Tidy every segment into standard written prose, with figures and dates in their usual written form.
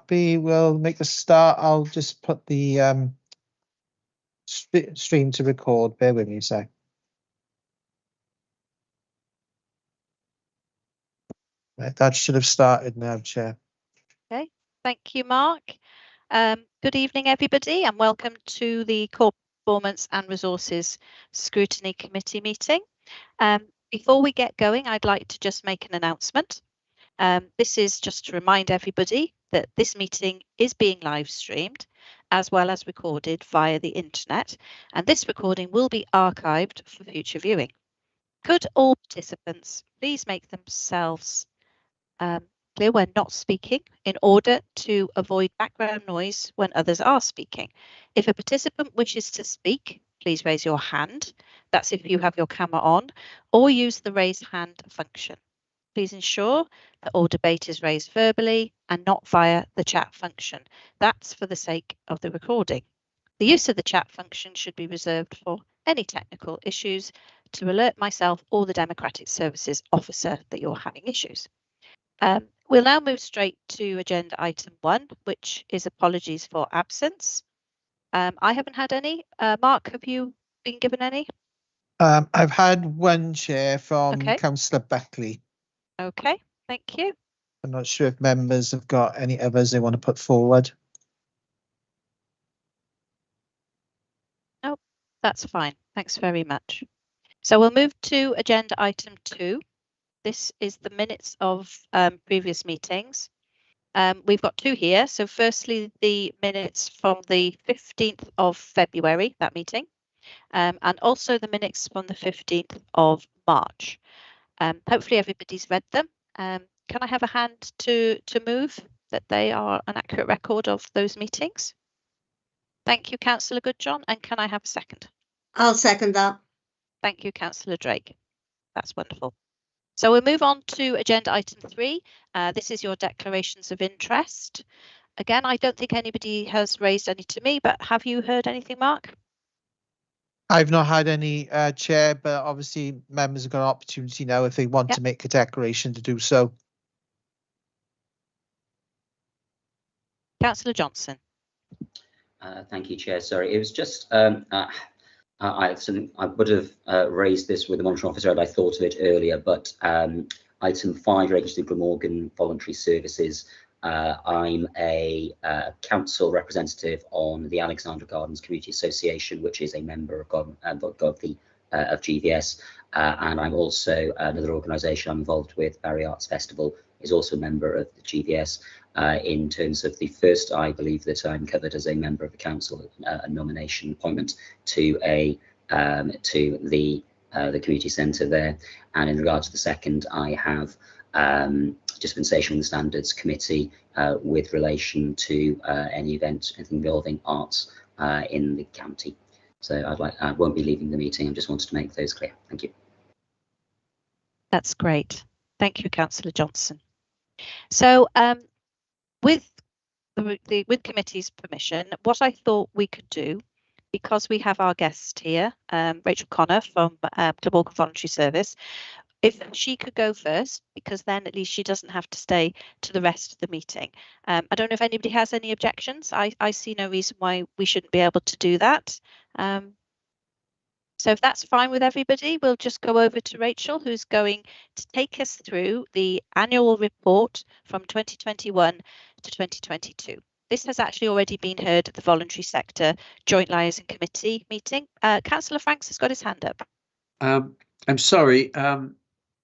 happy, we'll make a start. I'll just put the stream to record. Bear with me a sec. Right, that should have started now, Chair. Okay, thank you, Mark. Good evening, everybody, and welcome to the Core Performance and Resources Scrutiny Committee meeting. Before we get going, I'd like to just make an announcement. This is just to remind everybody that this meeting is being live streamed as well as recorded via the internet, and this recording will be archived for future viewing. Could all participants please make themselves clear when not speaking in order to avoid background noise when others are speaking. If a participant wishes to speak, please raise your hand. That's if you have your camera on, or use the raise hand function. Please ensure that all debate is raised verbally and not via the chat function. That's for the sake of the recording. The use of the chat function should be reserved for any technical issues to alert myself or the Democratic Services Officer that you're having issues. We'll now move straight to agenda item 1, which is apologies for absence. I haven't had any. Mark, have you been given any? I've had one, Chair, from Councillor Buckley. Okay, thank you. I'm not sure if members have got any others they want to put forward. No, that's fine. Thanks very much. So we'll move to agenda item 2. This is the minutes of previous meetings. We've got 2 here. So firstly, the minutes from the 15th of February, that meeting, and also the minutes from the 15th of March. Hopefully everybody's read them. Can I have a hand to move that they are an accurate record of those meetings? Thank you, Councillor Goodjohn. And can I have a second? I'll second that. Thank you, Councillor Drake. That's wonderful. So we'll move on to agenda item 3. This is your declarations of interest. Again, I don't think anybody has raised any to me, but have you heard anything, Mark? I've not had any, Chair, but obviously members have got an opportunity now if they want to make a declaration to do so. Councillor Johnson. Thank you, Chair. Sorry, it was just I would have raised this with the monitoring officer had I thought of it earlier, but item 5 relating to the Glamorgan Voluntary Services. I'm a council representative on the Alexandra Gardens Community Association, which is a member of GVS, and I'm also another organisation I'm involved with, Barry Arts Festival, is also a member of the GVS. In terms of the first, I believe that I'm covered as a member of the council, a nomination appointment to the community centre there, and in regard to the second, I have dispensation in the Standards Committee with relation to any event, anything involving arts in the county. So I won't be leaving the meeting. I just wanted to make those clear. Thank you. That's great. Thank you, Councillor Johnson. So with committee's permission, what I thought we could do, because we have our guest here, Rachel Connor from Glamorgan Voluntary Service, if she could go first, because then at least she doesn't have to stay to the rest of the meeting. I don't know if anybody has any objections. I see no reason why we shouldn't be able to do that. So if that's fine with everybody, we'll just go over to Rachel, who's going to take us through the annual report from 2021 to 2022. This has actually already been heard at the Voluntary Sector Joint Liaison Committee meeting. Councillor Franks has got his hand up. I'm sorry,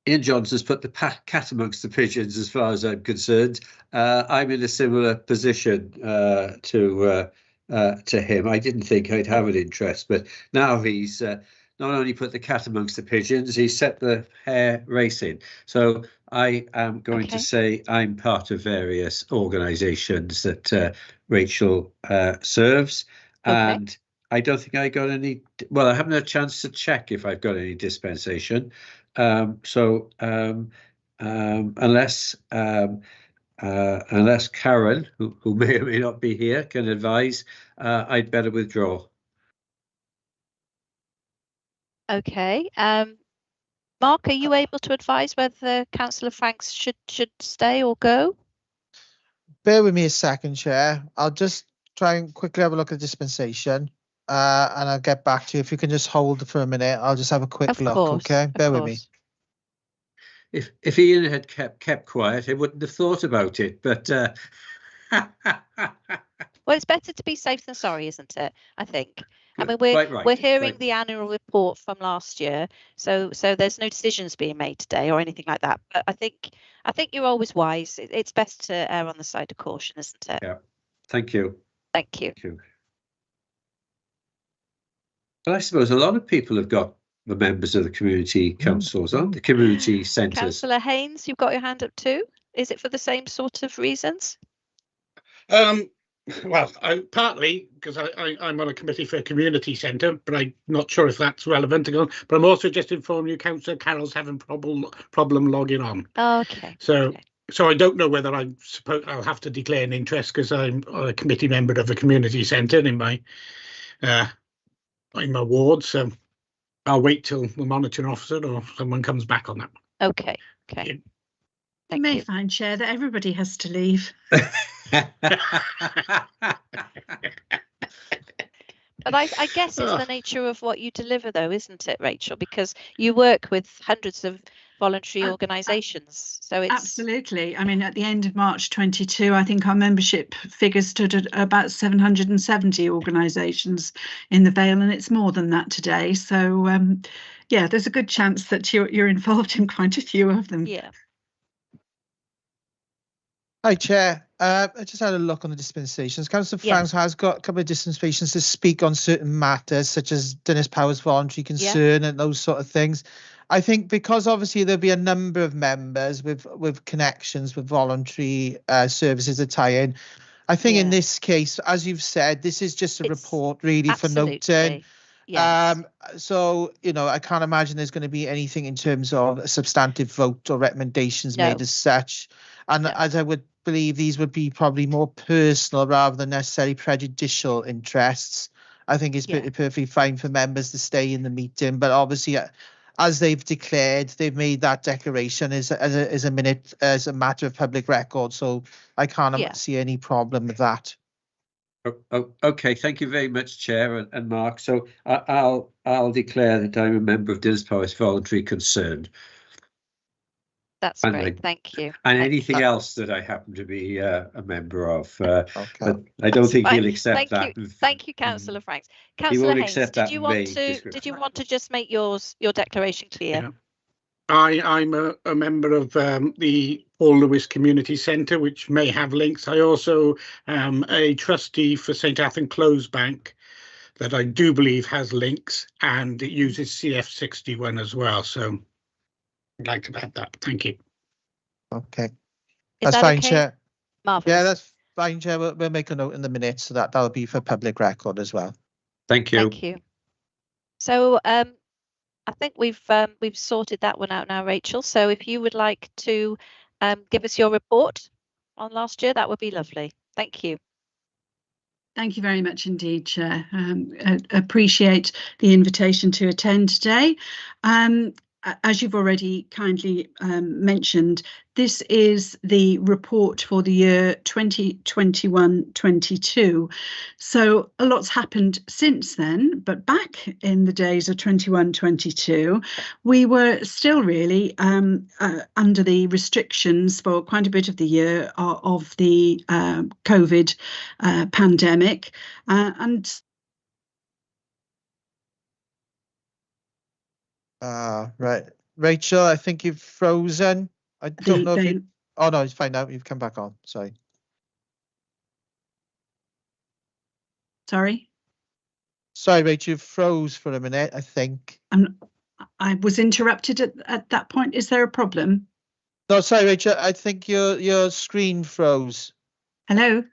Ian Johnson's put the cat amongst the pigeons as far as I'm concerned. I'm in a similar position to him. I didn't think I'd have an interest, but now he's not only put the cat amongst the pigeons, he's set the hare racing. So I am going to say I'm part of various organisations that Rachel serves, and I don't think I got any. Well, I haven't had a chance to check if I've got any dispensation. Unless Karen, who may or may not be here, can advise, I'd better withdraw. Okay. Mark, are you able to advise whether Councillor Franks should stay or go? bear with me a second, Chair. I'll just try and quickly have a look at dispensation, and I'll get back to you. If you can just hold for a minute, I'll just have a quick Of look, course, okay? of Bear with me. course. If Ian had kept quiet, I wouldn't have thought about it. But Well, it's better to be safe than sorry, isn't it? I think. I mean, Quite right, we're hearing right. the annual report from last year, so there's no decisions being made today or anything like that. But I think you're always wise. It's best to err on the side of caution, isn't it? Yeah. Thank you. Thank you. Thank you. Well, I suppose a lot of people have got the members of the community councils on the community centres. Councillor Haynes, you've got your hand up too. Is it for the same sort of reasons? Well, partly because I'm on a committee for a community centre, but I'm not sure if that's relevant to go. But I'm also just informing you, Councillor Carroll's having problem logging on. Okay. So Okay. so I don't know whether I'll have to declare an interest because I'm a committee member of a community centre in my ward. So I'll wait till the monitoring officer or someone comes back on that. Okay. Okay. Yeah. You Thank may you. find, Chair, that everybody has to leave. But I guess it's the nature of what you deliver, though, isn't it, Rachel? Because you work with hundreds of voluntary organisations, so it's Absolutely. I mean, at the end of March 22, I think our membership figure stood at about 770 organisations in the Vale, and it's more than that today. So, yeah, there's a good chance that you're involved in quite a few of them. yeah. Hi, Chair. I just had a look on the dispensations. Councillor Yes. Franks has got a couple of dispensations to speak on certain matters, such as Dennis Power's voluntary concern and those sort of things. I think because obviously there'll be a number of members with connections with voluntary services that tie in. I think in this case, as you've said, this is just a report really for noting. Absolutely. Yes. So, you know, I can't imagine there's going to be anything in terms of a substantive vote or recommendations No. made as such. And No. as I would believe, these would be probably more personal rather than necessarily prejudicial interests. I think it's perfectly fine for members to stay in the meeting, but obviously, as they've declared, they've made that declaration as a matter of public record. So I can't see any problem with that. Okay, thank you very much, Chair and Mark. So I'll declare that I'm a member of Dennis Power's voluntary concern. That's great. Thank you. And anything else that I happen to be a member of. But I don't That's think fine. he'll accept that. Thank you, Councillor Franks. He Councillor won't Haynes, accept did that you vague want to just make your declaration clear? Yeah. I'm a member of the Paul Lewis Community Centre, which may have links. I also am a trustee for St Athan Close Bank that I do believe has links, and it uses CF61 as well. So I'd like to add that. Thank you. Okay. Is That's that fine, okay? Chair. Marvellous. Yeah, that's fine, Chair. We'll make a note in the minutes so that'll be for public record as well. Thank you. Thank you. So I think we've sorted that one out now, Rachel. So if you would like to give us your report on last year, that would be lovely. Thank you. Thank you very much indeed, Chair. Appreciate the invitation to attend today. As you've already kindly mentioned, this is the report for the year 2021-22. So a lot's happened since then, but back in the days of 21-22, we were still really under the restrictions for quite a bit of the year of the COVID pandemic. Right. Rachel, I think you've frozen. I don't know if you... Oh, no, it's fine now. You've come back on. Sorry. Sorry, Rachel, you froze for a minute, I think. I was interrupted at that point. Is there a problem? No, sorry, Rachel. I think your screen froze. Hello?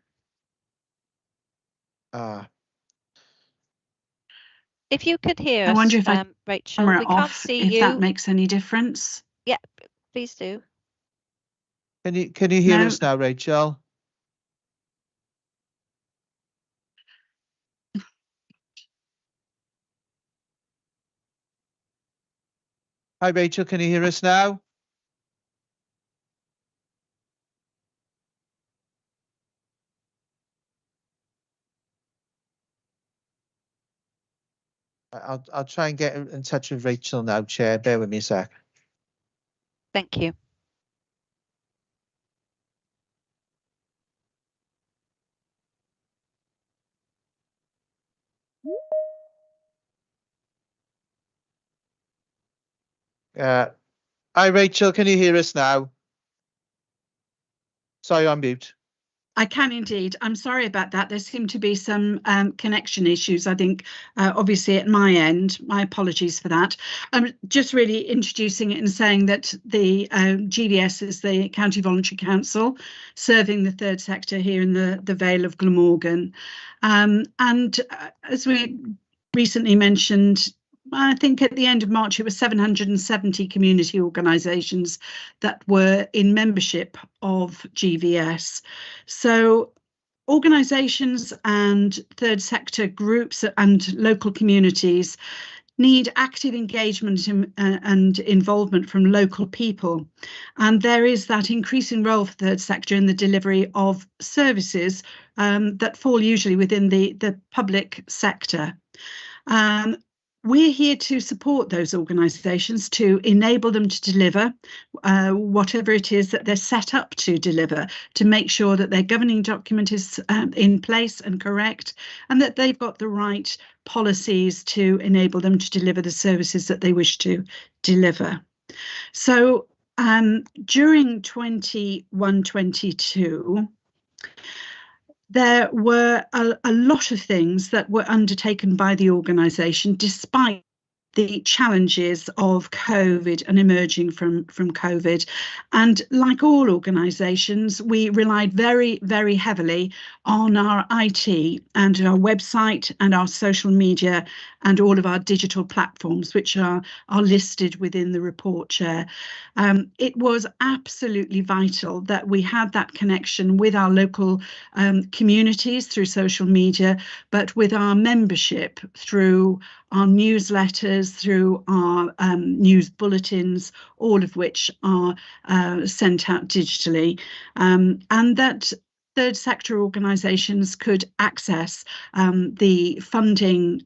If you could hear us, I wonder if Rachel, we can't see you. If that makes any difference. Yeah, please do. Can you hear us now, Rachel? Hi, Rachel. Can you hear us now? I'll try and get in touch with Rachel now, Chair. Bear with me a sec. Thank you. Hi, Rachel. Can you hear us now? Sorry, on mute. I can indeed. I'm sorry about that. There seem to be some connection issues, I think, obviously at my end. My apologies for that. I'm just really introducing it and saying that the GVS is the County Voluntary Council serving the third sector here in the Vale of Glamorgan. And as we recently mentioned, I think at the end of March, it was 770 community organisations that were in membership of GVS. So organisations and third sector groups and local communities need active engagement and involvement from local people. And there is that increasing role for third sector in the delivery of services that fall usually within the public sector. We're here to support those organisations, to enable them to deliver whatever it is that they're set up to deliver, to make sure that their governing document is in place and correct, and that they've got the right policies to enable them to deliver the services that they wish to deliver. So during 21-22, there were a lot of things that were undertaken by the organisation despite the challenges of COVID and emerging from COVID. And like all organisations, we relied very, very heavily on our IT and our website and our social media and all of our digital platforms, which are listed within the report, Chair. It was absolutely vital that we had that connection with our local communities through social media, but with our membership through our newsletters, through our news bulletins, all of which are sent out digitally, and that third sector organisations could access the funding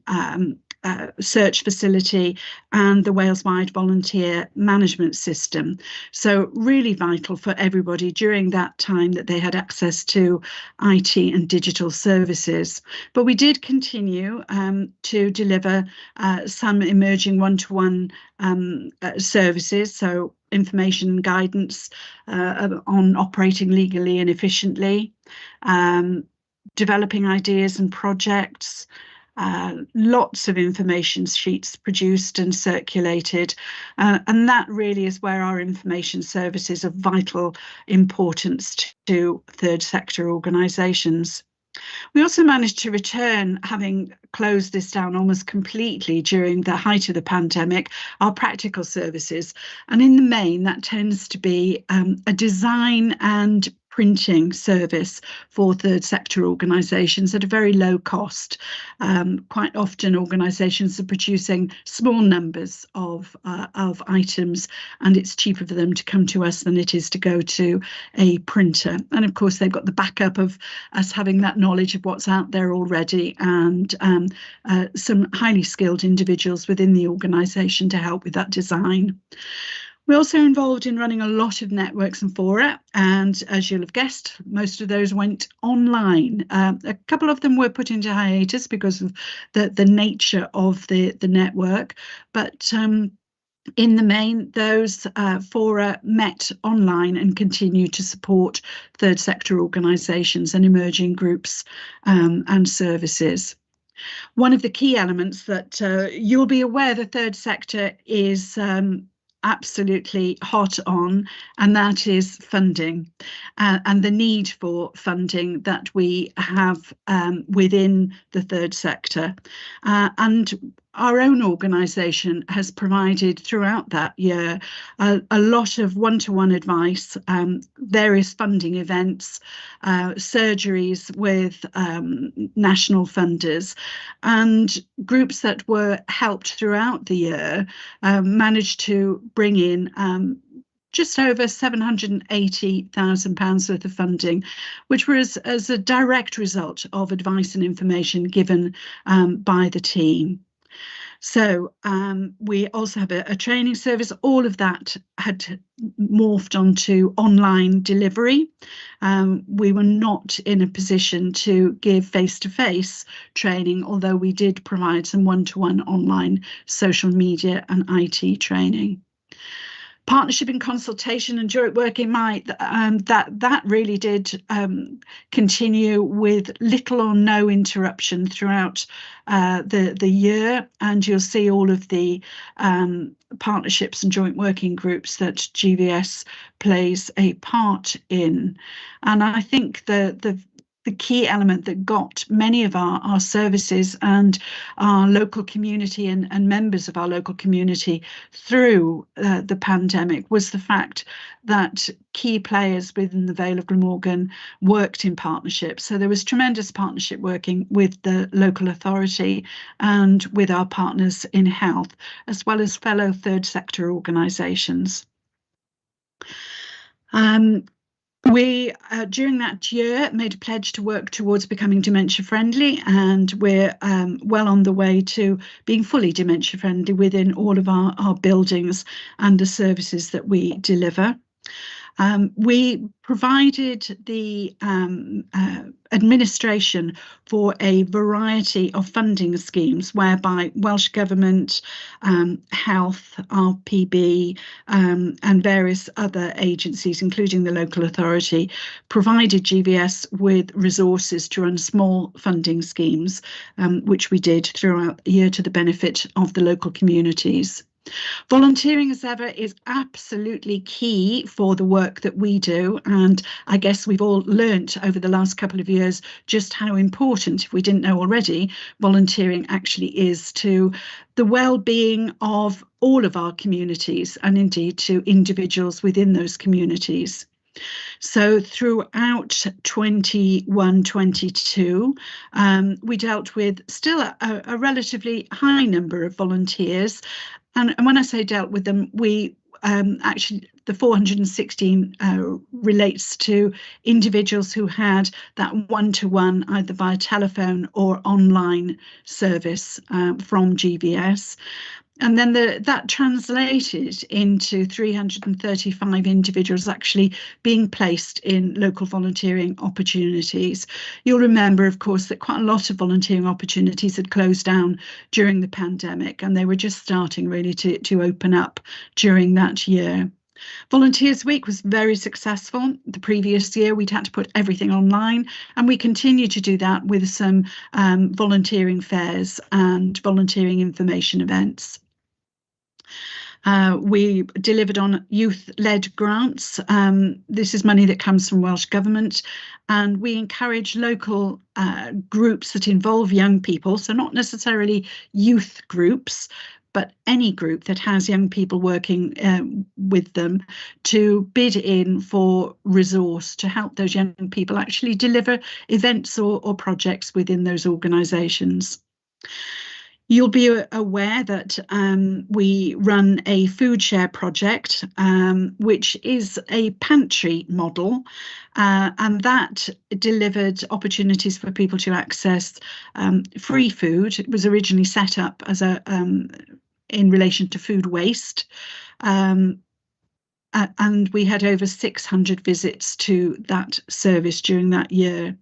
search facility and the Wales-wide volunteer management system. So really vital for everybody during that time that they had access to IT and digital services. But we did continue to deliver some emerging one-to-one services, so information and guidance on operating legally and efficiently, developing ideas and projects, lots of information sheets produced and circulated, and that really is where our information services of vital importance to third sector organisations. We also managed to return, having closed this down almost completely during the height of the pandemic, our practical services. And in the main, that tends to be a design and printing service for third sector organisations at a very low cost. Quite often organisations are producing small numbers of items, and it's cheaper for them to come to us than it is to go to a printer. And of course, they've got the backup of us having that knowledge of what's out there already, and some highly skilled individuals within the organisation to help with that design. We're also involved in running a lot of networks and fora, and as you'll have guessed, most of those went online. A couple of them were put into hiatus because of the nature of the network, but in the main, those fora met online and continue to support third sector organisations and emerging groups and services. One of the key elements that you'll be aware the third sector is absolutely hot on, and that is funding and the need for funding that we have within the third sector. And our own organisation has provided throughout that year a lot of one-to-one advice, various funding events, surgeries with national funders, and groups that were helped throughout the year managed to bring in just over £780,000 worth of funding, which was as a direct result of advice and information given by the team. So we also have a training service. All of that had morphed onto online delivery. We were not in a position to give face-to-face training, although we did provide some one-to-one online social media and IT training. Partnership and consultation and joint working that really did continue with little or no interruption throughout the year, and you'll see all of the partnerships and joint working groups that GVS plays a part in. And I think the key element that got many of our services and our local community and members of our local community through the pandemic was the fact that key players within the Vale of Glamorgan worked in partnership. So there was tremendous partnership working with the local authority and with our partners in health, as well as fellow third sector organisations. We, during that year, made a pledge to work towards becoming dementia friendly, and we're well on the way to being fully dementia friendly within all of our buildings and the services that we deliver. We provided the administration for a variety of funding schemes whereby Welsh Government, Health, RPB, and various other agencies, including the local authority, provided GVS with resources to run small funding schemes, which we did throughout the year to the benefit of the local communities. Volunteering, as ever, is absolutely key for the work that we do, and I guess we've all learnt over the last couple of years just how important, if we didn't know already, volunteering actually is to the well-being of all of our communities and indeed to individuals within those communities. So throughout 21-22, we dealt with still a relatively high number of volunteers. And when I say dealt with them, we actually, the 416 relates to individuals who had that one-to-one, either via telephone or online service from GVS. And then that translated into 335 individuals actually being placed in local volunteering opportunities. You'll remember, of course, that quite a lot of volunteering opportunities had closed down during the pandemic, and they were just starting really to open up during that year. Volunteers Week was very successful. The previous year, we'd had to put everything online, and we continue to do that with some volunteering fairs and volunteering information events. We delivered on youth-led grants. This is money that comes from Welsh Government, and we encourage local groups that involve young people, so not necessarily youth groups, but any group that has young people working with them, to bid in for resource to help those young people actually deliver events or projects within those organisations. You'll be aware that we run a food share project, which is a pantry model, and that delivered opportunities for people to access free food. It was originally set up as in relation to food waste, and we had over 600 visits to that service during that year.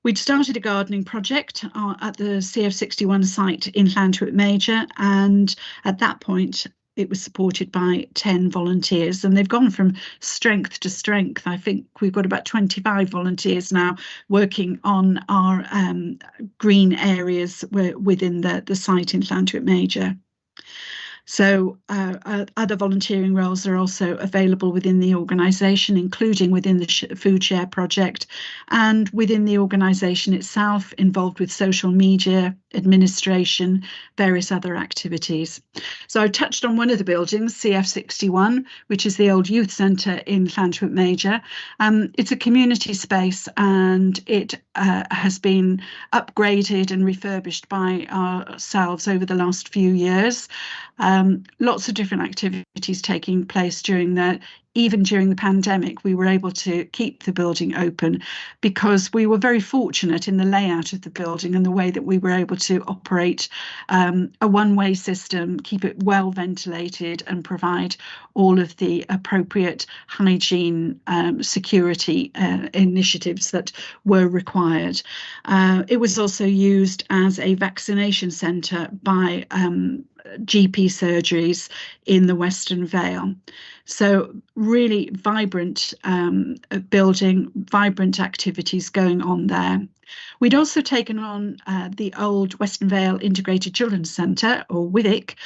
We'd started a gardening project at the CF61 site in Llantrwit Major, and at that point it was supported by 10 volunteers, and they've gone from strength to strength. I think we've got about 25 volunteers now working on our green areas within the site in Llantrwit Major. So other volunteering roles are also available within the organisation, including within the Food Share project, and within the organisation itself, involved with social media, administration, various other activities. So I touched on one of the buildings, CF61, which is the old youth centre in Llantrwit Major. It's a community space, and it has been upgraded and refurbished by ourselves over the last few years. Lots of different activities taking place during the even during the pandemic, we were able to keep the building open because we were very fortunate in the layout of the building and the way that we were able to operate a one-way system, keep it well ventilated, and provide all of the appropriate hygiene, security initiatives that were required. It was also used as a vaccination centre by GP surgeries in the Western Vale. So really vibrant building, vibrant activities going on there. We'd also taken on the old Western Vale Integrated Children's Centre, or WITIC.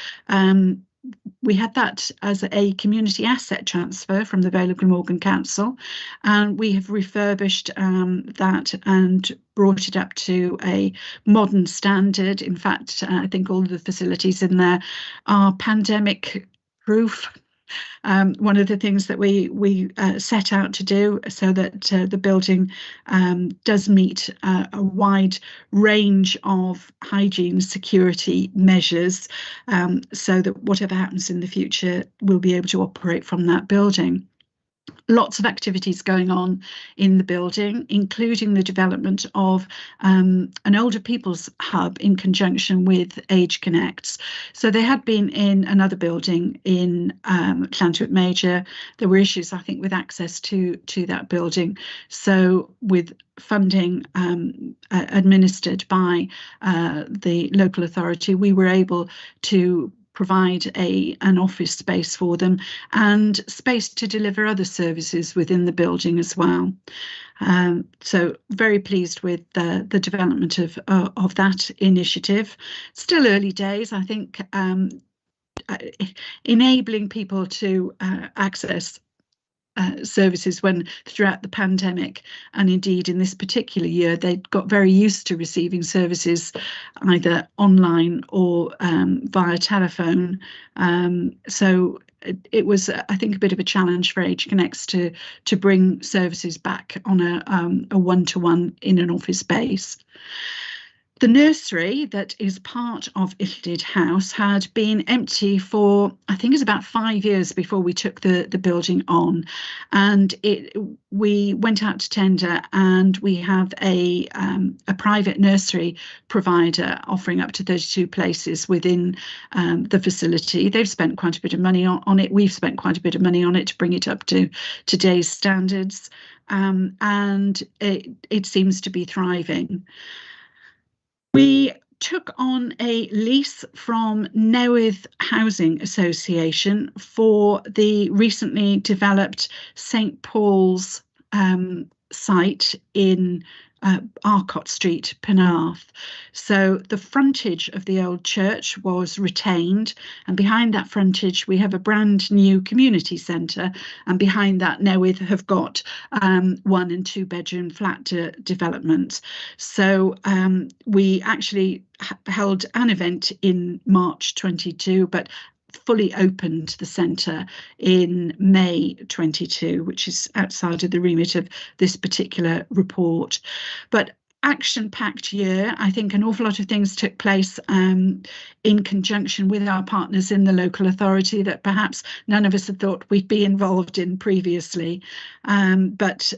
We had that as a community asset transfer from the Vale of Glamorgan Council, and we have refurbished that and brought it up to a modern standard. In fact, I think all of the facilities in there are pandemic proof. One of the things that we set out to do so that the building does meet a wide range of hygiene security measures, so that whatever happens in the future, we'll be able to operate from that building. Lots of activities going on in the building, including the development of an older people's hub in conjunction with Age Connects. So they had been in another building in Llantuit Major. There were issues, I think, with access to that building. So with funding administered by the local authority, we were able to provide an office space for them and space to deliver other services within the building as well. So very pleased with the development of that initiative. Still early days, I think. Enabling people to access services when throughout the pandemic, and indeed in this particular year, they got very used to receiving services either online or via telephone. So it was, I think, a bit of a challenge for Age Connects to bring services back on a one-to-one in an office space. The nursery that is part of Illdeed House had been empty for, I think it's about 5 years before we took the building on, and we went out to tender, and we have a private nursery provider offering up to 32 places within the facility. They've spent quite a bit of money on it. We've spent quite a bit of money on it to bring it up to today's standards, and it seems to be thriving. We took on a lease from Newydd Housing Association for the recently developed St Paul's site in Arcot Street, Penarth. So the frontage of the old church was retained, and behind that frontage we have a brand new community centre, and behind that Newydd have got 1 and 2 bedroom flat developments. So we actually held an event in March 22, but fully opened the centre in May 22, which is outside of the remit of this particular report. But action-packed year. I think an awful lot of things took place in conjunction with our partners in the local authority that perhaps none of us had thought we'd be involved in previously. But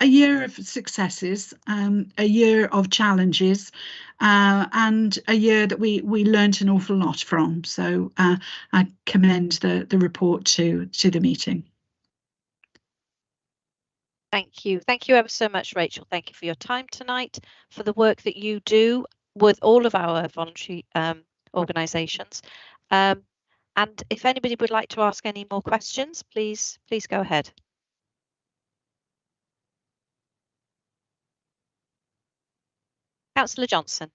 a year of successes, a year of challenges, and a year that we learnt an awful lot from. So I commend the report to the meeting. Thank you. Thank you ever so much, Rachel. Thank you for your time tonight, for the work that you do with all of our voluntary organisations. And if anybody would like to ask any more questions, please go ahead. Councillor Johnson.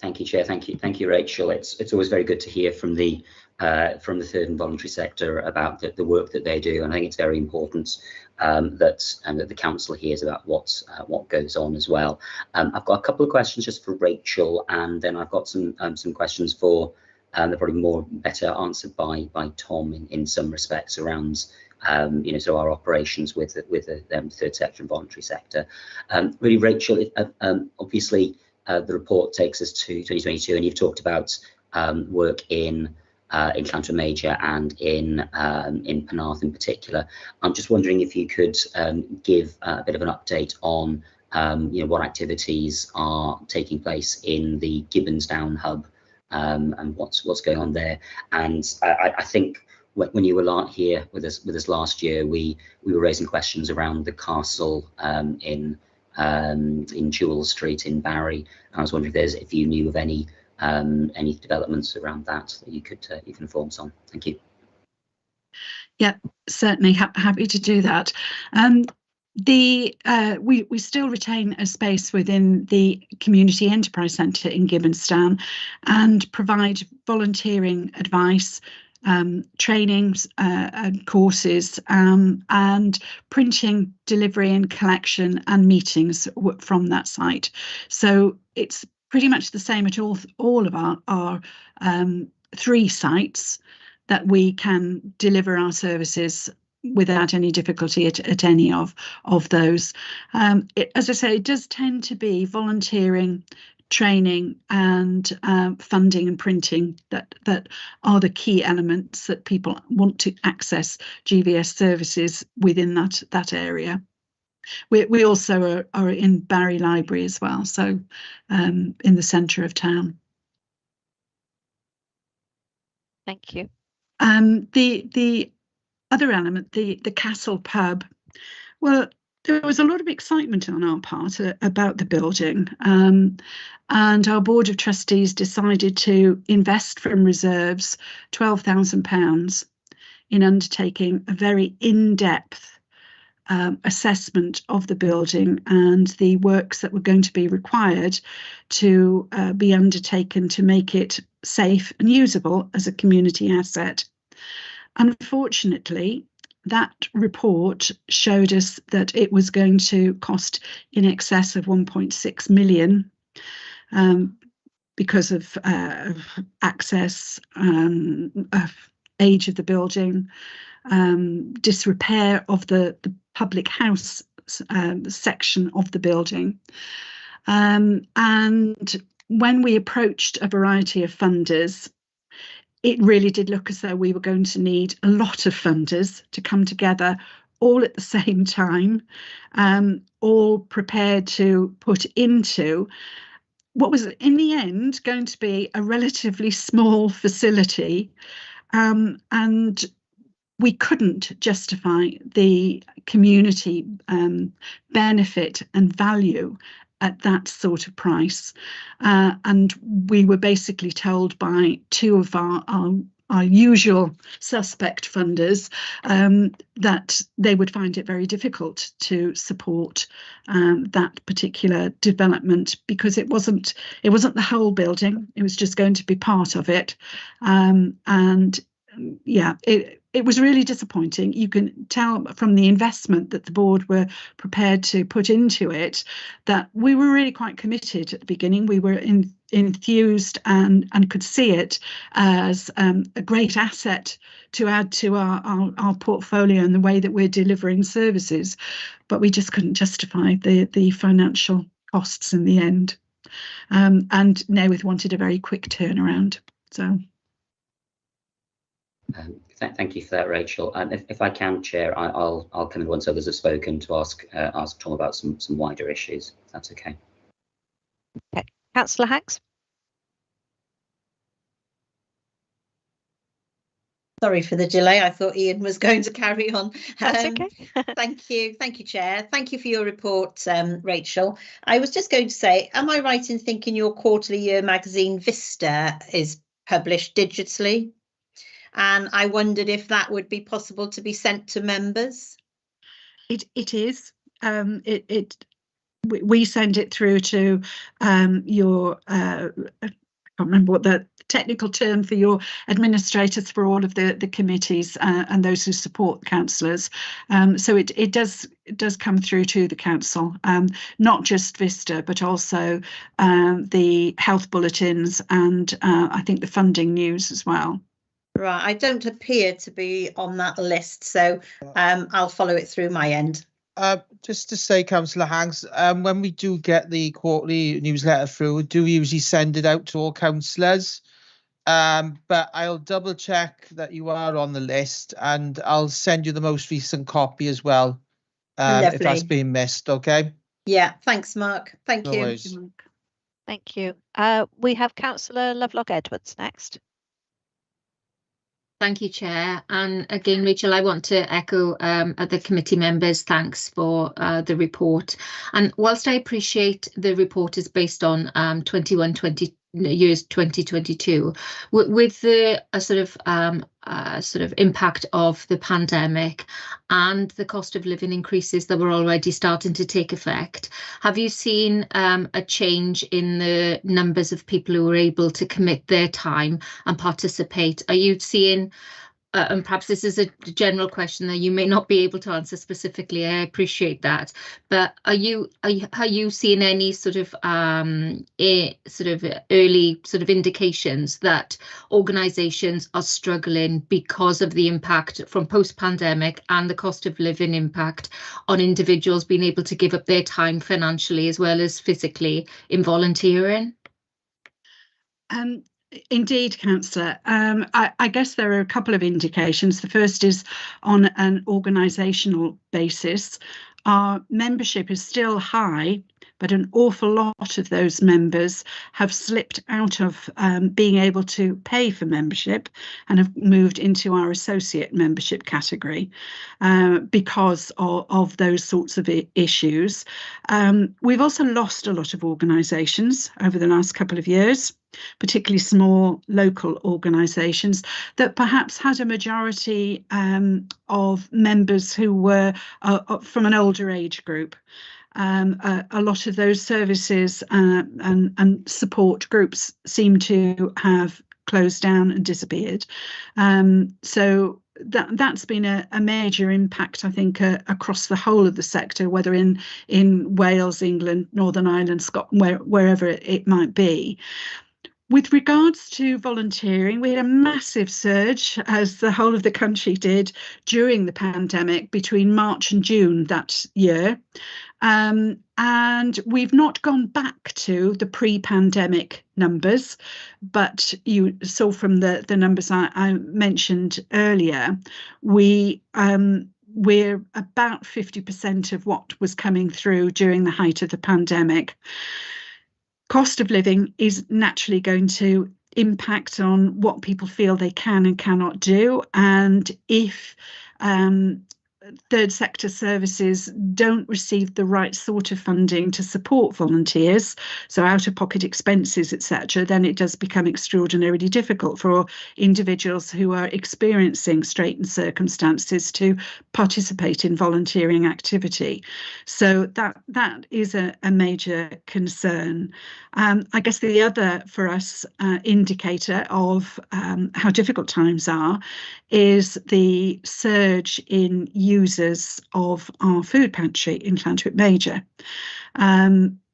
Thank you, Chair. Thank you, Rachel. It's always very good to hear from the third and voluntary sector about the work that they do, and I think it's very important that the council hears about what goes on as well. I've got a couple of questions just for Rachel, and then I've got some questions for they're probably better answered by Tom in some respects around so our operations with the third sector and voluntary sector. Really, Rachel, obviously the report takes us to 2022, and you've talked about work in Llantrwm Major and in Penarth in particular. I'm just wondering if you could give a bit of an update on what activities are taking place in the Gibbonsdown hub and what's going on there. And I think when you were here with us last year, we were raising questions around the castle in Jewel Street in Barry. And I was wondering if you knew of any developments around that you could inform us on. Thank you. Yeah, certainly happy to do that. We still retain a space within the Community Enterprise Centre in Gibbonsdown and provide volunteering advice, trainings and courses, and printing, delivery and collection and meetings from that site. So it's pretty much the same at all of our 3 sites, that we can deliver our services without any difficulty at any of those. As I say, it does tend to be volunteering, training and funding and printing that are the key elements that people want to access GVS services within that area. We also are in Barry Library as well, so in the centre of town. Thank you. The other element, the Castle Pub, well, there was a lot of excitement on our part about the building, and our Board of Trustees decided to invest from reserves £12,000 in undertaking a very in-depth assessment of the building and the works that were going to be required to be undertaken to make it safe and usable as a community asset. Unfortunately, that report showed us that it was going to cost in excess of 1.6 million because of access, age of the building, disrepair of the public house section of the building. And when we approached a variety of funders, it really did look as though we were going to need a lot of funders to come together all at the same time, all prepared to put into what was in the end going to be a relatively small facility, and we couldn't justify the community benefit and value at that sort of price. And we were basically told by 2 of our usual suspect funders that they would find it very difficult to support that particular development, because it wasn't the whole building, it was just going to be part of it. And yeah, it was really disappointing. You can tell from the investment that the board were prepared to put into it that we were really quite committed at the beginning. We were enthused and could see it as a great asset to add to our portfolio and the way that we're delivering services, but we just couldn't justify the financial costs in the end. And Nawyth wanted a very quick turnaround. So. Thank you for that, Rachel. If I can, Chair, I'll come in once others have spoken to ask Tom about some wider issues. If that's okay. Okay, Councillor Hanks. Sorry for the delay. I thought Ian was going to carry on. That's okay. Thank you, Chair. Thank you for your report, Rachel. I was just going to say, am I right in thinking your quarterly year magazine Vista is published digitally? And I wondered if that would be possible to be sent to members. It is. We send it through to your. I can't remember what the technical term for your administrators for all of the committees and those who support councillors. So it does come through to the council, not just Vista, but also the health bulletins and I think the funding news as well. Right, I don't appear to be on that list, so I'll follow it through my end. Just to say, Councillor Hanks, when we do get the quarterly newsletter through, we do usually send it out to all councillors. but I'll double check that you are on the list, and I'll send you the most recent copy as well, if that's been missed. Okay. Yeah, thanks, Mark. Thank No you. worries. Thank you. We have Councillor Lovelock Edwards next. Thank you, Chair. And again, Rachel, I want to echo other committee members' thanks for the report. And whilst I appreciate the report is based on 2022, with the sort of impact of the pandemic and the cost of living increases that were already starting to take effect, have you seen a change in the numbers of people who are able to commit their time and participate? Are you seeing, and perhaps this is a general question that you may not be able to answer specifically, I appreciate that, but are you seeing any sort of early sort of indications that organisations are struggling because of the impact from post-pandemic and the cost of living impact on individuals being able to give up their time financially as well as physically in volunteering? Indeed, Councillor. I guess there are a couple of indications. The first is on an organisational basis. Our membership is still high, but an awful lot of those members have slipped out of being able to pay for membership and have moved into our associate membership category because of those sorts of issues. We've also lost a lot of organisations over the last couple of years, particularly small local organisations that perhaps had a majority of members who were from an older age group. A lot of those services and support groups seem to have closed down and disappeared. So that's been a major impact, I think, across the whole of the sector, whether in Wales, England, Northern Ireland, Scotland, wherever it might be. With regards to volunteering, we had a massive surge, as the whole of the country did, during the pandemic between March and June that year. And we've not gone back to the pre-pandemic numbers, but you saw from the numbers I mentioned earlier, we're about 50% of what was coming through during the height of the pandemic. Cost of living is naturally going to impact on what people feel they can and cannot do. And if third sector services don't receive the right sort of funding to support volunteers, so out-of-pocket expenses, etc., then it does become extraordinarily difficult for individuals who are experiencing straitened circumstances to participate in volunteering activity. So that is a major concern. I guess the other, for us, indicator of how difficult times are is the surge in users of our food pantry in Llantwit Major.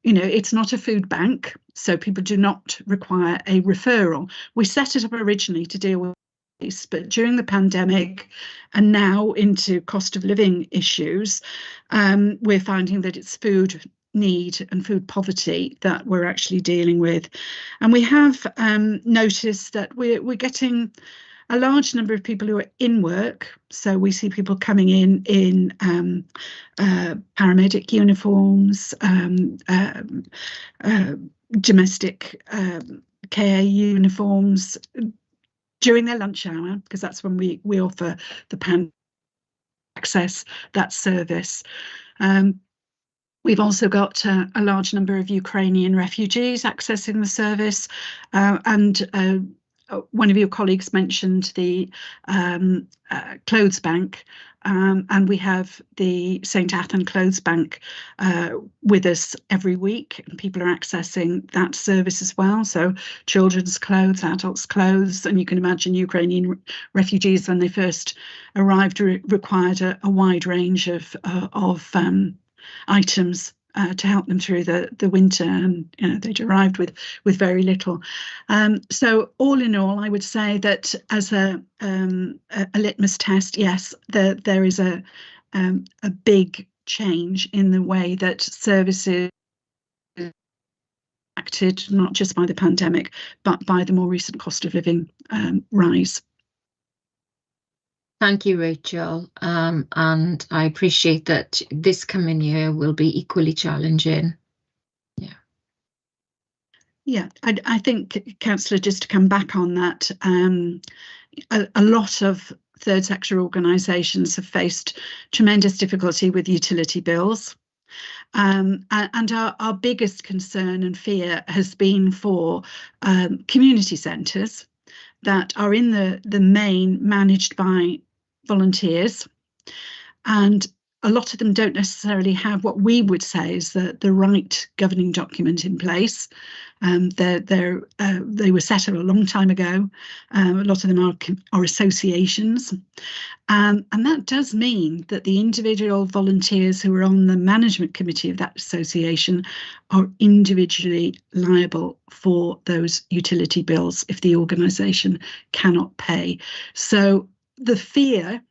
It's not a food bank, so people do not require a referral. We set it up originally to deal with this, but during the pandemic and now into cost of living issues, we're finding that it's food need and food poverty that we're actually dealing with. And we have noticed that we're getting a large number of people who are in work. So we see people coming in paramedic uniforms, domestic care uniforms during their lunch hour, because that's when we offer the access that service. We've also got a large number of Ukrainian refugees accessing the service, and one of your colleagues mentioned the clothes bank, and we have the St Athan Clothes Bank with us every week, and people are accessing that service as well. So children's clothes, adults' clothes, and you can imagine Ukrainian refugees when they first arrived required a wide range of items to help them through the winter, and they'd arrived with very little. So all in all, I would say that as a litmus test, yes, there is a big change in the way that services impacted not just by the pandemic, but by the more recent cost of living rise. Thank you, Rachel. And I appreciate that this coming year will be equally challenging. Yeah, I think, Councillor, just to come back on that, a lot of third sector organisations have faced tremendous difficulty with utility bills. And our biggest concern and fear has been for community centres that are in the main managed by volunteers, and a lot of them don't necessarily have what we would say is the right governing document in place. They were set up a long time ago. A lot of them are associations. And that does mean that the individual volunteers who are on the management committee of that association are individually liable for those utility bills if the organisation cannot pay. So the fear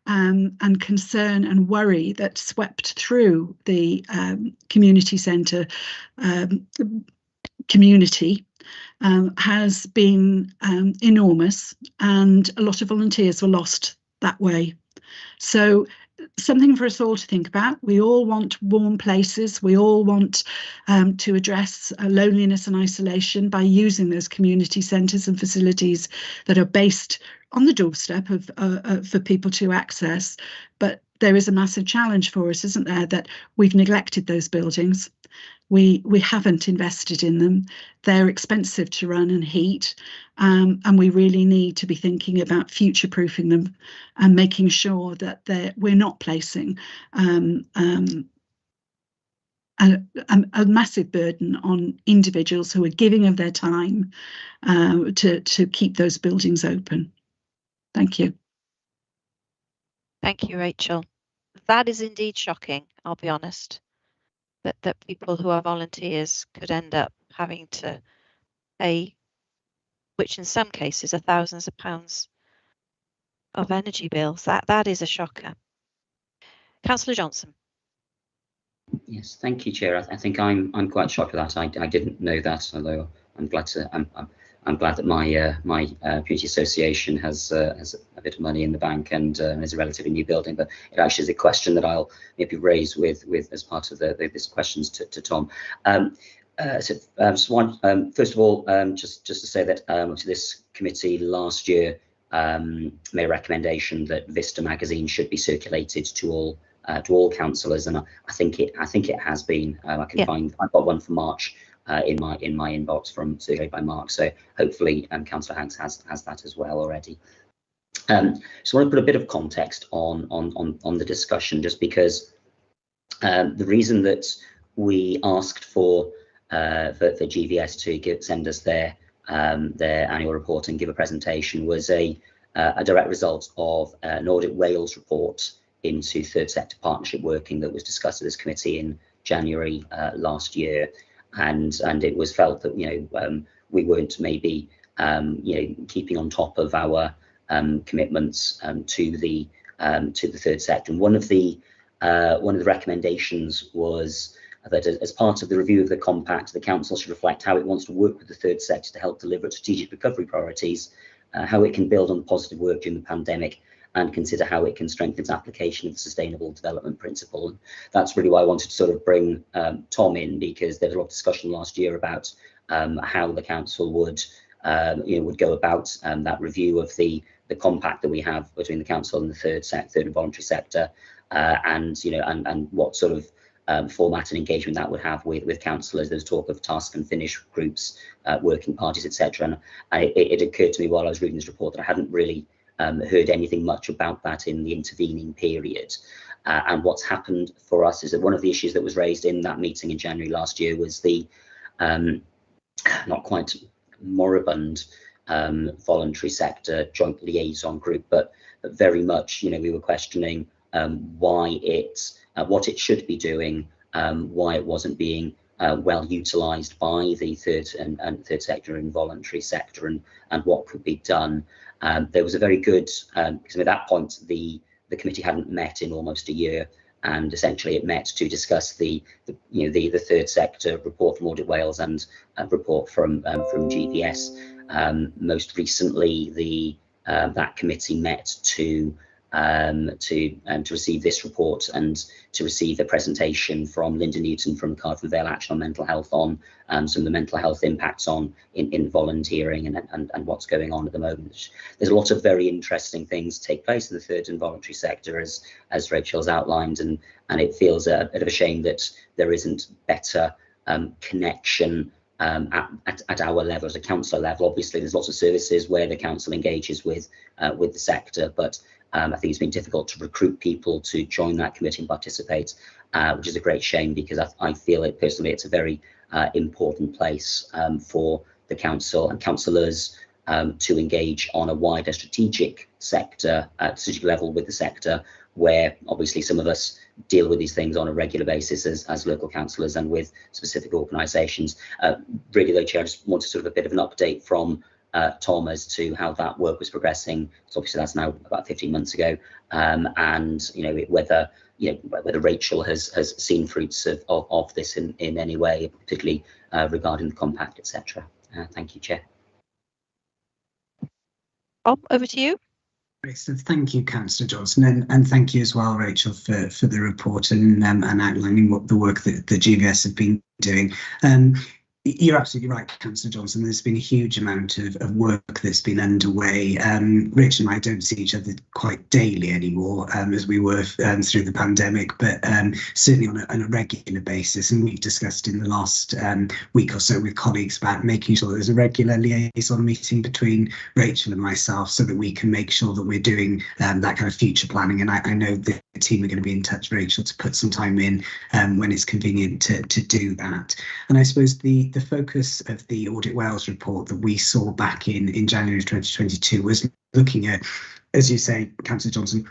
and concern and worry that swept through the community centre community has been enormous, and a lot of volunteers were lost that way. So something for us all to think about. We all want warm places. We all want to address loneliness and isolation by using those community centres and facilities that are based on the doorstep for people to access. But there is a massive challenge for us, isn't there, that we've neglected those buildings. We haven't invested in them. They're expensive to run and heat, and we really need to be thinking about future-proofing them and making sure that we're not placing a massive burden on individuals who are giving of their time to keep those buildings open. Thank you. Thank you, Rachel. That is indeed shocking, I'll be honest. That people who are volunteers could end up having to pay, which in some cases are thousands of pounds of energy bills. That is a shocker. Councillor Johnson. Yes, thank you, Chair. I think I'm quite shocked at that. I didn't know that, although I'm glad that my community association has a bit of money in the bank and is a relatively new building. But it actually is a question that I'll maybe raise with as part of this questions to Tom. First of all, just to say that to this committee last year made a recommendation that Vista magazine should be circulated to all councillors, and I think it has been. I can find, I've got one for March in my inbox from circulated by Mark, so hopefully Councillor Hanks has that as well already. So I want to put a bit of context on the discussion, just because the reason that we asked for GVS to send us their annual report and give a presentation was a direct result of an Audit Wales report into third sector partnership working that was discussed at this committee in January last year, and it was felt that we weren't maybe keeping on top of our commitments to the third sector. And one of the recommendations was that as part of the review of the compact, the council should reflect how it wants to work with the third sector to help deliver its strategic recovery priorities, how it can build on positive work during the pandemic, and consider how it can strengthen its application of the Sustainable Development Principle. And that's really why I wanted to sort of bring Tom in, because there was a lot of discussion last year about how the council would go about that review of the compact that we have between the council and the third and voluntary sector, and what sort of format and engagement that would have with councillors. There's talk of task and finish groups, working parties, etc. And it occurred to me while I was reading this report that I hadn't really heard anything much about that in the intervening period. And what's happened for us is that one of the issues that was raised in that meeting in January last year was the not quite moribund voluntary sector joint liaison group, but very much, we were questioning why what it should be doing, why it wasn't being well utilised by the third sector and voluntary sector, and what could be done. There was a very good, because at that point the committee hadn't met in almost a year, and essentially it met to discuss the third sector report from Audit Wales and a report from GVS. Most recently, that committee met to receive this report and to receive a presentation from Linda Newton from Cardiff and Vale Action on Mental Health on some of the mental health impacts in volunteering and what's going on at the moment. There's a lot of very interesting things take place in the third and voluntary sector, as Rachel's outlined, and it feels a bit of a shame that there isn't better connection at our level, at a council level. Obviously, there's lots of services where the council engages with the sector, but I think it's been difficult to recruit people to join that committee and participate, which is a great shame, because I feel it personally, it's a very important place for the council and councillors to engage on a wider strategic level with the sector, where obviously some of us deal with these things on a regular basis as local councillors and with specific organisations. Really though, Chair, I just wanted sort of a bit of an update from Tom as to how that work was progressing. So obviously that's now about 15 months ago, and whether Rachel has seen fruits of this in any way, particularly regarding the compact, etc. Thank you, Chair. Bob, over to you. So thank you, Councillor Johnson, and thank you as well, Rachel, for the report and outlining what the work that the GVS have been doing. You're absolutely right, Councillor Johnson. There's been a huge amount of work that's been underway. Rachel and I don't see each other quite daily anymore, as we were through the pandemic, but certainly on a regular basis. And we've discussed in the last week or so with colleagues about making sure there's a regular liaison meeting between Rachel and myself, so that we can make sure that we're doing that kind of future planning. And I know the team are going to be in touch, Rachel, to put some time in when it's convenient to do that. And I suppose the focus of the Audit Wales report that we saw back in January 2022 was looking at, as you say, Councillor Johnson,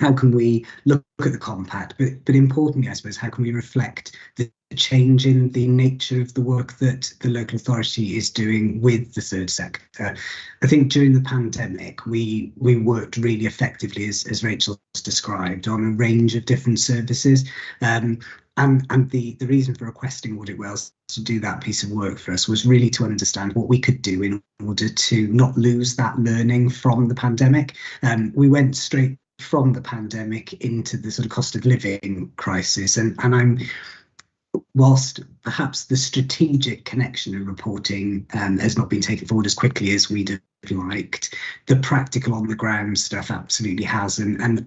how can we look at the compact, but importantly, I suppose, how can we reflect the change in the nature of the work that the local authority is doing with the third sector? I think during the pandemic, we worked really effectively, as Rachel's described, on a range of different services. And the reason for requesting Audit Wales to do that piece of work for us was really to understand what we could do in order to not lose that learning from the pandemic. We went straight from the pandemic into the sort of cost of living crisis, and whilst perhaps the strategic connection and reporting has not been taken forward as quickly as we'd have liked, the practical on the ground stuff absolutely has, and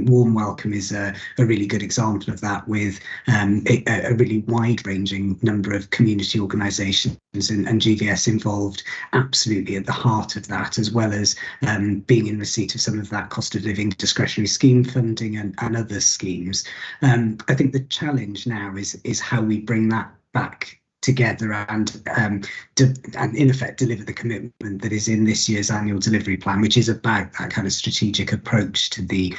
Warm Welcome is a really good example of that, with a really wide-ranging number of community organisations and GVS involved absolutely at the heart of that, as well as being in receipt of some of that cost of living discretionary scheme funding and other schemes. I think the challenge now is how we bring that back together and in effect deliver the commitment that is in this year's annual delivery plan, which is about that kind of strategic approach to the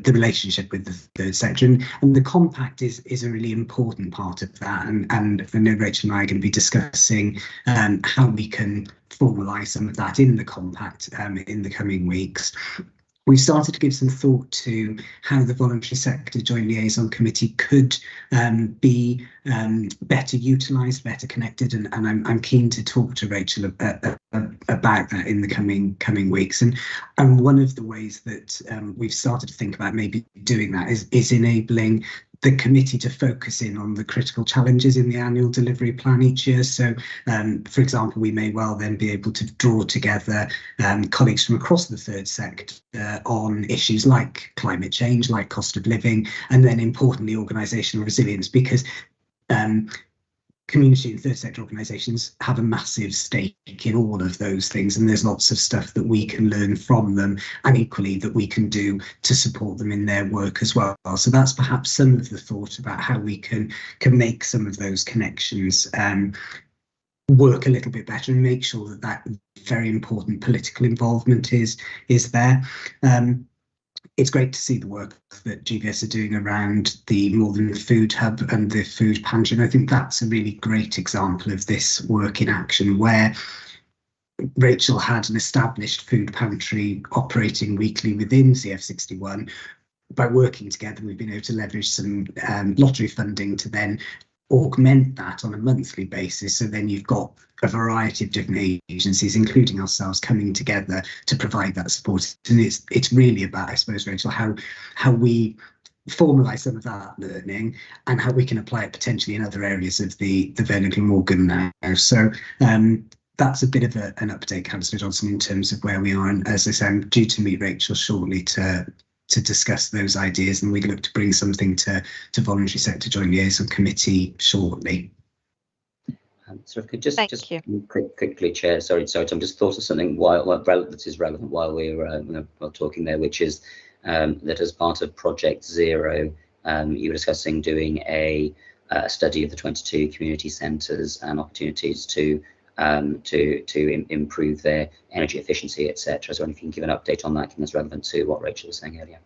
relationship with the third sector. And the compact is a really important part of that. And I know Rachel and I are going to be discussing how we can formalise some of that in the compact in the coming weeks. We've started to give some thought to how the Voluntary Sector Joint Liaison Committee could be better utilised, better connected, and I'm keen to talk to Rachel about that in the coming weeks. And one of the ways that we've started to think about maybe doing that is enabling the committee to focus in on the critical challenges in the annual delivery plan each year. So, for example, we may well then be able to draw together colleagues from across the third sector on issues like climate change, like cost of living, and then importantly, organisational resilience, because community and third sector organisations have a massive stake in all of those things, and there's lots of stuff that we can learn from them, and equally that we can do to support them in their work as well. So that's perhaps some of the thought about how we can make some of those connections work a little bit better, and make sure that very important political involvement is there. It's great to see the work that GVS are doing around the Northern Food Hub and the food pantry. And I think that's a really great example of this work in action, where Rachel had an established food pantry operating weekly within CF61, by working together, we've been able to leverage some lottery funding to then augment that on a monthly basis. So then you've got a variety of different agencies, including ourselves, coming together to provide that support. And it's really about, I suppose, Rachel, how we formalise some of that learning and how we can apply it potentially in other areas of the Vernon Glamorgan now. So that's a bit of an update, Councillor Johnson, in terms of where we are. And as I say, I'm due to meet Rachel shortly to discuss those ideas, and we look to bring something to Voluntary Sector Joint Liaison Committee shortly. So if I could just quickly, Chair, sorry, Tom, just thought of something that is relevant while we were talking there, which is that as part of Project Zero, you were discussing doing a study of the 22 community centres and opportunities to improve their energy efficiency, etc. So if you can give an update on that, given that's relevant to what Rachel was saying earlier.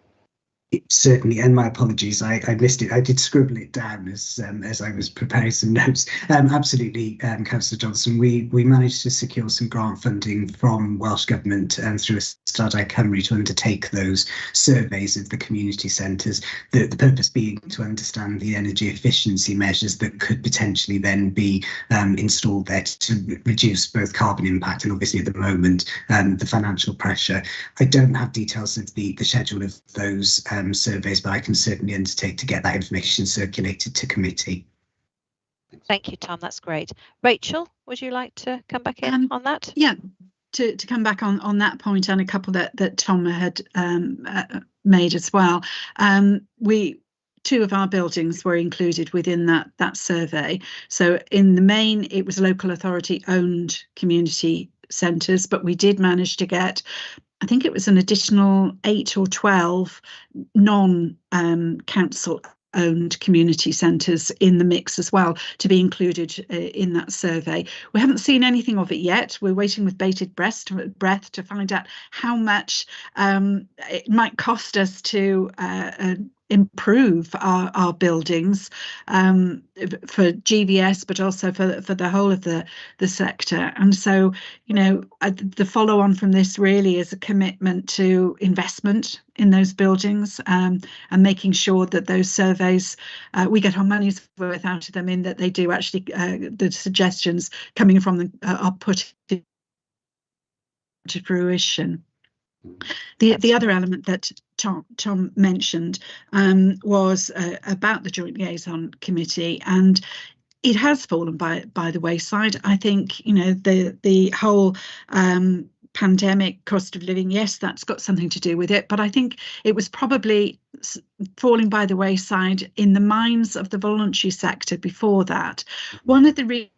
Certainly, and my apologies, I missed it. I did scribble it down as I was preparing some notes. Absolutely, Councillor Johnson, we managed to secure some grant funding from Welsh Government through Ystadau Cymru to undertake those surveys of the community centres. The purpose being to understand the energy efficiency measures that could potentially then be installed there to reduce both carbon impact and obviously at the moment the financial pressure. I don't have details of the schedule of those surveys, but I can certainly undertake to get that information circulated to committee. Thank you, Tom. That's great. Rachel, would you like to come back in on that? Yeah, to come back on that point and a couple that Tom had made as well. Two of our buildings were included within that survey. So in the main, it was local authority owned community centres, but we did manage to get, I think it was an additional 8 or 12 non-council owned community centres in the mix as well to be included in that survey. We haven't seen anything of it yet. We're waiting with bated breath to find out how much it might cost us to improve our buildings for GVS, but also for the whole of the sector. And so, the follow on from this really is a commitment to investment in those buildings and making sure that those surveys, we get our money's worth out of them, in that they do actually, the suggestions coming from them are put to fruition. The other element that Tom mentioned was about the Joint Liaison Committee, and it has fallen by the wayside. I think the whole pandemic, cost of living, yes, that's got something to do with it, but I think it was probably falling by the wayside in the minds of the voluntary sector before that. One of the reasons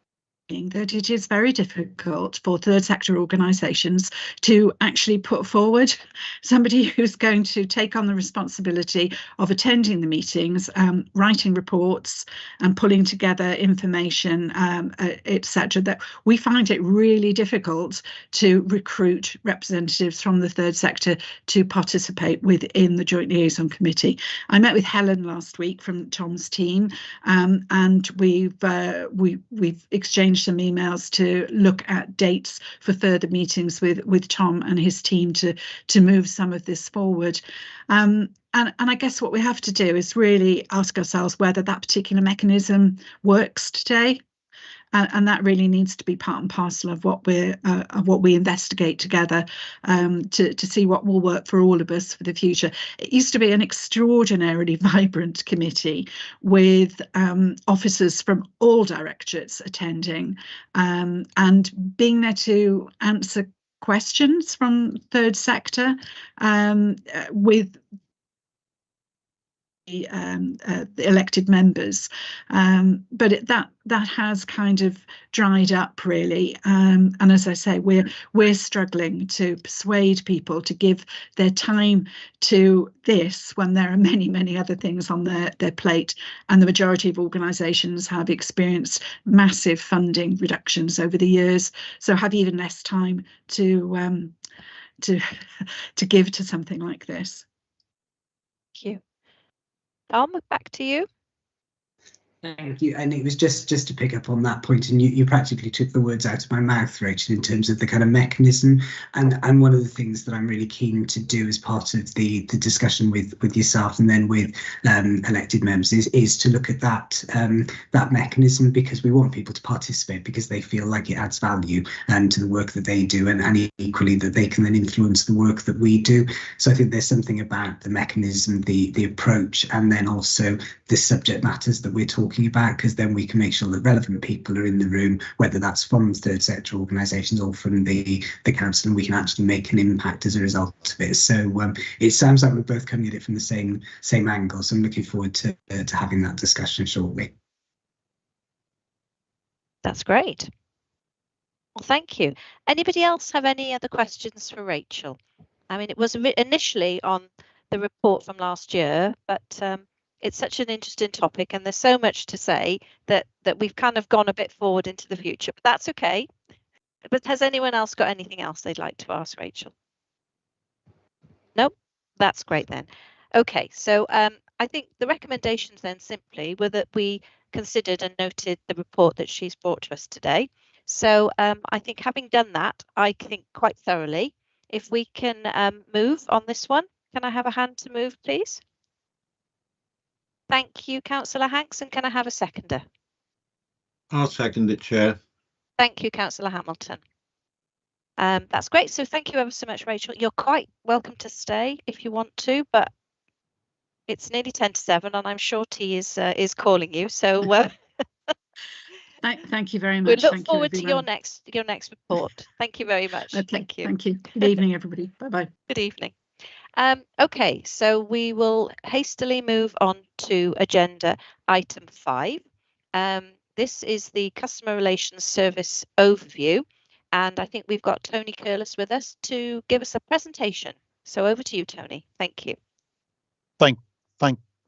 that it is very difficult for third sector organisations to actually put forward somebody who's going to take on the responsibility of attending the meetings, writing reports and pulling together information, etc. That we find it really difficult to recruit representatives from the third sector to participate within the Joint Liaison Committee. I met with Helen last week from Tom's team, and we've exchanged some emails to look at dates for further meetings with Tom and his team to move some of this forward. And I guess what we have to do is really ask ourselves whether that particular mechanism works today. And that really needs to be part and parcel of what we investigate together to see what will work for all of us for the future. It used to be an extraordinarily vibrant committee with officers from all directorates attending and being there to answer questions from third sector with the elected members, but that has kind of dried up really, and as I say, we're struggling to persuade people to give their time to this when there are many other things on their plate, and the majority of organisations have experienced massive funding reductions over the years, so have even less time to give to something like this. Thank you. Tom, back to you. Thank you. And it was just to pick up on that point, and you practically took the words out of my mouth, Rachel, in terms of the kind of mechanism. And one of the things that I'm really keen to do as part of the discussion with yourself and then with elected members is to look at that that mechanism, because we want people to participate because they feel like it adds value to the work that they do, and equally that they can then influence the work that we do. So I think there's something about the mechanism, the approach, and then also the subject matters that we're talking about, because then we can make sure that relevant people are in the room, whether that's from third sector organisations or from the council, and we can actually make an impact as a result of it. So it sounds like we're both coming at it from the same angle, so I'm looking forward to having that discussion shortly. That's great. Well, thank you. Anybody else have any other questions for Rachel? I mean, it was initially on the report from last year, but it's such an interesting topic, and there's so much to say that we've kind of gone a bit forward into the future, but that's okay. But has anyone else got anything else they'd like to ask Rachel? Nope, that's great then. Okay, so I think the recommendations then simply were that we considered and noted the report that she's brought to us today. So I think having done that, I think quite thoroughly, if we can move on this one, can I have a hand to move, please? Thank you, Councillor Hanks, and can I have a seconder? I'll second it, Chair. Thank you, Councillor Hamilton. That's great. So thank you ever so much, Rachel. You're quite welcome to stay if you want to, but it's nearly 10 to 7, and I'm sure tea is calling you. So thank you very much. We look forward to your next report. Thank you very much. Okay, thank you. Thank you. Good evening, everybody. Bye-bye. Good evening. Okay, so we will hastily move on to agenda item 5. This is the Customer Relations Service overview, and I think we've got Tony Curlis with us to give us a presentation. So over to you, Tony. Thank you.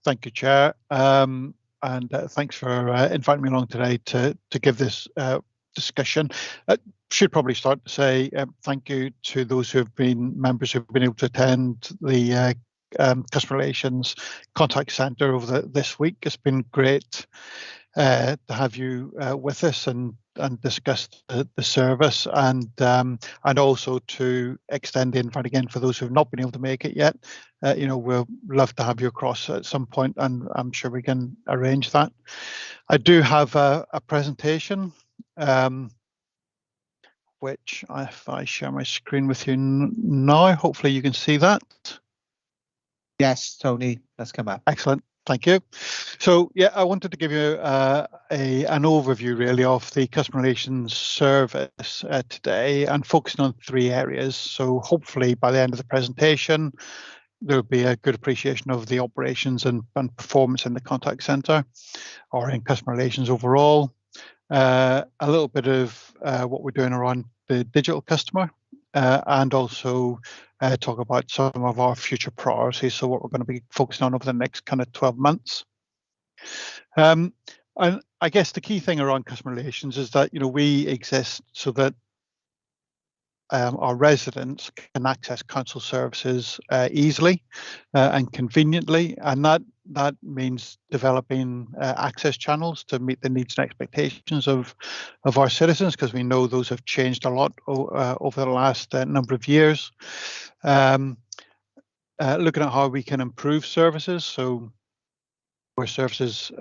Thank you, Chair, and thanks for inviting me along today to give this discussion. Should probably start to say thank you to those who have been members who've been able to attend the Customer Relations Contact Centre over this week. It's been great to have you with us and discuss the service, and also to extend the invite again for those who have not been able to make it yet. We'll love to have you across at some point, and I'm sure we can arrange that. I do have a presentation, which if I share my screen with you now, hopefully you can see that. Yes, Tony, that's come up. Excellent. Thank you. So, yeah, I wanted to give you an overview, really, of the Customer Relations Service today, and focusing on 3 areas. So hopefully by the end of the presentation, there'll be a good appreciation of the operations and performance in the contact centre or in customer relations overall. A little bit of what we're doing around the digital customer, and also talk about some of our future priorities, so what we're going to be focusing on over the next kind of 12 months. And I guess the key thing around customer relations is that we exist so that our residents can access council services easily and conveniently, and that means developing access channels to meet the needs and expectations of our citizens, because we know those have changed a lot over the last number of years. Looking at how we can improve services, so where services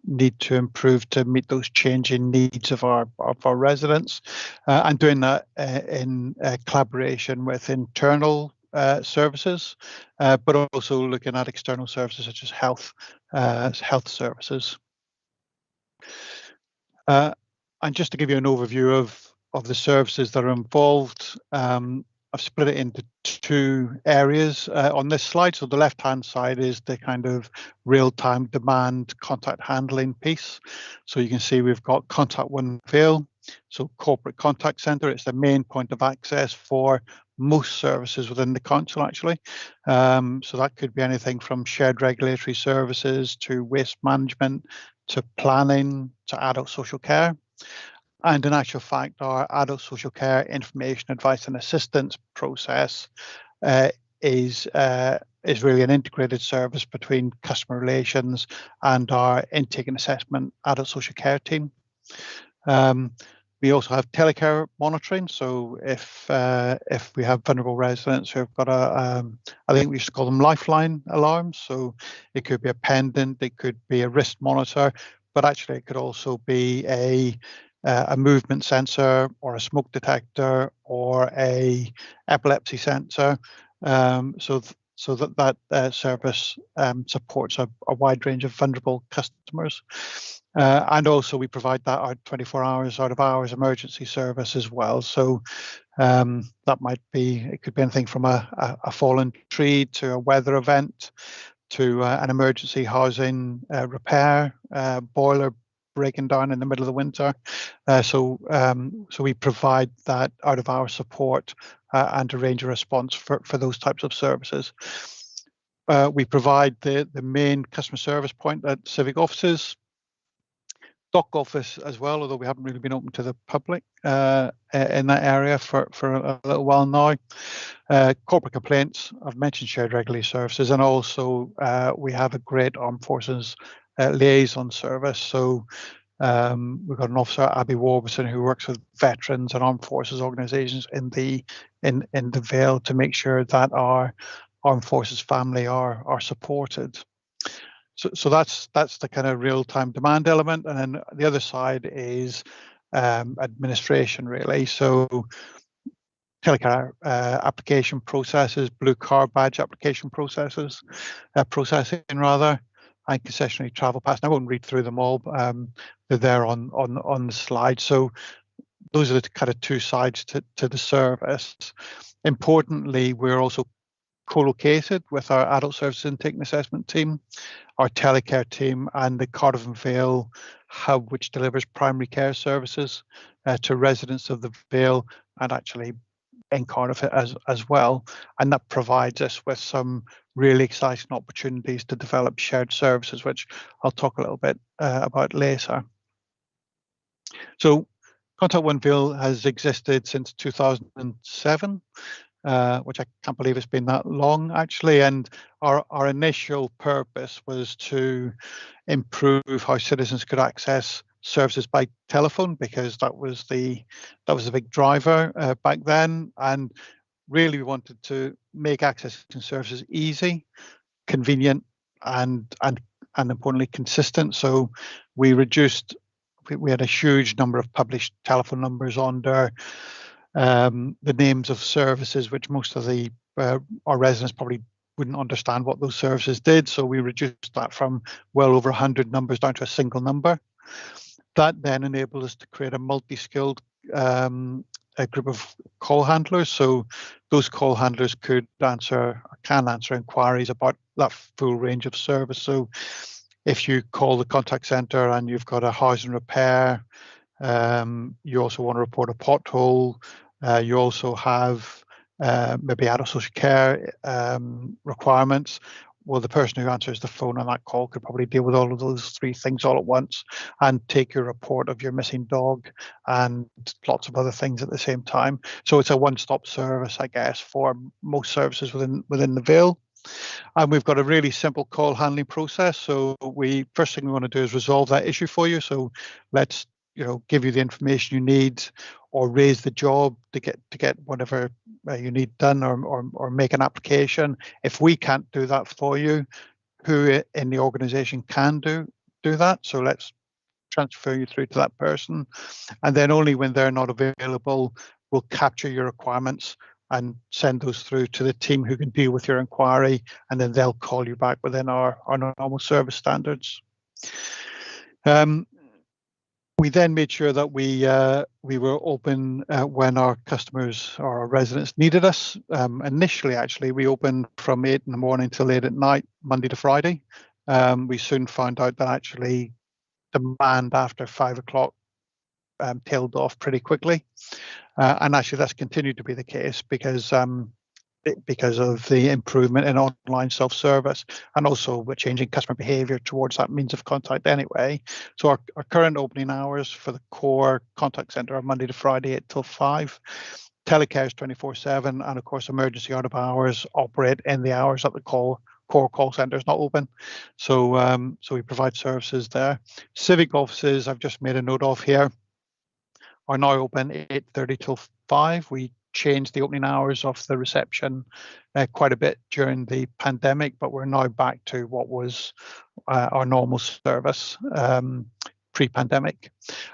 need to improve to meet those changing needs of our residents, and doing that in collaboration with internal services, but also looking at external services such as health services. And just to give you an overview of the services that are involved, I've split it into 2 areas on this slide. So the left-hand side is the kind of real-time demand contact handling piece. So you can see we've got Contact One Fail, so corporate contact centre. It's the main point of access for most services within the council, actually. So that could be anything from shared regulatory services to waste management to planning to adult social care. And in actual fact, our adult social care information, advice and assistance process is is really an integrated service between customer relations and our intake and assessment adult social care team. We also have telecare monitoring. So if we have vulnerable residents who've got I think we used to call them lifeline alarms. So it could be a pendant, it could be a wrist monitor, but actually it could also be a movement sensor or a smoke detector or a epilepsy sensor. So that service supports a wide range of vulnerable customers. And also we provide that our 24 hours out of hours emergency service as well. So that might be, it could be anything from a fallen tree to a weather event to an emergency housing repair, boiler breaking down in the middle of the winter. So we provide that out of hour support and a range of response for those types of services. We provide the main customer service point at civic offices, dock office as well, although we haven't really been open to the public in that area for a little while now. Corporate complaints, I've mentioned shared regulatory services, and also we have a great armed forces liaison service. So we've got an officer, Abby Warburton, who works with veterans and armed forces organisations in the Vale to make sure that our armed forces family are supported. So that's the kind of real-time demand element, and then the other side is administration, really. So telecare application processes, blue card badge application processes, processing rather, and concessionary travel pass. And I won't read through them all. They're there on the slide. So those are the kind of two sides to the service. Importantly, we're also co-located with our adult services intake and assessment team, our telecare team, and the Cardiff and Vale hub, which delivers primary care services to residents of the Vale and actually in Cardiff as well. And that provides us with some really exciting opportunities to develop shared services, which I'll talk a little bit about later. So Contact One Vale has existed since 2007. Which I can't believe it's been that long, actually. And our initial purpose was to improve how citizens could access services by telephone, because that was the big driver back then. And really, we wanted to make accessing services easy, convenient, and importantly consistent. So we reduced. We had a huge number of published telephone numbers on there. The names of services, which most of the our residents probably wouldn't understand what those services did. So we reduced that from well over 100 numbers down to a single number. That then enabled us to create a multi-skilled a group of call handlers. So those call handlers can answer inquiries about that full range of service. So if you call the contact centre and you've got a housing repair, you also want to report a pothole, you also have maybe adult social care requirements. Well, the person who answers the phone on that call could probably deal with all of those three things all at once and take your report of your missing dog and lots of other things at the same time. So it's a one-stop service, I guess, for most services within the Vale. And we've got a really simple call handling process. So first thing we want to do is resolve that issue for you. So let's give you the information you need, or raise the job to get whatever you need done, or make an application. If we can't do that for you, who in the organisation can do that? So let's transfer you through to that person, and then only when they're not available, we'll capture your requirements and send those through to the team who can deal with your inquiry, and then they'll call you back within our normal service standards. We then made sure that we were open when our customers or our residents needed us. Initially, actually, we opened from 8 in the morning till 8 at night, Monday to Friday. We soon found out that actually demand after 5 o'clock tailed off pretty quickly. And actually, that's continued to be the case because of the improvement in online self-service, and also with changing customer behaviour towards that means of contact anyway. So our current opening hours for the core contact centre are Monday to Friday, 8 till 5. telecares 24/7, and of course emergency out of hours operate in the hours that the core call centre is not open. So we provide services there. Civic offices, I've just made a note of here, are now open 8:30 till 5. We changed the opening hours of the reception quite a bit during the pandemic, but we're now back to what was our normal service pre-pandemic.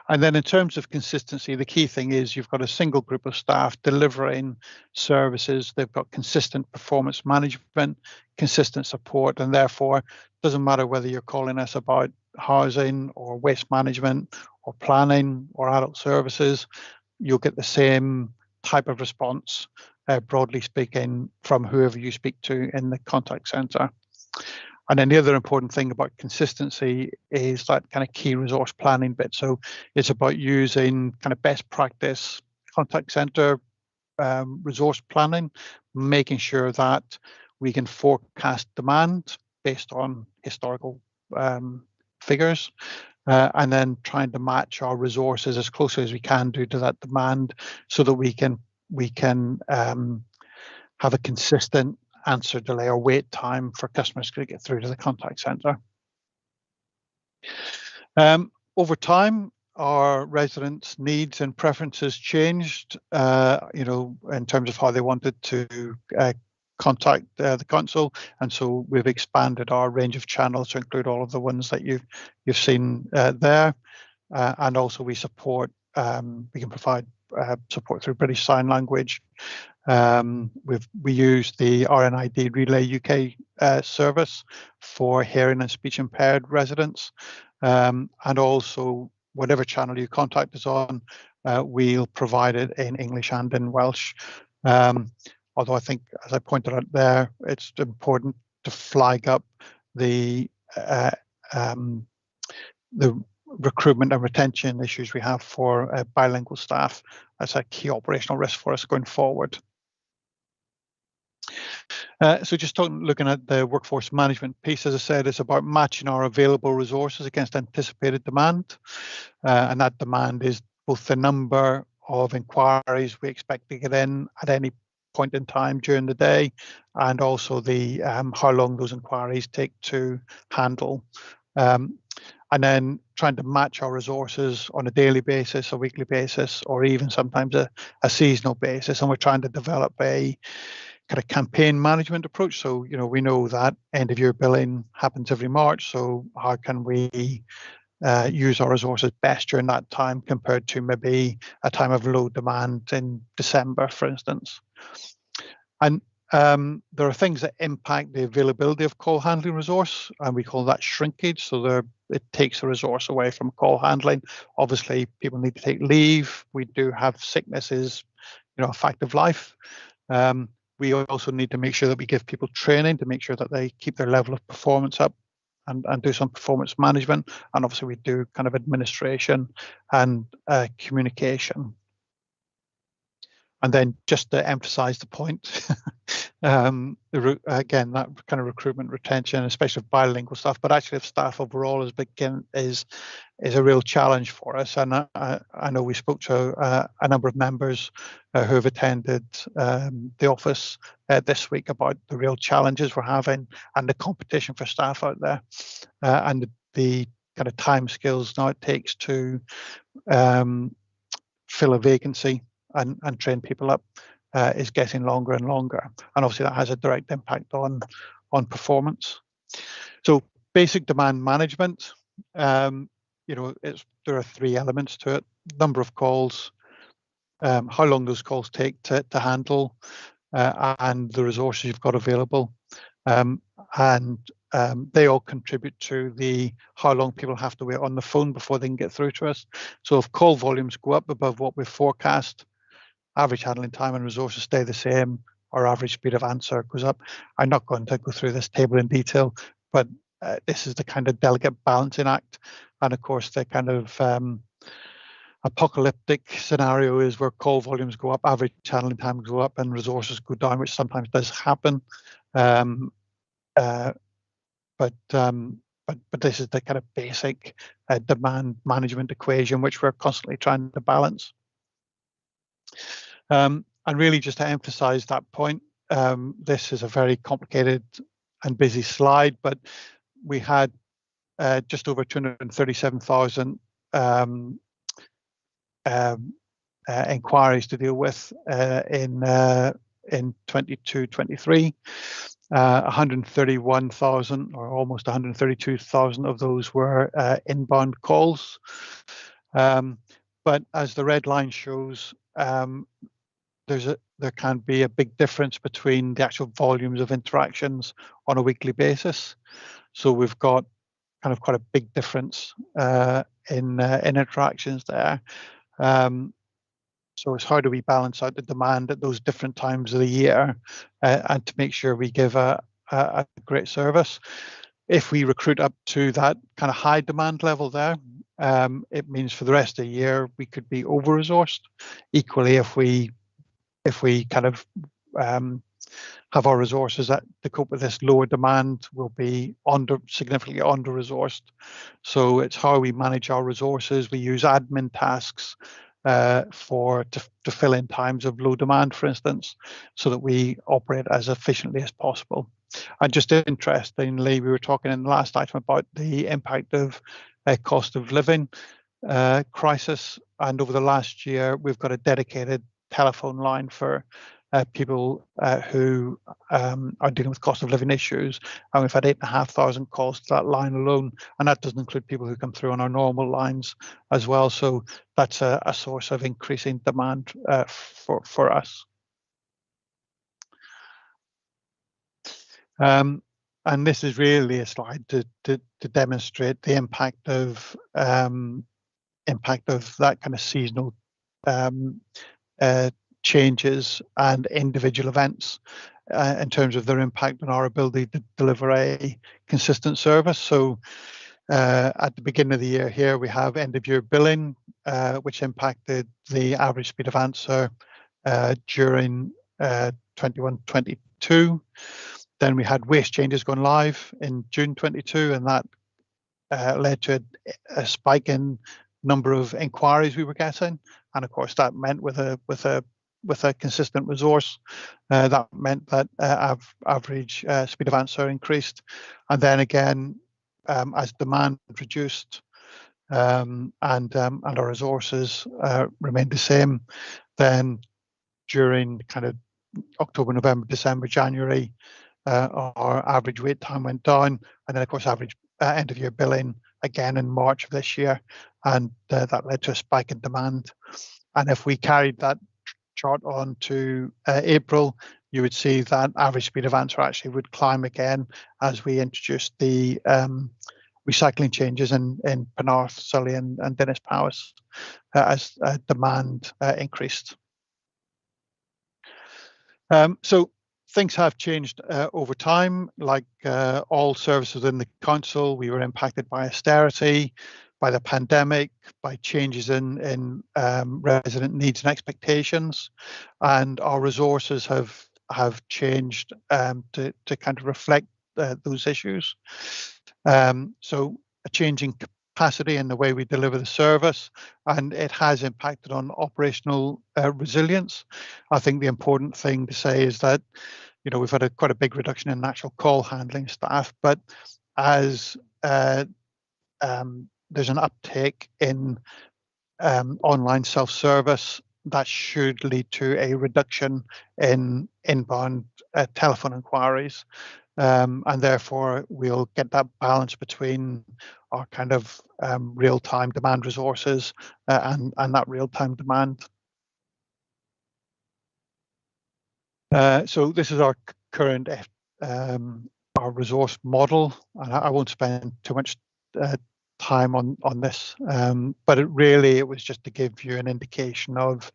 And then in terms of consistency, the key thing is you've got a single group of staff delivering services. They've got consistent performance management, consistent support, and therefore it doesn't matter whether you're calling us about housing or waste management or planning or adult services, you'll get the same type of response, broadly speaking, from whoever you speak to in the contact centre. And then the other important thing about consistency is that kind of key resource planning bit. So it's about using kind of best practice contact centre resource planning, making sure that we can forecast demand based on historical figures, and then trying to match our resources as closely as we can do to that demand, so that we can have a consistent answer delay or wait time for customers to get through to the contact centre. Over time, our residents' needs and preferences changed, in terms of how they wanted to contact the council, and so we've expanded our range of channels to include all of the ones that you've seen there, and also we support. We can provide support through British Sign Language. We use the RNID Relay UK service for hearing and speech impaired residents, and also whatever channel you contact us on, we'll provide it in English and in Welsh. Although I think, as I pointed out there, it's important to flag up the recruitment and retention issues we have for bilingual staff. That's a key operational risk for us going forward. So just looking at the workforce management piece, as I said, it's about matching our available resources against anticipated demand. And that demand is both the number of inquiries we expect to get in at any point in time during the day, and also the how long those inquiries take to handle. And then trying to match our resources on a daily basis, a weekly basis, or even sometimes a seasonal basis. And we're trying to develop a kind of campaign management approach. So, we know that end of year billing happens every March. So how can we use our resources best during that time compared to maybe a time of low demand in December, for instance? And there are things that impact the availability of call handling resource, and we call that shrinkage. So it takes a resource away from call handling. Obviously, people need to take leave. We do have sicknesses, a fact of life. We also need to make sure that we give people training to make sure that they keep their level of performance up, and do some performance management. And obviously, we do kind of administration and communication. And then just to emphasize the point, again, that kind of recruitment, retention, especially of bilingual staff, but actually of staff overall is a real challenge for us. And I know we spoke to a number of members who have attended the office this week about the real challenges we're having and the competition for staff out there, and the kind of time skills now it takes to fill a vacancy and train people up is getting longer and longer, and obviously that has a direct impact on performance. So basic demand management, there are three elements to it: number of calls, how long those calls take to handle, and the resources you've got available, and they all contribute to the how long people have to wait on the phone before they can get through to us. So if call volumes go up above what we forecast, average handling time and resources stay the same, our average speed of answer goes up. I'm not going to go through this table in detail, but this is the kind of delicate balancing act. And of course, the kind of apocalyptic scenario is where call volumes go up, average handling time go up, and resources go down, which sometimes does happen. But this is the kind of basic demand management equation which we're constantly trying to balance. And really, just to emphasise that point, this is a very complicated and busy slide, but we had just over 237,000 inquiries to deal with in 22-23. 131,000 or almost 132,000 of those were inbound calls. But as the red line shows, there can be a big difference between the actual volumes of interactions on a weekly basis. So we've got kind of quite a big difference in interactions there. So it's how do we balance out the demand at those different times of the year and to make sure we give a great service. If we recruit up to that kind of high demand level there, it means for the rest of the year we could be over-resourced. Equally, if we kind of have our resources to cope with this lower demand, we'll be significantly under-resourced. So it's how we manage our resources. We use admin tasks to fill in times of low demand, for instance, so that we operate as efficiently as possible. And just interestingly, we were talking in the last item about the impact of cost of living crisis, and over the last year we've got a dedicated telephone line for people who are dealing with cost of living issues, and we've had 8,500 calls to that line alone, and that doesn't include people who come through on our normal lines as well. So that's a source of increasing demand for us. And this is really a slide to demonstrate the impact of that kind of seasonal changes and individual events in terms of their impact on our ability to deliver a consistent service. So at the beginning of the year here, we have end of year billing, which impacted the average speed of answer during 21-22. Then we had waste changes going live in June 22, and that led to a spike in number of inquiries we were getting. And of course, that meant with a consistent resource, that meant that average speed of answer increased. And then again, as demand reduced and our resources remained the same, then during kind of October, November, December, January, our average wait time went down, and then of course average end of year billing again in March of this year, and that led to a spike in demand. And if we carried that chart on to April, you would see that average speed of answer actually would climb again as we introduced the recycling changes in Penarth, Sully and Dennis Powys as demand increased. So things have changed over time. Like all services in the council, we were impacted by austerity, by the pandemic, by changes in resident needs and expectations, and our resources have changed to kind of reflect those issues. So a changing capacity in the way we deliver the service, and it has impacted on operational resilience. I think the important thing to say is that, you know, we've had quite a big reduction in actual call handling staff, but as there's an uptake in online self-service, that should lead to a reduction in inbound telephone inquiries. And therefore, we'll get that balance between our kind of real-time demand resources and that real-time demand. So this is our current our resource model, and I won't spend too much time on this, but it was just to give you an indication of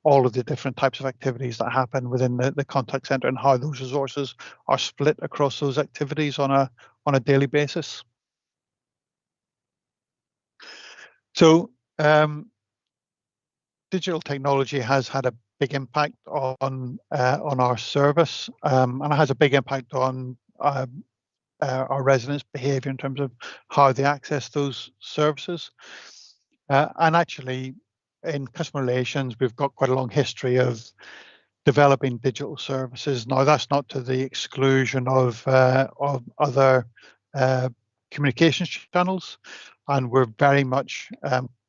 all of the different types of activities that happen within the contact centre and how those resources are split across those activities on a daily basis. So digital technology has had a big impact on our service, and it has a big impact on our residents' behaviour in terms of how they access those services. And actually, in customer relations, we've got quite a long history of developing digital services. Now, that's not to the exclusion of other communications channels, and we're very much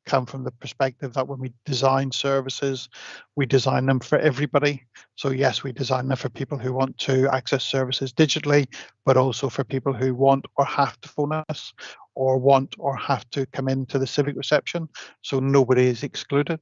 come from the perspective that when we design services, we design them for everybody. So yes, we design them for people who want to access services digitally, but also for people who want or have to phone us, or want or have to come into the civic reception. So nobody is excluded.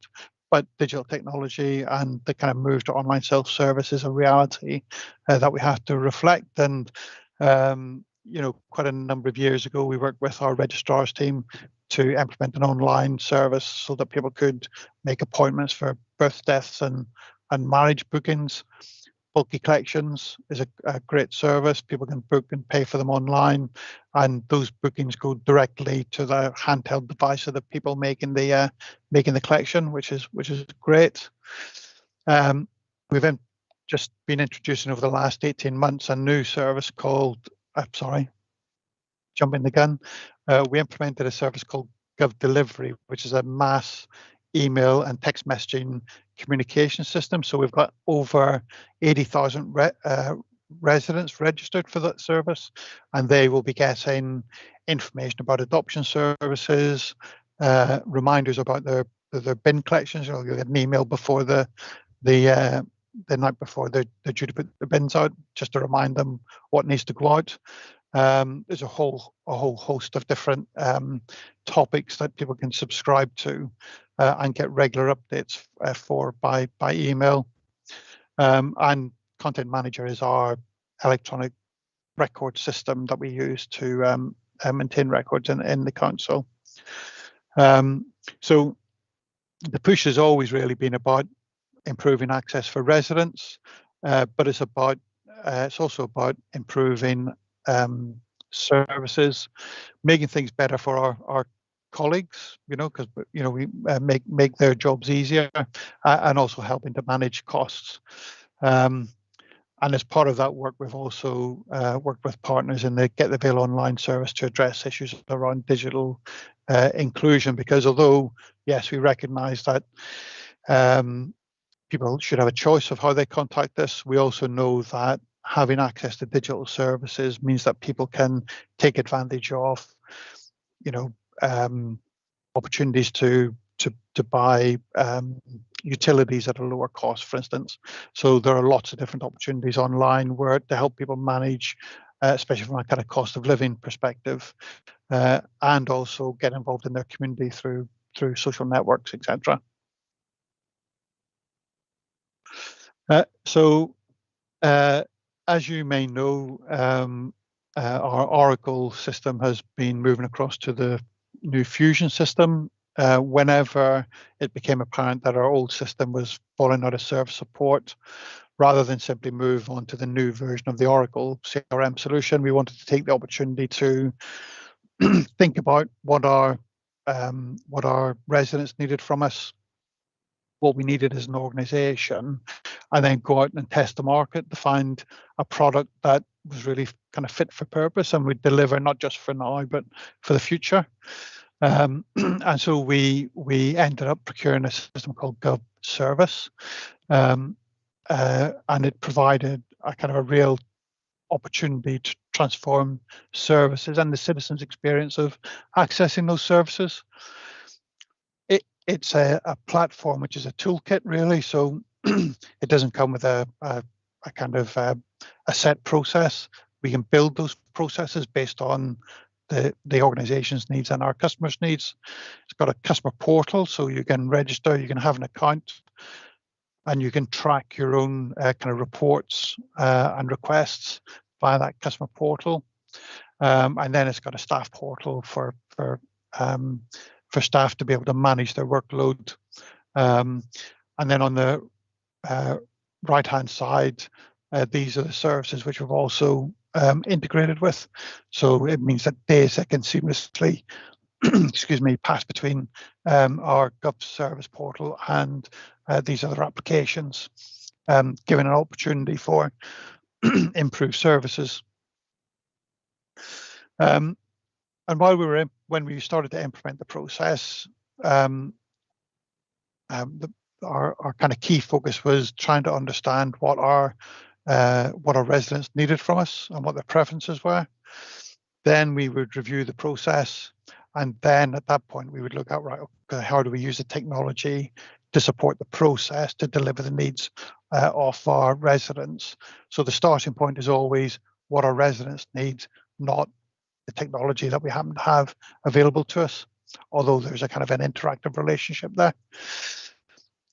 But digital technology and the kind of move to online self-service is a reality that we have to reflect. And quite a number of years ago, we worked with our registrar's team to implement an online service so that people could make appointments for birth, deaths, and marriage bookings. Bulky collections is a great service. People can book and pay for them online, and those bookings go directly to the handheld device of the people making the collection, which is great. We've just been introducing over the last 18 months a new service called, jumping the gun. We implemented a service called Gov Delivery, which is a mass email and text messaging communication system. So we've got over 80,000 residents registered for that service, and they will be getting information about adoption services, reminders about their bin collections. You'll get an email before the night before they're due to put the bins out, just to remind them what needs to go out. There's a whole host of different topics that people can subscribe to and get regular updates for by email. And Content Manager is our electronic record system that we use to maintain records in the council. So the push has always really been about improving access for residents, but it's also about improving services, making things better for our colleagues, because we make their jobs easier, and also helping to manage costs. And as part of that work, we've also worked with partners in the Get the Bill online service to address issues around digital inclusion, because although, yes, we recognise that people should have a choice of how they contact us, we also know that having access to digital services means that people can take advantage of, opportunities to buy utilities at a lower cost, for instance. So there are lots of different opportunities online where to help people manage, especially from a kind of cost of living perspective, and also get involved in their community through social networks, etc. As you may know, our Oracle system has been moving across to the new Fusion system. Whenever it became apparent that our old system was falling out of service support, rather than simply move on to the new version of the Oracle CRM solution, we wanted to take the opportunity to think about what our residents needed from us, what we needed as an organization, and then go out and test the market to find a product that was really kind of fit for purpose and would deliver not just for now, but for the future. And so we ended up procuring a system called Gov Service, and it provided a kind of a real opportunity to transform services and the citizens' experience of accessing those services. It's a platform which is a toolkit, really. So it doesn't come with a kind of a set process. We can build those processes based on the organization's needs and our customers' needs. It's got a customer portal, so you can register, you can have an account, and you can track your own kind of reports and requests via that customer portal. And then it's got a staff portal for staff to be able to manage their workload. And then on the right-hand side, these are the services which we've also integrated with. So it means that data can seamlessly, pass between our Gov Service portal and these other applications, giving an opportunity for improved services. And when we started to implement the process, the our kind of key focus was trying to understand what our residents needed from us and what their preferences were. Then we would review the process, and then at that point we would look at, right, okay, how do we use the technology to support the process to deliver the needs of our residents. So the starting point is always what our residents need, not the technology that we happen to have available to us, although there's a kind of an interactive relationship there.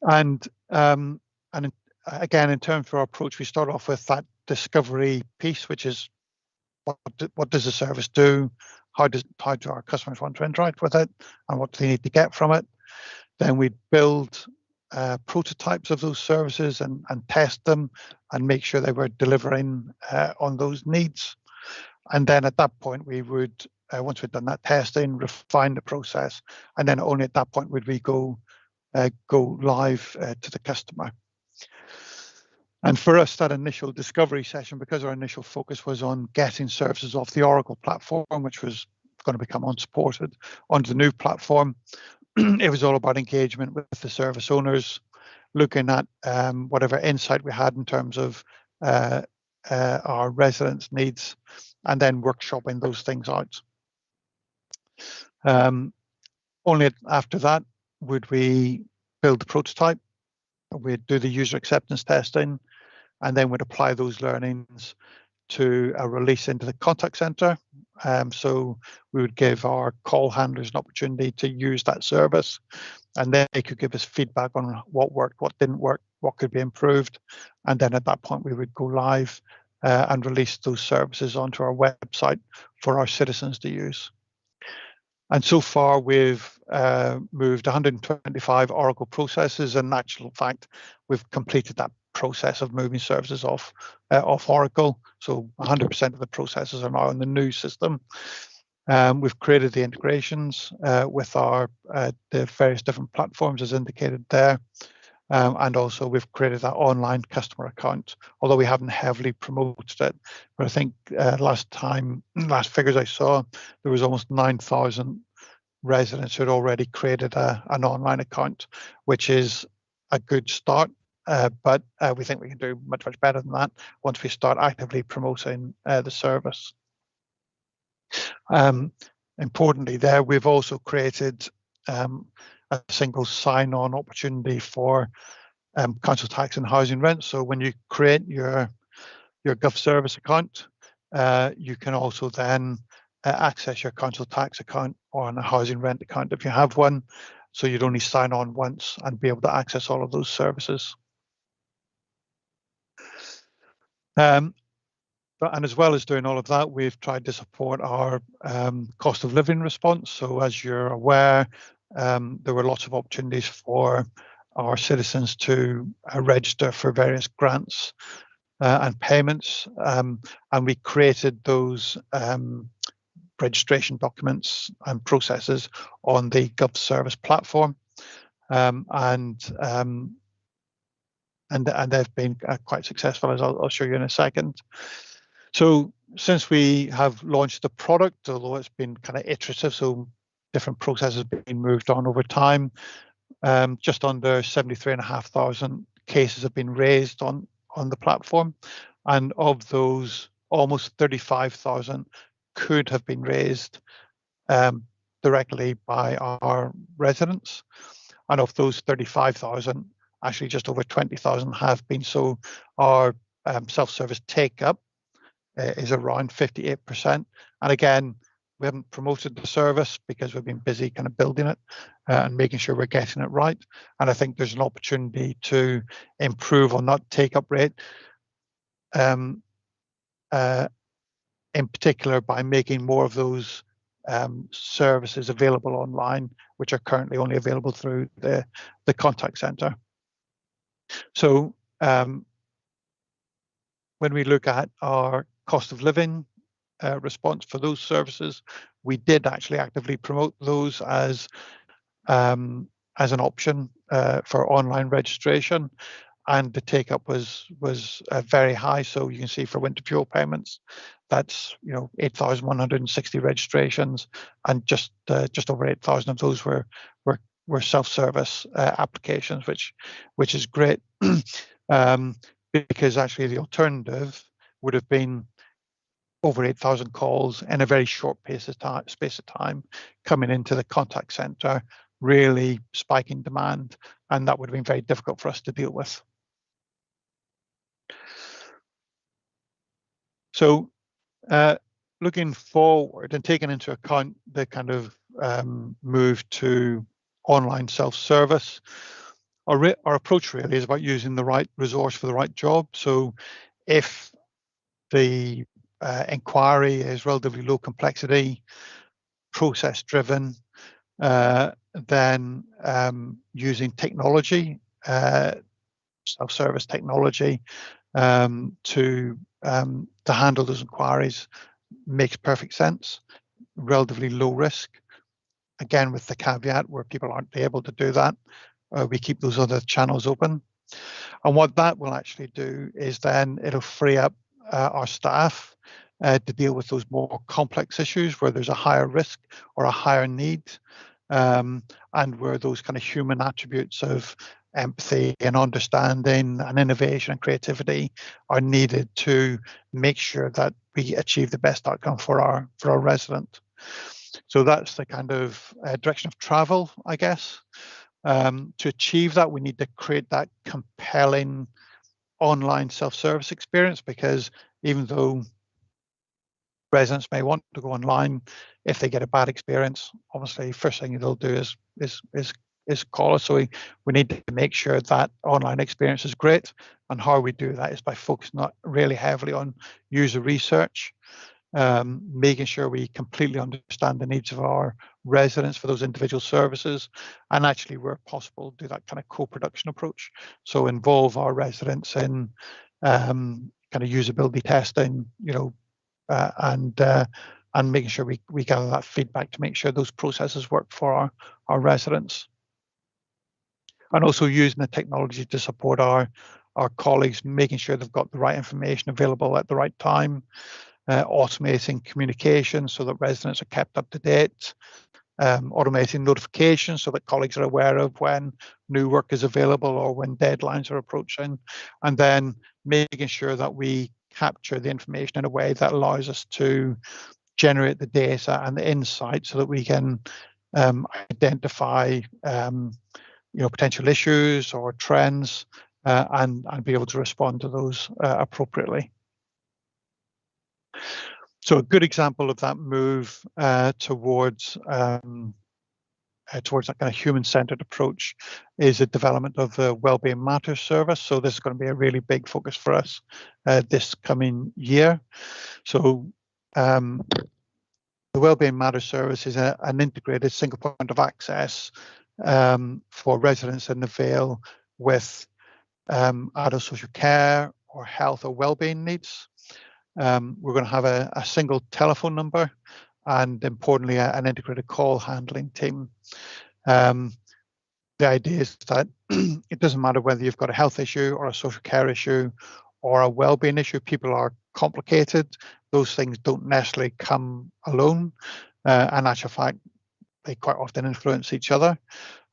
And again, in terms of our approach, we start off with that discovery piece, which is what does the service do? How do our customers want to interact with it, and what do they need to get from it? Then we build prototypes of those services and test them and make sure they were delivering on those needs. And then at that point, we would, once we'd done that testing, refine the process, and then only at that point would we go live to the customer. And for us, that initial discovery session, because our initial focus was on getting services off the Oracle platform, which was going to become unsupported, onto the new platform, it was all about engagement with the service owners, looking at whatever insight we had in terms of our residents' needs, and then workshopping those things out. Only after that would we build the prototype, we'd do the user acceptance testing, and then we'd apply those learnings to a release into the contact center. So we would give our call handlers an opportunity to use that service, and then they could give us feedback on what worked, what didn't work, what could be improved. And then at that point, we would go live and release those services onto our website for our citizens to use. And so far, we've moved 125 Oracle processes, and in actual fact, we've completed that process of moving services off Oracle. So 100% of the processes are now on the new system. We've created the integrations with the various different platforms as indicated there. And also we've created that online customer account, although we haven't heavily promoted it. But I think last figures I saw, there was almost 9,000 residents who had already created an online account, which is a good start. But we think we can do much, much better than that once we start actively promoting the service. Importantly there, we've also created a single sign-on opportunity for council tax and housing rent. So when you create your GovService account, you can also then access your council tax account or a housing rent account if you have one. So you'd only sign on once and be able to access all of those services. And as well as doing all of that, we've tried to support our cost of living response. So as you're aware, there were lots of opportunities for our citizens to register for various grants and payments. And we created those registration documents and processes on the GovService platform. And they've been quite successful, as I'll show you in a second. So since we have launched the product, although it's been kind of iterative, so different processes have been moved on over time, just under 73,500 cases have been raised on the platform. And of those, almost 35,000 could have been raised directly by our residents. And of those 35,000, actually just over 20,000 have been. So our self-service take-up is around 58%. And again, we haven't promoted the service because we've been busy kind of building it and making sure we're getting it right. And I think there's an opportunity to improve on that take-up rate, in particular by making more of those services available online, which are currently only available through the contact center. So when we look at our cost of living response for those services, we did actually actively promote those as an option for online registration, and the take-up was very high. So you can see for winter fuel payments, that's 8,160 registrations, and just over 8,000 of those were were self-service applications, which is great, because actually the alternative would have been over 8,000 calls in a very short space of time coming into the contact center, really spiking demand, and that would have been very difficult for us to deal with. So looking forward and taking into account the kind of move to online self-service, our approach really is about using the right resource for the right job. So if the inquiry is relatively low complexity, process driven, then using technology, self-service technology, to handle those inquiries makes perfect sense. Relatively low risk. Again, with the caveat where people aren't able to do that, we keep those other channels open. And what that will actually do is then it'll free up our staff to deal with those more complex issues where there's a higher risk or a higher need, and where those kind of human attributes of empathy and understanding and innovation and creativity are needed to make sure that we achieve the best outcome for our resident. So that's the kind of direction of travel, I guess. To achieve that, we need to create that compelling online self-service experience, because even though residents may want to go online, if they get a bad experience, obviously first thing they'll do is call us. So we need to make sure that online experience is great, and how we do that is by focusing really heavily on user research, making sure we completely understand the needs of our residents for those individual services, and actually where possible do that kind of co-production approach. So involve our residents in kind of usability testing, and making sure we gather that feedback to make sure those processes work for our residents. And also using the technology to support our colleagues, making sure they've got the right information available at the right time, automating communication so that residents are kept up to date, automating notifications so that colleagues are aware of when new work is available or when deadlines are approaching, and then making sure that we capture the information in a way that allows us to generate the data and the insight so that we can identify potential issues or trends, and be able to respond to those appropriately. So a good example of that move towards that kind of human-centered approach is the development of the Wellbeing Matters service. So this is going to be a really big focus for us this coming year. So the Wellbeing Matters service is an integrated single point of access for residents in the Vale with adult social care or health or wellbeing needs. We're going to have a single telephone number and, importantly, an integrated call handling team. The idea is that it doesn't matter whether you've got a health issue or a social care issue or a wellbeing issue. People are complicated. Those things don't necessarily come alone. In actual fact, they quite often influence each other.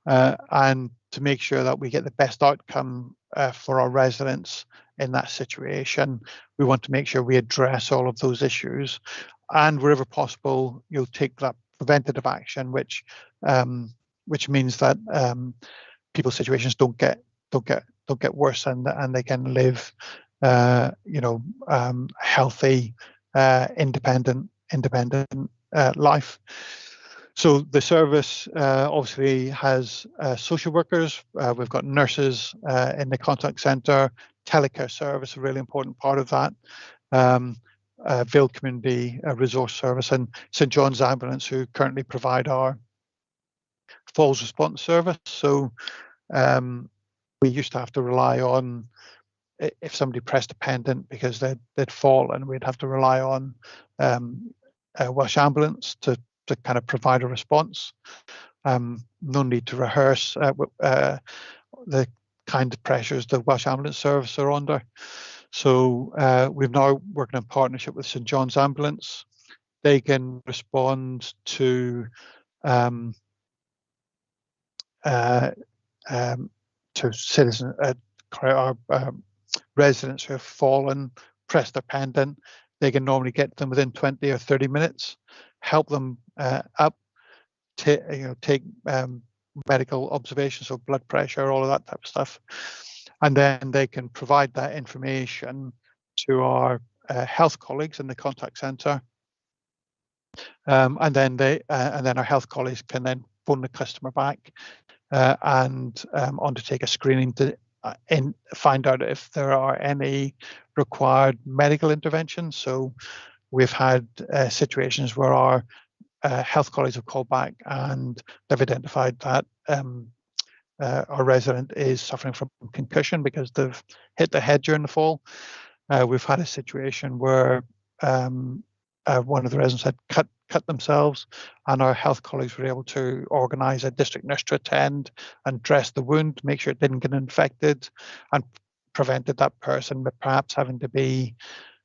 And to make sure that we get the best outcome for our residents in that situation, we want to make sure we address all of those issues, and wherever possible, you'll take that preventative action, which means that people's situations don't get worse, and they can live, healthy, independent life. So the service obviously has social workers. We've got nurses in the contact centre. Telecare service, a really important part of that. Vale Community Resource Service and St John's Ambulance, who currently provide our falls response service. So we used to have to rely on, if somebody pressed a pendant because they'd fallen, we'd have to rely on Welsh Ambulance to kind of provide a response. No need to rehearse the kind of pressures the Welsh Ambulance Service are under. So we've now working in partnership with St John's Ambulance. They can respond to to citizens, residents who have fallen, pressed their pendant. They can normally get them within 20 or 30 minutes, help them up, take medical observations of blood pressure, all of that type of stuff, and then they can provide that information to our health colleagues in the contact centre, and then our health colleagues can then phone the customer back and undertake a screening to find out if there are any required medical interventions. So we've had situations where our health colleagues have called back and they've identified that our resident is suffering from concussion because they've hit the head during the fall. We've had a situation where one of the residents had cut themselves, and our health colleagues were able to organise a district nurse to attend and dress the wound, make sure it didn't get infected, and prevented that person perhaps having to be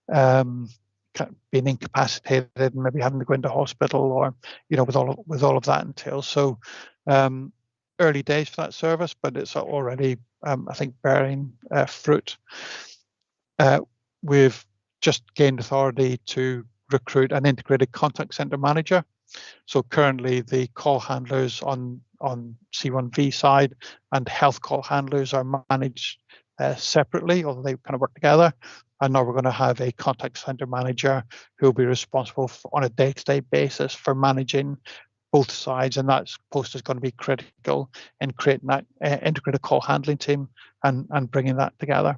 being incapacitated and maybe having to go into hospital, or with all of that entails. So early days for that service, but it's already I think bearing fruit. We've just gained authority to recruit an integrated contact centre manager. So currently the call handlers on C1V side and health call handlers are managed separately, although they kind of work together. And now we're going to have a contact centre manager who will be responsible on a day-to-day basis for managing both sides, and that post is going to be critical in creating that integrated call handling team and bringing that together.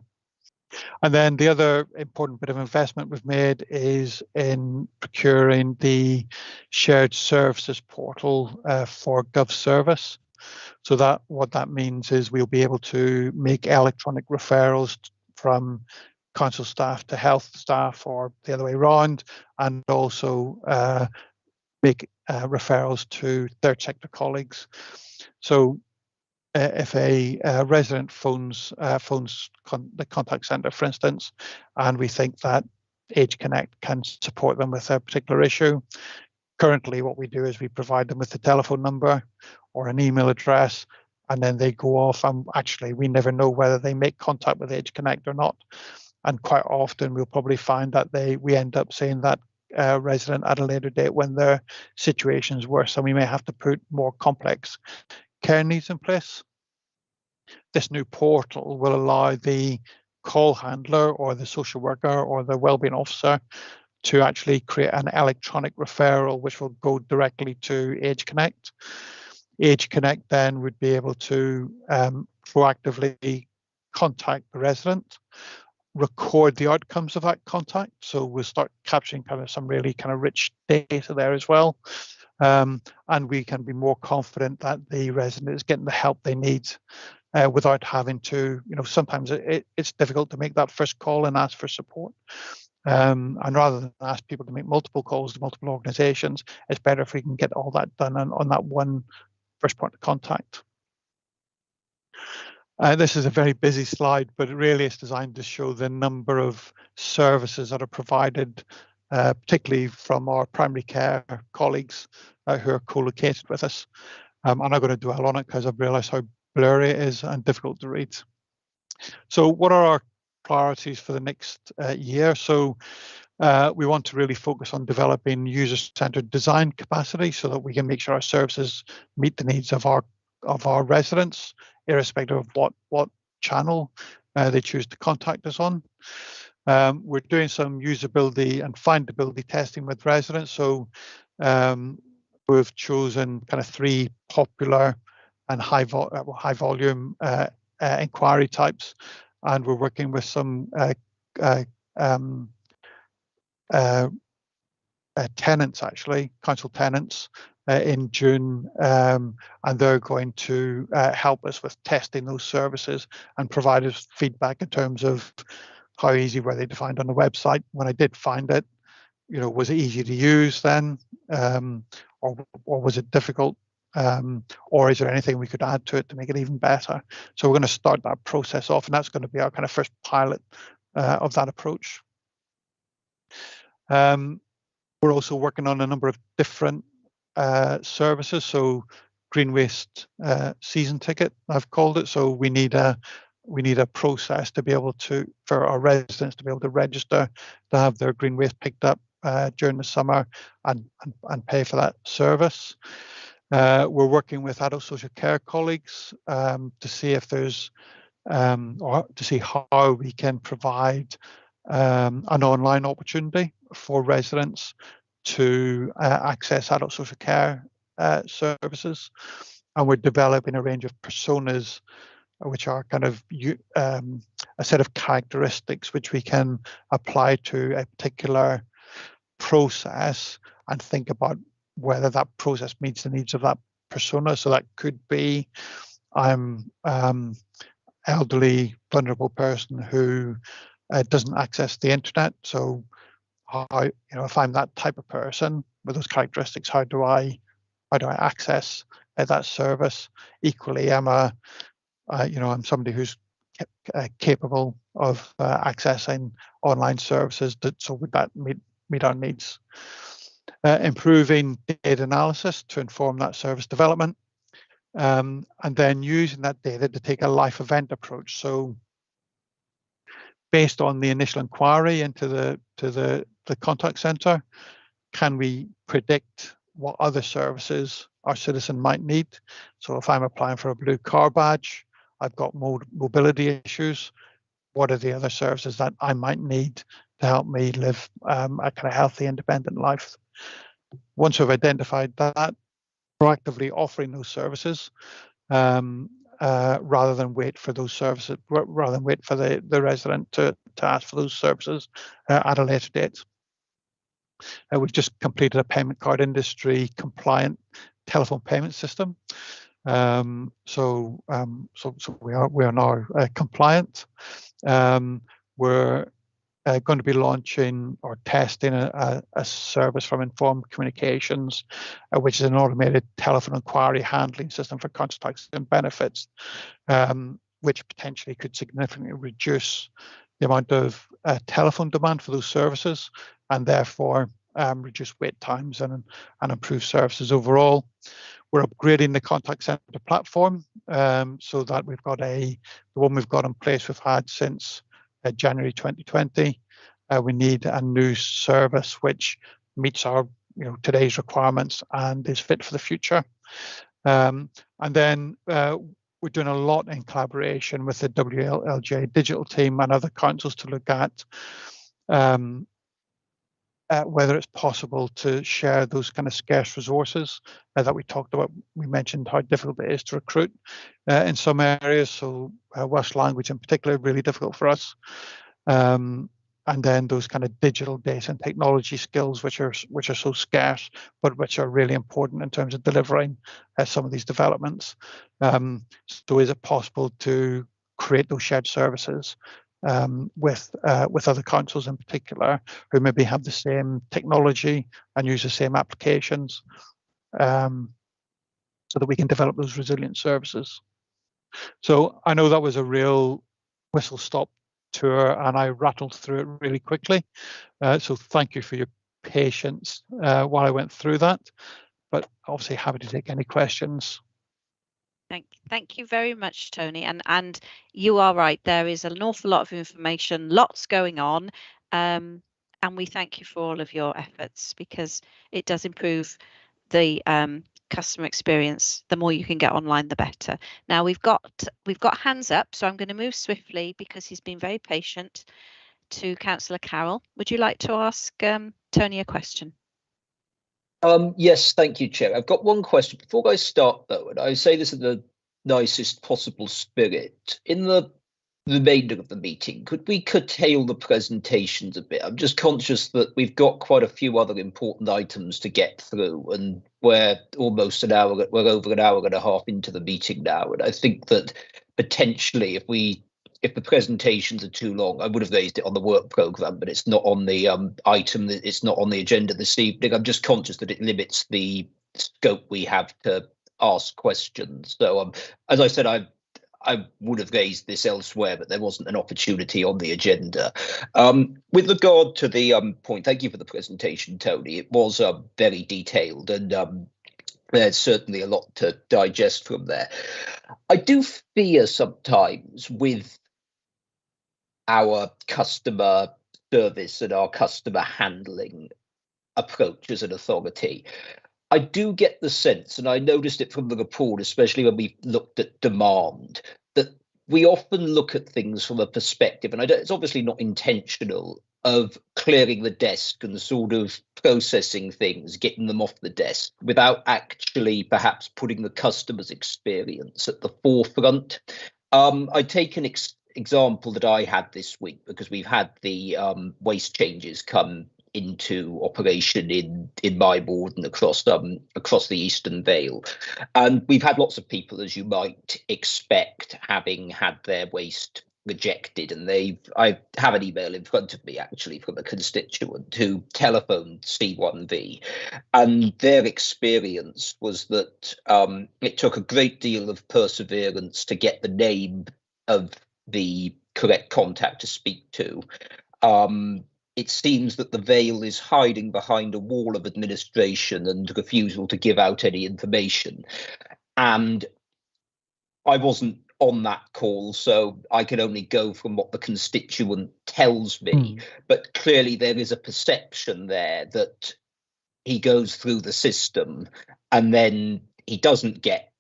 And then the other important bit of investment we've made is in procuring the shared services portal for GovService. So that what that means is we'll be able to make electronic referrals from council staff to health staff, or the other way around, and also make referrals to third sector colleagues. So if a resident phones the contact centre, for instance, and we think that Age Connect can support them with a particular issue, currently what we do is we provide them with the telephone number or an email address, and then they go off, and actually we never know whether they make contact with Age Connect or not. And quite often we'll probably find that we end up seeing that resident at a later date when their situation's worse, and we may have to put more complex care needs in place. This new portal will allow the call handler or the social worker or the wellbeing officer to actually create an electronic referral which will go directly to Age Connect. Age Connect then would be able to proactively contact the resident, record the outcomes of that contact. So we'll start capturing kind of some really kind of rich data there as well. And we can be more confident that the resident is getting the help they need without having to, sometimes it's difficult to make that first call and ask for support. And rather than ask people to make multiple calls to multiple organisations, it's better if we can get all that done on that one first point of contact. This is a very busy slide, but really it's designed to show the number of services that are provided, particularly from our primary care colleagues who are co-located with us. I'm not going to dwell on it because I've realised how blurry it is and difficult to read. So what are our priorities for the next year? So we want to really focus on developing user-centered design capacity so that we can make sure our services meet the needs of our residents, irrespective of what channel they choose to contact us on. We're doing some usability and findability testing with residents. So we've chosen kind of 3 popular and high volume inquiry types, and we're working with some tenants, actually, council tenants, in June, and they're going to help us with testing those services and provide us feedback in terms of how easy were they to find on the website. When I did find it, was it easy to use then, or was it difficult, or is there anything we could add to it to make it even better? So we're going to start that process off, and that's going to be our kind of first pilot of that approach. We're also working on a number of different services. So green waste season ticket, I've called it. So we need a process to be able to, for our residents to be able to register to have their green waste picked up during the summer and pay for that service. We're working with adult social care colleagues to see if there's or to see how we can provide an online opportunity for residents to access adult social care services. And we're developing a range of personas, which are kind of a set of characteristics which we can apply to a particular process and think about whether that process meets the needs of that persona. So that could be, I'm elderly, vulnerable person who doesn't access the internet. So how, if I'm that type of person with those characteristics, how do I access that service? Equally, I'm somebody who's capable of accessing online services. So would that meet our needs? Improving data analysis to inform that service development, and then using that data to take a life event approach. So based on the initial inquiry into the contact centre, can we predict what other services our citizen might need? So if I'm applying for a blue car badge, I've got mobility issues, what are the other services that I might need to help me live a kind of healthy, independent life? Once we've identified that, proactively offering those services rather than wait for those services, rather than wait for the resident to ask for those services at a later date. We've just completed a payment card industry compliant telephone payment system. So we are now compliant. We're going to be launching or testing a service from Informed Communications, which is an automated telephone inquiry handling system for council tax and benefits, which potentially could significantly reduce the amount of telephone demand for those services, and therefore reduce wait times and improve services overall. We're upgrading the contact centre platform so that we've got the one we've got in place we've had since January 2020. We need a new service which meets our today's requirements and is fit for the future. And then we're doing a lot in collaboration with the WLJ digital team and other councils to look at whether it's possible to share those kind of scarce resources that we talked about. We mentioned how difficult it is to recruit in some areas, so Welsh language in particular, really difficult for us. And then those kind of digital data and technology skills, which are so scarce, but which are really important in terms of delivering some of these developments. So is it possible to create those shared services with other councils in particular, who maybe have the same technology and use the same applications, so that we can develop those resilient services? So I know that was a real whistle-stop tour and I rattled through it really quickly. So thank you for your patience while I went through that, but obviously happy to take any questions. Thank you very much, Tony. And you are right, there is an awful lot of information, lots going on, and we thank you for all of your efforts, because it does improve the customer experience. The more you can get online, the better. Now we've got hands up, so I'm going to move swiftly because he's been very patient, to Councillor Carroll. Would you like to ask Tony a question? Yes, thank you, Chair. I've got one question. Before I start, though, and I say this in the nicest possible spirit, in the remainder of the meeting, could we curtail the presentations a bit? I'm just conscious that we've got quite a few other important items to get through, and we're almost we're over an hour and a half into the meeting now, and I think that potentially if the presentations are too long, I would have raised it on the work programme, but it's not on the item, it's not on the agenda this evening. I'm just conscious that it limits the scope we have to ask questions. So as I said, I would have raised this elsewhere, but there wasn't an opportunity on the agenda. With regard to the point, thank you for the presentation, Tony. It was very detailed, and there's certainly a lot to digest from there. I do fear sometimes with our customer service and our customer handling approach as an authority. I do get the sense, and I noticed it from the report, especially when we looked at demand, that we often look at things from a perspective, and it's obviously not intentional, of clearing the desk and sort of processing things, getting them off the desk, without actually perhaps putting the customer's experience at the forefront. I take an example that I had this week, because we've had the waste changes come into operation in my ward and across the Eastern Vale, and we've had lots of people, as you might expect, having had their waste rejected. And I have an email in front of me actually from a constituent who telephoned C1V, and their experience was that it took a great deal of perseverance to get the name of the correct contact to speak to. It seems that the Vale is hiding behind a wall of administration and refusal to give out any information. And I wasn't on that call, so I can only go from what the constituent tells me. But clearly there is a perception there that he goes through the system and then he doesn't get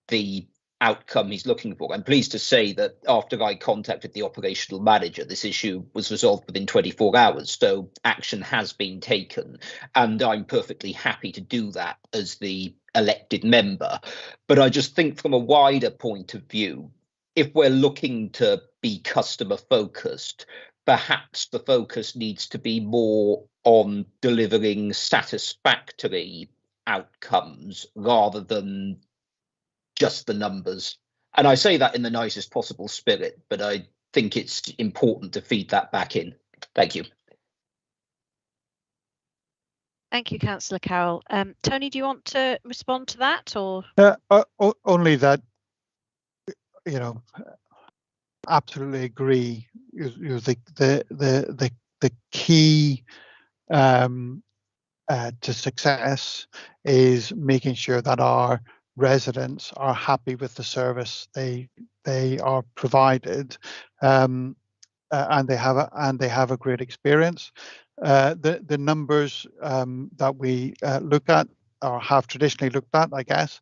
the outcome he's looking for. I'm pleased to say that after I contacted the operational manager, this issue was resolved within 24 hours. So action has been taken, and I'm perfectly happy to do that as the elected member. But I just think from a wider point of view, if we're looking to be customer focused, perhaps the focus needs to be more on delivering satisfactory outcomes rather than just the numbers. And I say that in the nicest possible spirit, but I think it's important to feed that back in. Thank you. Thank you, Councillor Carroll. Tony, do you want to respond to that, or? Only that, absolutely agree. The key to success is making sure that our residents are happy with the service they are provided, and they have a great experience. The numbers that we look at, or have traditionally looked at, I guess,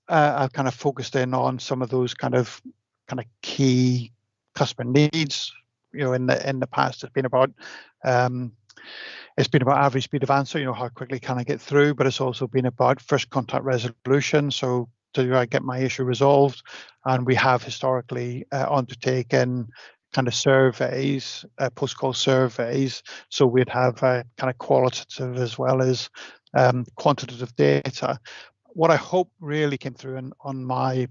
I've kind of focused in on some of those kind of key customer needs. In the past, it's been about average speed of answer, how quickly can I get through, but it's also been about first contact resolution. So do I get my issue resolved? And we have historically undertaken kind of surveys, post-call surveys. So we'd have kind of qualitative as well as quantitative data. What I hope really came through on my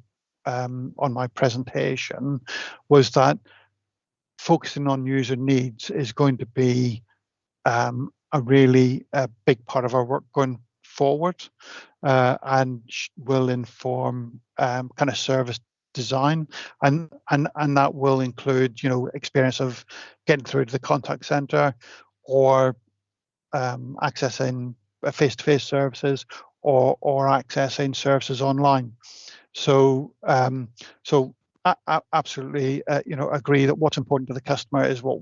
presentation was that focusing on user needs is going to be a really big part of our work going forward, and will inform kind of service design, and that will include experience of getting through to the contact center, or accessing face-to-face services, or accessing services online. So absolutely agree that what's important to the customer is what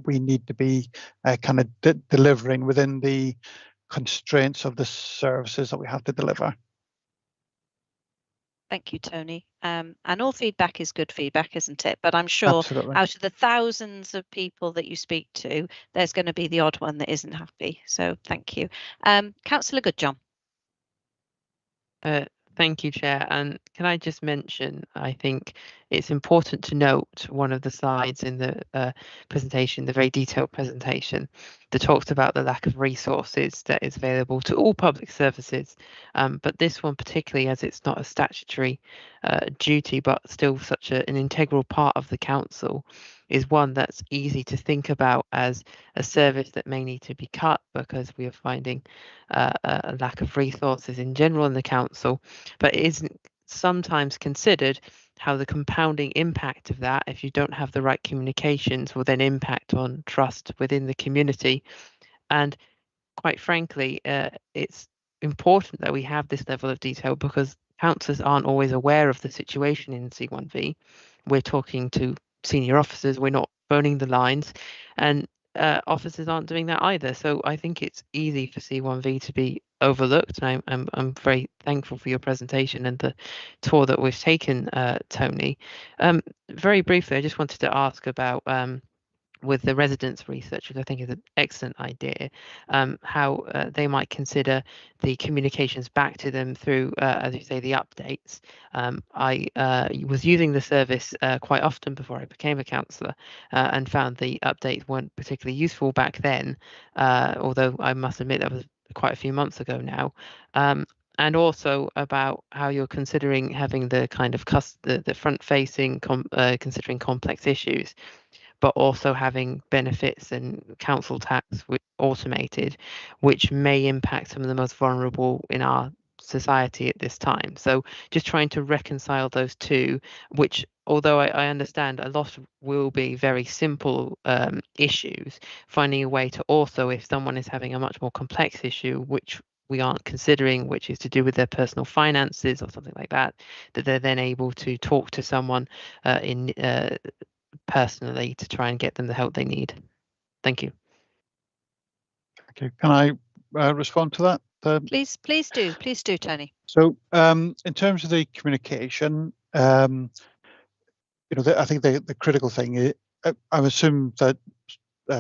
we need to be kind of delivering within the constraints of the services that we have to deliver. Thank you, Tony. And all feedback is good feedback, isn't it? But I'm sure Absolutely. Out of the thousands of people that you speak to, there's going to be the odd one that isn't happy. So thank you. Councillor Goodjohn. Thank you, Chair. And can I just mention, I think it's important to note one of the slides in the presentation, the very detailed presentation, that talks about the lack of resources that is available to all public services. But this one particularly, as it's not a statutory duty, but still such an integral part of the council, is one that's easy to think about as a service that may need to be cut because we are finding a lack of resources in general in the council, but it isn't sometimes considered how the compounding impact of that, if you don't have the right communications, will then impact on trust within the community. And quite frankly, it's important that we have this level of detail because councillors aren't always aware of the situation in C1V. We're talking to senior officers, we're not phoning the lines, and officers aren't doing that either. So I think it's easy for C1V to be overlooked, and I'm very thankful for your presentation and the tour that we've taken, Tony. Very briefly, I just wanted to ask about with the residents research, which I think is an excellent idea, how they might consider the communications back to them through, as you say, the updates. I was using the service quite often before I became a councillor and found the updates weren't particularly useful back then, although I must admit that was quite a few months ago now. And also about how you're considering having the kind of the front-facing, considering complex issues, but also having benefits and council tax automated, which may impact some of the most vulnerable in our society at this time. So just trying to reconcile those two, which, although I understand a lot will be very simple issues, finding a way to also, if someone is having a much more complex issue, which we aren't considering, which is to do with their personal finances or something like that, that they're then able to talk to someone personally to try and get them the help they need. Thank you. Okay, can I respond to that? Please do, Tony. So in terms of the communication, I think the critical thing is, I assume that,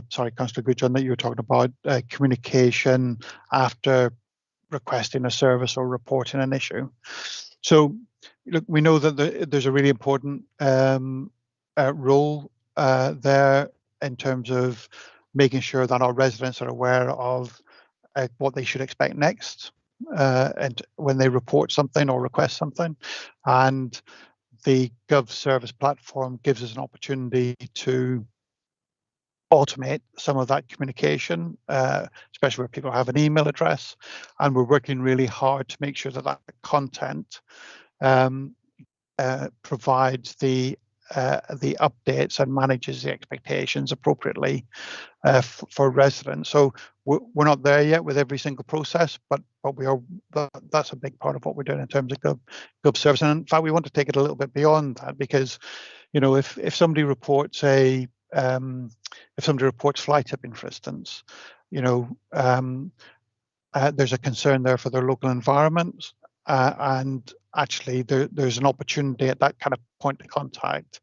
sorry, Councillor Goodjohn, that you were talking about communication after requesting a service or reporting an issue. So look, we know that there's a really important role there in terms of making sure that our residents are aware of what they should expect next and when they report something or request something. And the Gov Service platform gives us an opportunity to automate some of that communication, especially where people have an email address. And we're working really hard to make sure that that content provides the updates and manages the expectations appropriately for residents. So we're not there yet with every single process, but we are. That's a big part of what we're doing in terms of Gov Service. And in fact, we want to take it a little bit beyond that, because if somebody reports if somebody reports fly tipping, for instance, there's a concern there for their local environment, and actually there's an opportunity at that kind of point of contact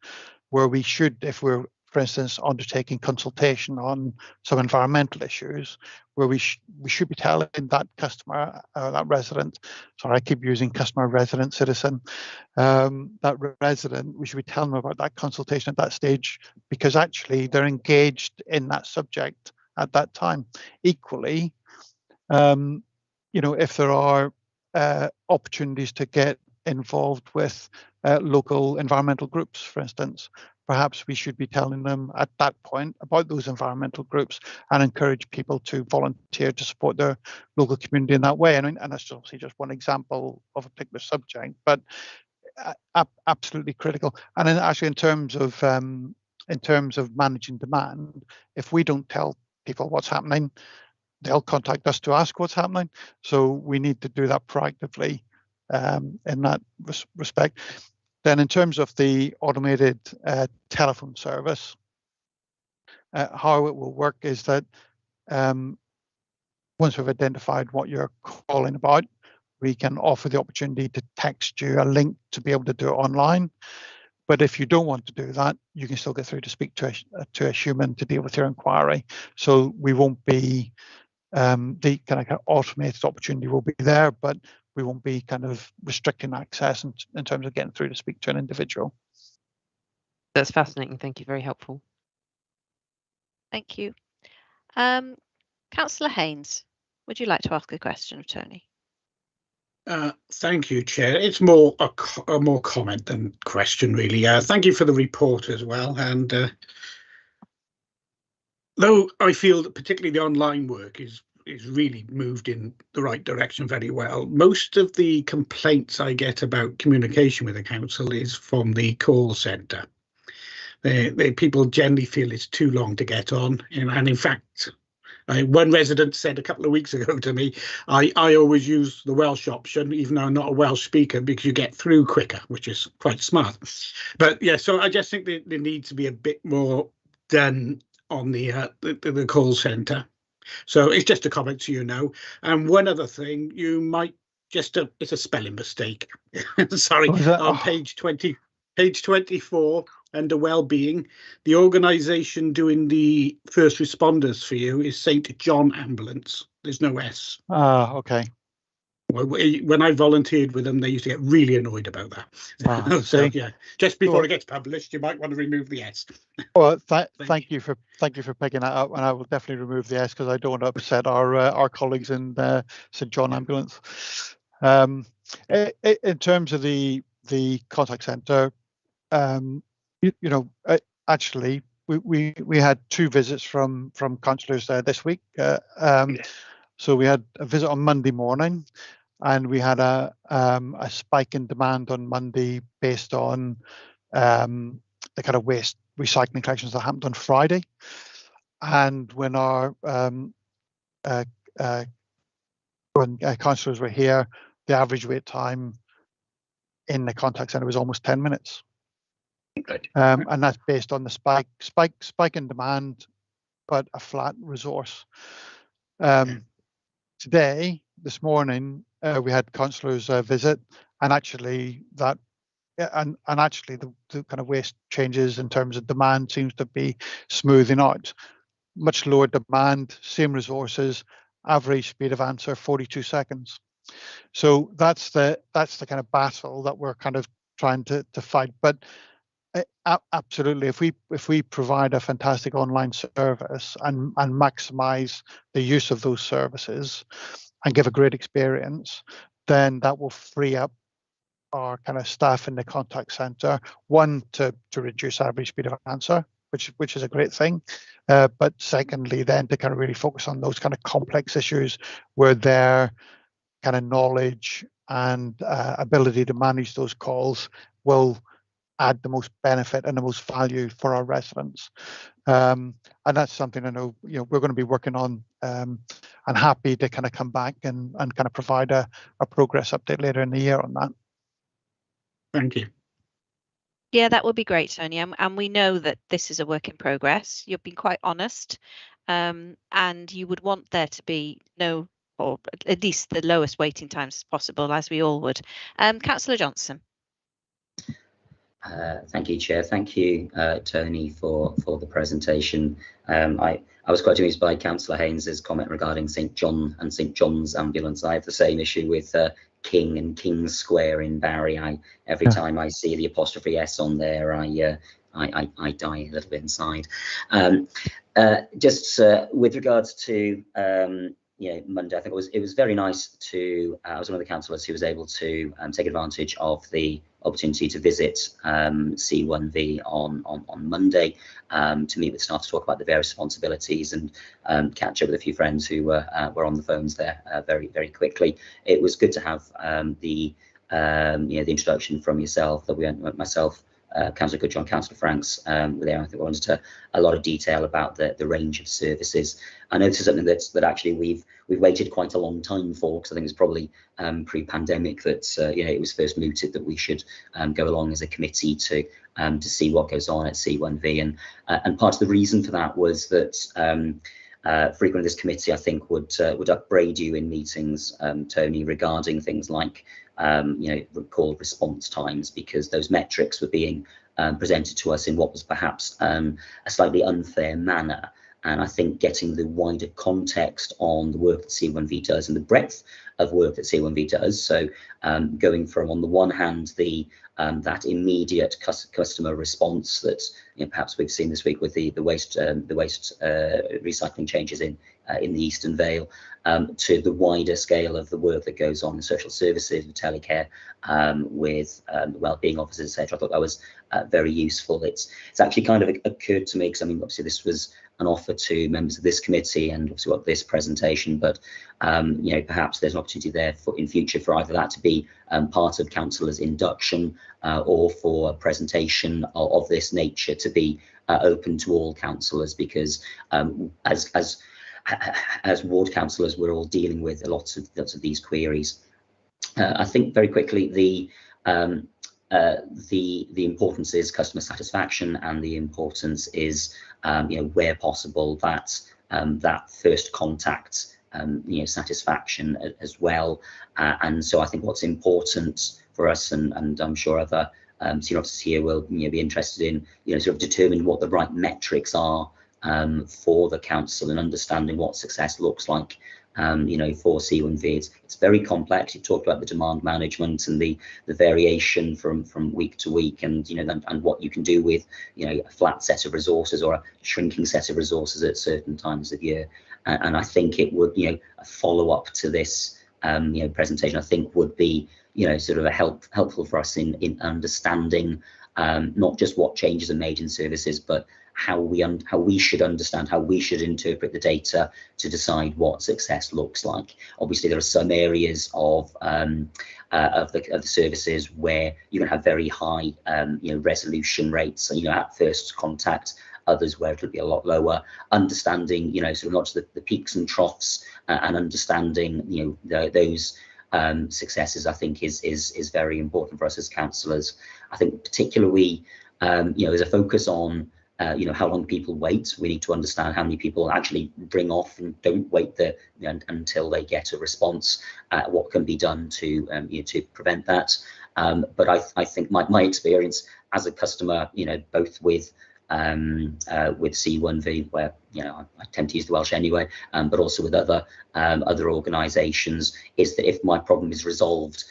where we should, if we're, for instance, undertaking consultation on some environmental issues, where we should be telling that customer, that resident, sorry, I keep using customer, resident, citizen, that resident, we should be telling them about that consultation at that stage, because actually they're engaged in that subject at that time. Equally, if there are opportunities to get involved with local environmental groups, for instance, perhaps we should be telling them at that point about those environmental groups and encourage people to volunteer to support their local community in that way. And that's obviously just one example of a particular subject, but absolutely critical. And then actually, in terms of managing demand, if we don't tell people what's happening, they'll contact us to ask what's happening. So we need to do that proactively in that respect. Then in terms of the automated telephone service, how it will work is that once we've identified what you're calling about, we can offer the opportunity to text you a link to be able to do it online. But if you don't want to do that, you can still get through to speak to a human to deal with your inquiry. So we won't be, the kind of automated opportunity will be there, but we won't be kind of restricting access in terms of getting through to speak to an individual. That's fascinating. Thank you. Very helpful. Thank you. Councillor Haynes, would you like to ask a question of Tony? Thank you, Chair. It's more a more comment than question, really. Thank you for the report as well. And though I feel that particularly the online work is really moved in the right direction very well, most of the complaints I get about communication with the council is from the call centre. People generally feel it's too long to get on, and in fact, One resident said a couple of weeks ago to me, I always use the Welsh option, even though I'm not a Welsh speaker, because you get through quicker, which is quite smart. But yeah, so I just think that there needs to be a bit more done on the call centre. So it's just a comment to you now. And one other thing, you might it's a spelling mistake. Sorry, on page 24, under well-being, the organisation doing the first responders for you is St John Ambulance. There's no S. Okay. Well, when I volunteered with them, they used to get really annoyed about that. So yeah, just before it gets published, you might want to remove the S. Well, thank you for picking that up, and I will definitely remove the S because I don't want to upset our colleagues in St John Ambulance. In terms of the contact centre, actually we had 2 visits from councillors this week. So we had a visit on Monday morning, and we had a spike in demand on Monday based on the kind of waste recycling collections that happened on Friday. And when our councillors were here, the average wait time in the contact centre was almost 10 minutes. Right. And that's based on the spike in demand, but a flat resource. Today, this morning, we had councillors visit, and actually the kind of waste changes in terms of demand seems to be smoothing out. Much lower demand, same resources, average speed of answer 42 seconds. So that's the kind of battle that we're kind of trying to fight. But absolutely, if we provide a fantastic online service and maximize the use of those services and give a great experience, then that will free up our kind of staff in the contact centre, one, to reduce average speed of answer, which is a great thing, but secondly then to kind of really focus on those kind of complex issues where their kind of knowledge and ability to manage those calls will add the most benefit and the most value for our residents. And that's something I know we're going to be working on, and happy to kind of come back and kind of provide a progress update later in the year on that. Thank you. Yeah, that would be great, Tony. And we know that this is a work in progress. You've been quite honest, and you would want there to be no, or at least the lowest waiting times possible, as we all would. Councillor Johnson. Thank you, Chair. Thank you, Tony, for the presentation. I was quite amused by Councillor Haynes's comment regarding St John and St John's Ambulance. I have the same issue with King and King's Square in Barry. Every time I see the apostrophe S on there, I die a little bit inside. Just with regards to Monday, I think it was very nice to. I was one of the councillors who was able to take advantage of the opportunity to visit C1V on Monday, to meet with staff to talk about the various responsibilities and catch up with a few friends who were on the phones there very, very quickly. It was good to have the introduction from yourself, myself, Councillor Goodjohn, Councillor Franks were there. I think we went into a lot of detail about the range of services. I know this is something that actually we've waited quite a long time for, because I think it's probably pre-pandemic that it was first mooted that we should go along as a committee to see what goes on at C1V, and part of the reason for that was that frequently this committee, I think, would upbraid you in meetings, Tony, regarding things like call response times, because those metrics were being presented to us in what was perhaps a slightly unfair manner. And I think getting the wider context on the work that C1V does and the breadth of work that C1V does, so going from, on the one hand, that immediate customer response that perhaps we've seen this week with the waste recycling changes in the Eastern Vale, to the wider scale of the work that goes on in social services, with telecare, with wellbeing officers, etc. I thought that was very useful. It's actually kind of occurred to me, because I mean, obviously this was an offer to members of this committee and obviously got this presentation, but perhaps there's an opportunity there in future for either that to be part of councillors' induction, or for a presentation of this nature to be open to all councillors, because as as ward councillors, we're all dealing with lots of these queries. I think very quickly the importance is customer satisfaction, and the importance is where possible that that first contact satisfaction as well. And so I think what's important for us, and I'm sure other senior officers here will be interested in sort of determining what the right metrics are for the council, and understanding what success looks like for C1V. It's very complex. You talked about the demand management and the variation from week to week, and and what you can do with a flat set of resources or a shrinking set of resources at certain times of year. And I think it would a follow up to this presentation, I think, would be sort of helpful for us in understanding not just what changes are made in services, but how we should understand, how we should interpret the data to decide what success looks like. Obviously, there are some areas of the services where you can have very high resolution rates, at first contact. Others where it'll be a lot lower. Understanding, sort of not just the peaks and troughs, and understanding, those successes, I think is very important for us as councillors. I think particularly, there's a focus on how long people wait. We need to understand how many people actually bring off and don't wait until they get a response. What can be done to prevent that? But I think my experience as a customer, both with C1V, where I tend to use the Welsh anyway, but also with other organisations, is that if my problem is resolved,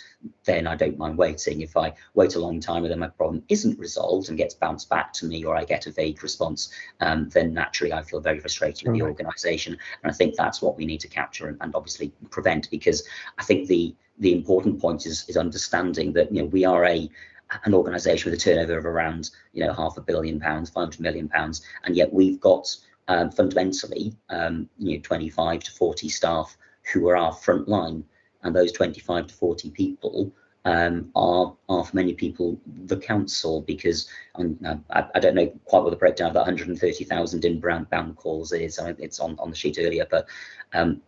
then I don't mind waiting. If I wait a long time and then my problem isn't resolved and gets bounced back to me, or I get a vague response, then naturally I feel very frustrated with the organisation. And I think that's what we need to capture and obviously prevent, because I think the important point is understanding that we are an organisation with a turnover of around £500 million, £500 million, and yet we've got fundamentally 25 to 40 staff who are our front line, and those 25 to 40 people are for many people the council, because I don't know quite what the breakdown of that 130,000 inbound calls is. It's on the sheet earlier, but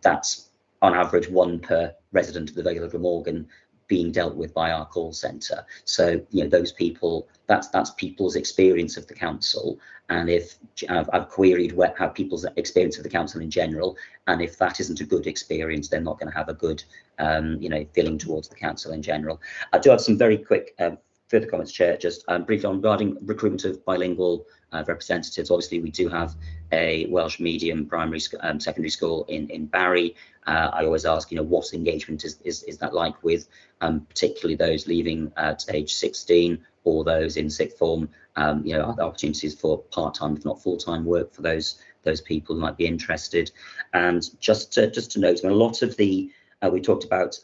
that's on average one per resident of the Vale of Glamorgan being dealt with by our call centre. So those people, that's people's experience of the council. And if I've queried how people's experience of the council in general, and if that isn't a good experience, they're not going to have a good feeling towards the council in general. I do have some very quick further comments, Chair, just briefly regarding recruitment of bilingual representatives. Obviously, we do have a Welsh medium primary secondary school in Barry. I always ask, what engagement is that like with particularly those leaving at age 16 or those in sixth form? Are there opportunities for part-time, if not full-time work for those people who might be interested? And just to note, a lot of the we talked about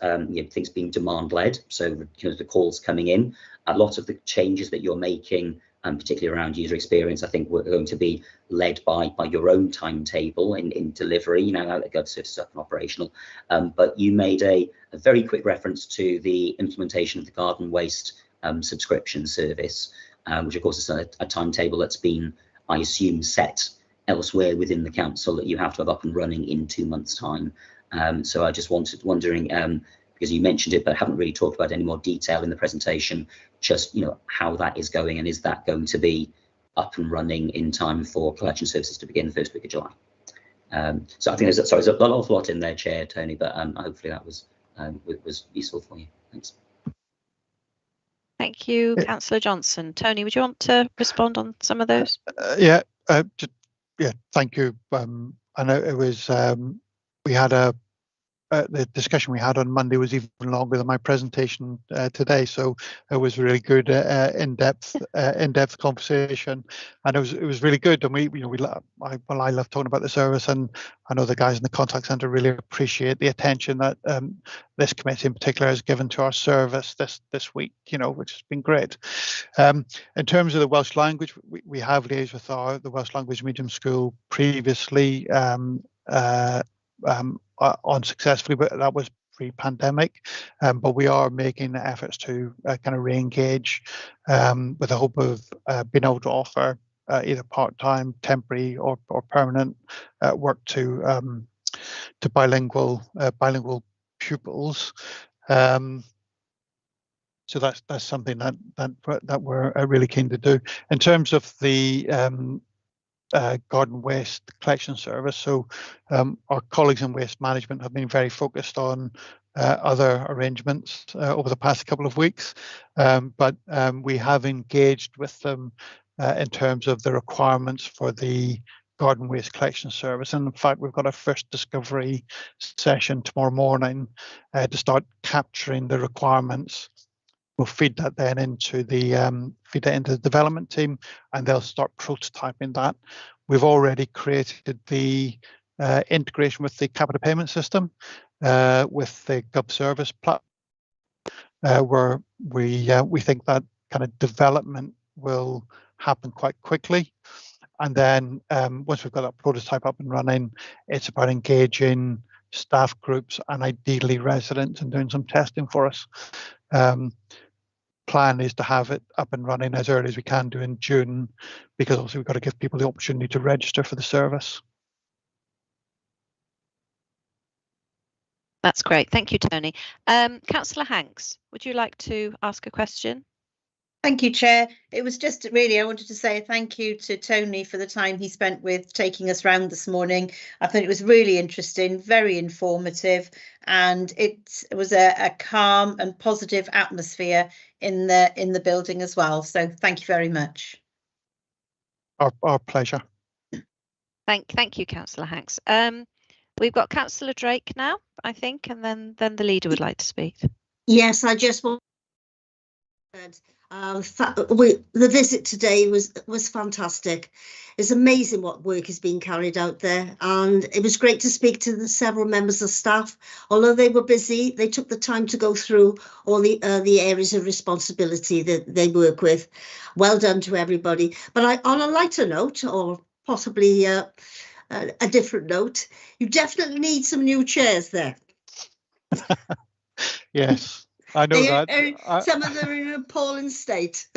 things being demand-led, so the calls coming in. A lot of the changes that you're making, particularly around user experience, I think we're going to be led by your own timetable in delivery, now that the service is up and operational. But you made a very quick reference to the implementation of the garden waste subscription service, which of course is a timetable that's been, I assume, set elsewhere within the council, that you have to have up and running in 2 months' time. So I just wondering, because you mentioned it but haven't really talked about any more detail in the presentation, just how that is going, and is that going to be up and running in time for collection services to begin the first week of July? So I think there's an awful lot in there, Chair, Tony, but hopefully that was useful for you. Thanks. Thank you, Councillor Johnson. Tony, would you want to respond on some of those? Thank you. I know it was we had the discussion we had on Monday was even longer than my presentation today, so it was really good, in-depth conversation, and it was really good. And I love talking about the service, and I know the guys in the contact centre really appreciate the attention that this committee in particular has given to our service this week, which has been great. In terms of the Welsh language, we have liaised with the Welsh language medium school previously, unsuccessfully, but that was pre-pandemic. But we are making efforts to kind of re-engage with the hope of being able to offer either part-time, temporary, or permanent work to bilingual pupils. So that's something that we're really keen to do. In terms of the garden waste collection service, so our colleagues in waste management have been very focused on other arrangements over the past couple of weeks, but we have engaged with them in terms of the requirements for the garden waste collection service. And in fact, we've got a first discovery session tomorrow morning to start capturing the requirements. We'll feed that then into the development team, and they'll start prototyping that. We've already created the integration with the capital payment system, with the GovService platform, where we think that kind of development will happen quite quickly. And then once we've got that prototype up and running, it's about engaging staff groups and ideally residents and doing some testing for us. Plan is to have it up and running as early as we can do in June, because also we've got to give people the opportunity to register for the service. That's great. Thank you, Tony. Councillor Hanks, would you like to ask a question? Thank you, Chair. It was just really, I wanted to say thank you to Tony for the time he spent with taking us round this morning. I thought it was really interesting, very informative, and it was a calm and positive atmosphere in the building as well. So thank you very much. Our pleasure. Thank you, Councillor Hanks. We've got Councillor Drake now, I think, and then the leader would like to speak. Yes, I just want. The visit today was fantastic. It's amazing what work is being carried out there, and it was great to speak to the several members of staff. Although they were busy, they took the time to go through all the areas of responsibility that they work with. Well done to everybody. But on a lighter note, or possibly a different note, you definitely need some new chairs there. Yes. I know that. Some of them are in an appalling state.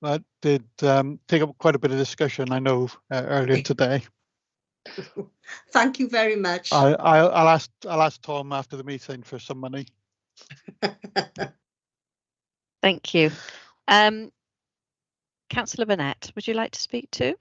that did take up quite a bit of discussion, I know, earlier today. Thank you very much. I'll ask Tom after the meeting for some money. Thank you. Councillor Burnett, would you like to speak too?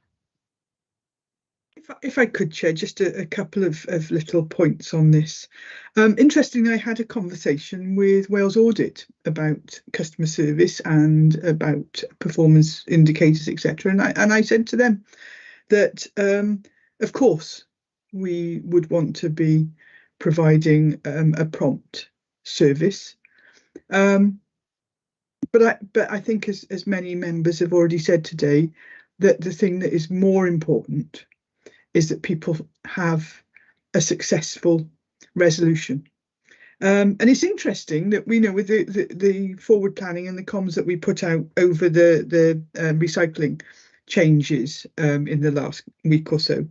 If I could, Chair, just a couple of little points on this. Interestingly, I had a conversation with Wales Audit about customer service and about performance indicators, etc. And I said to them that, of course, we would want to be providing a prompt service. But I think, as many members have already said today, that the thing that is more important is that people have a successful resolution. And it's interesting that we know with the forward planning and the comms that we put out over the recycling changes in the last week or so,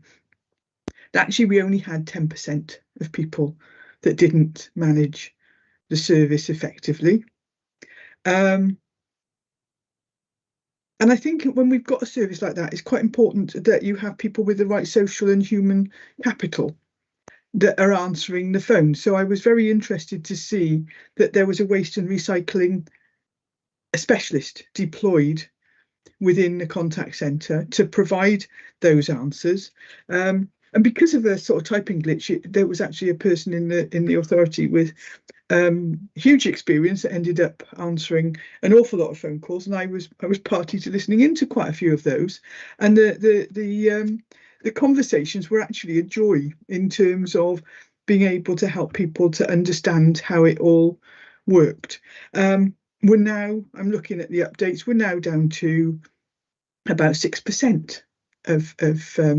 that actually we only had 10% of people that didn't manage the service effectively. And I think when we've got a service like that, it's quite important that you have people with the right social and human capital that are answering the phone. So I was very interested to see that there was a waste and recycling specialist deployed within the contact centre to provide those answers. And because of a sort of typing glitch, there was actually a person in the authority with huge experience that ended up answering an awful lot of phone calls, and I was party to listening into quite a few of those. And the conversations were actually a joy in terms of being able to help people to understand how it all worked. I'm looking at the updates. We're now down to about 6% of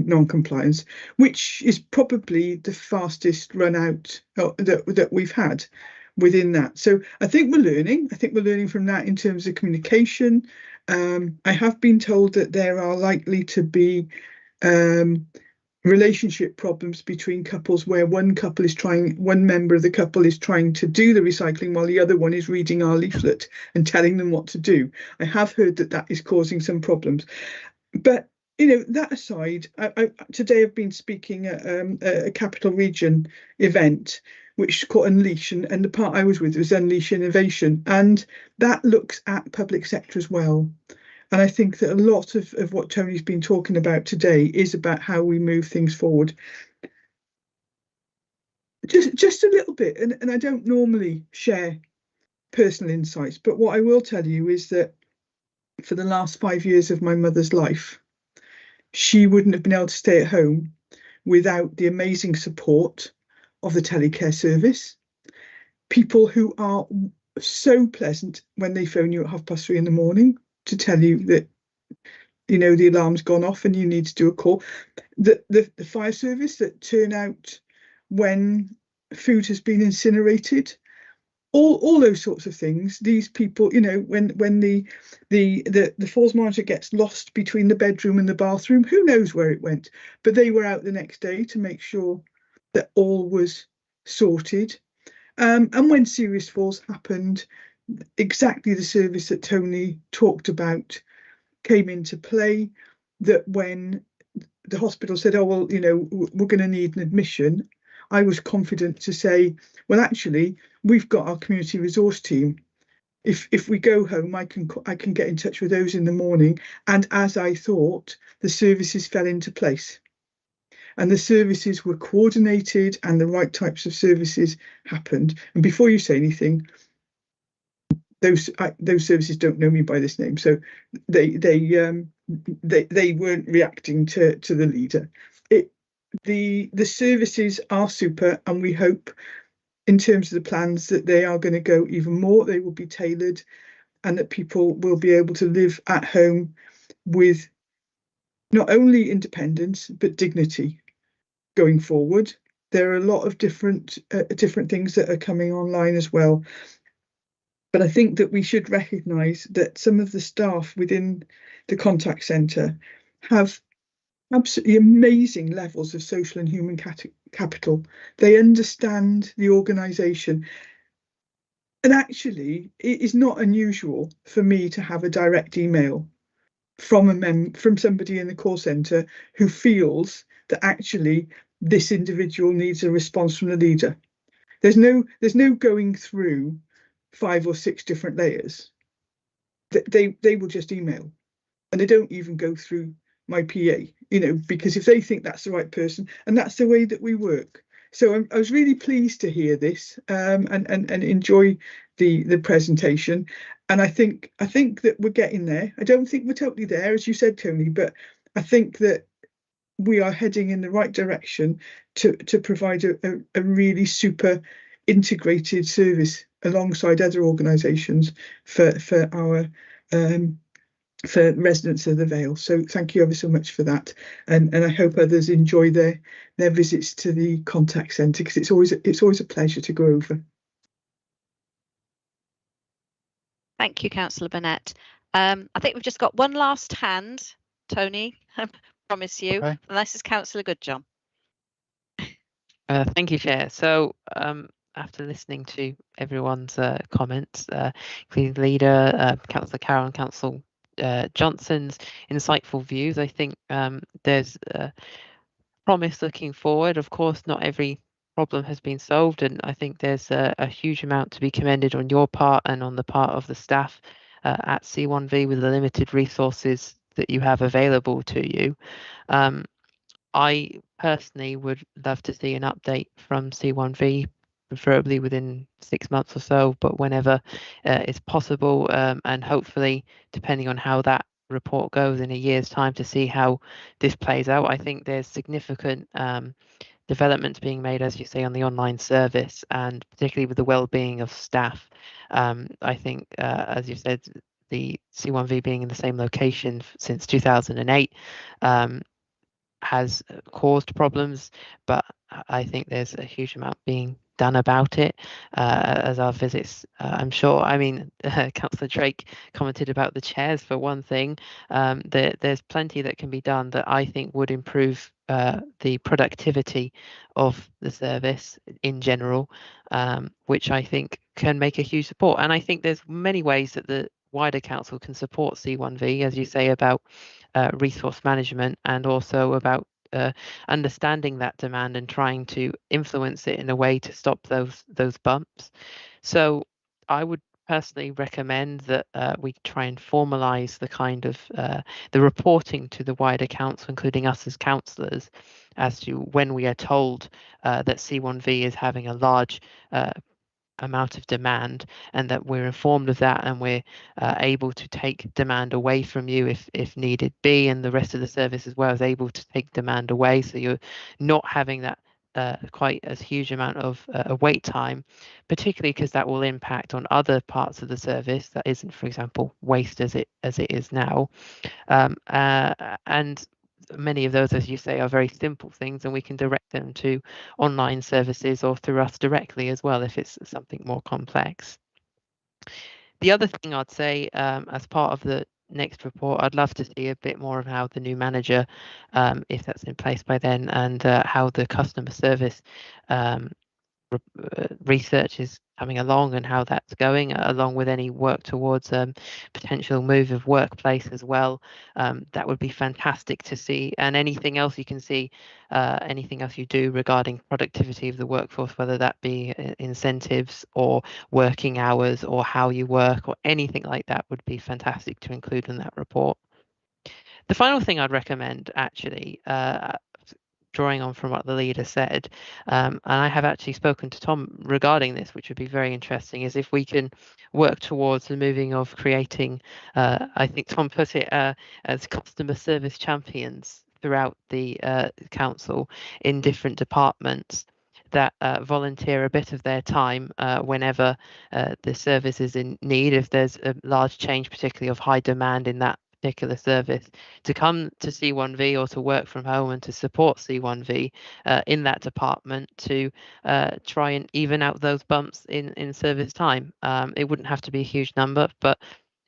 non-compliance, which is probably the fastest run out that we've had within that. So I think we're learning. I think we're learning from that in terms of communication. I have been told that there are likely to be relationship problems between couples where one member of the couple is trying to do the recycling while the other one is reading our leaflet and telling them what to do. I have heard that is causing some problems. But that aside, today I've been speaking at a capital region event, which is called Unleash, and the part I was with was Unleash Innovation, and that looks at public sector as well. And I think that a lot of what Tony's been talking about today is about how we move things forward. Just a little bit, and I don't normally share personal insights, but what I will tell you is that for the last 5 years of my mother's life, she wouldn't have been able to stay at home without the amazing support of the telecare service. People who are so pleasant when they phone you at 3:30 in the morning to tell you that, the alarm's gone off and you need to do a call. The fire service that turn out when food has been incinerated. All those sorts of things. These people, when the falls monitor gets lost between the bedroom and the bathroom, who knows where it went? But they were out the next day to make sure that all was sorted. And when serious falls happened, exactly the service that Tony talked about came into play. That when the hospital said, "Oh well, we're going to need an admission," I was confident to say, well, actually, we've got our community resource team. If we go home, I can get in touch with those in the morning. And as I thought, the services fell into place. And the services were coordinated and the right types of services happened. And before you say anything, those services don't know me by this name. So they weren't reacting to the leader. The services are super, and we hope in terms of the plans that they are going to go even more. They will be tailored, and that people will be able to live at home with not only independence but dignity going forward. There are a lot of different things that are coming online as well. But I think that we should recognise that some of the staff within the contact centre have absolutely amazing levels of social and human capital. They understand the organisation. And actually, it is not unusual for me to have a direct email from somebody in the call centre who feels that actually this individual needs a response from the leader. There's no going through 5 or 6 different layers. They will just email, and they don't even go through my PA, because if they think that's the right person, and that's the way that we work. So I was really pleased to hear this and enjoy the presentation. And I think that we're getting there. I don't think we're totally there, as you said, Tony, but I think that we are heading in the right direction to provide a really super integrated service alongside other organisations for our for residents of the Vale. So thank you ever so much for that, and I hope others enjoy their visits to the contact centre, because it's always a pleasure to go over. Thank you, Councillor Burnett. I think we've just got one last hand, Tony. I promise you, okay. Unless it's Councillor Goodjohn. Thank you, Chair. So after listening to everyone's comments, including the leader, Councillor Carroll and Councillor Johnson's insightful views, I think there's promise looking forward. Of course, not every problem has been solved, and I think there's a huge amount to be commended on your part and on the part of the staff at C1V with the limited resources that you have available to you. I personally would love to see an update from C1V, preferably within 6 months or so, but whenever it's possible, and hopefully, depending on how that report goes in a year's time, to see how this plays out. I think there's significant developments being made, as you say, on the online service, and particularly with the well-being of staff. I think, as you said, the C1V being in the same location since 2008 has caused problems, but I think there's a huge amount being done about it as our visits. I'm sure, Councillor Drake commented about the chairs for one thing. There's plenty that can be done that I think would improve the productivity of the service in general, which I think can make a huge support. And I think there's many ways that the wider council can support C1V, as you say, about resource management, and also about understanding that demand and trying to influence it in a way to stop those bumps. So I would personally recommend that we try and formalise the kind of the reporting to the wider council, including us as councillors, as to when we are told that C1V is having a large amount of demand, and that we're informed of that, and we're able to take demand away from you if needed be, and the rest of the service as well is able to take demand away, so you're not having that quite as huge amount of wait time, particularly because that will impact on other parts of the service that isn't, for example, waste as it is now, and many of those, as you say, are very simple things, and we can direct them to online services or through us directly as well if it's something more complex. The other thing I'd say, as part of the next report, I'd love to see a bit more of how the new manager, if that's in place by then, and how the customer service research is coming along and how that's going, along with any work towards potential move of workplace as well. That would be fantastic to see, and anything else you can see, anything else you do regarding productivity of the workforce, whether that be incentives or working hours or how you work or anything like that, would be fantastic to include in that report. The final thing I'd recommend, actually, drawing on from what the leader said, and I have actually spoken to Tom regarding this, which would be very interesting, is if we can work towards the moving of creating, I think Tom put it as customer service champions throughout the council in different departments that volunteer a bit of their time whenever the service is in need, if there's a large change, particularly of high demand in that particular service, to come to C1V or to work from home and to support C1V in that department to try and even out those bumps in service time. It wouldn't have to be a huge number, but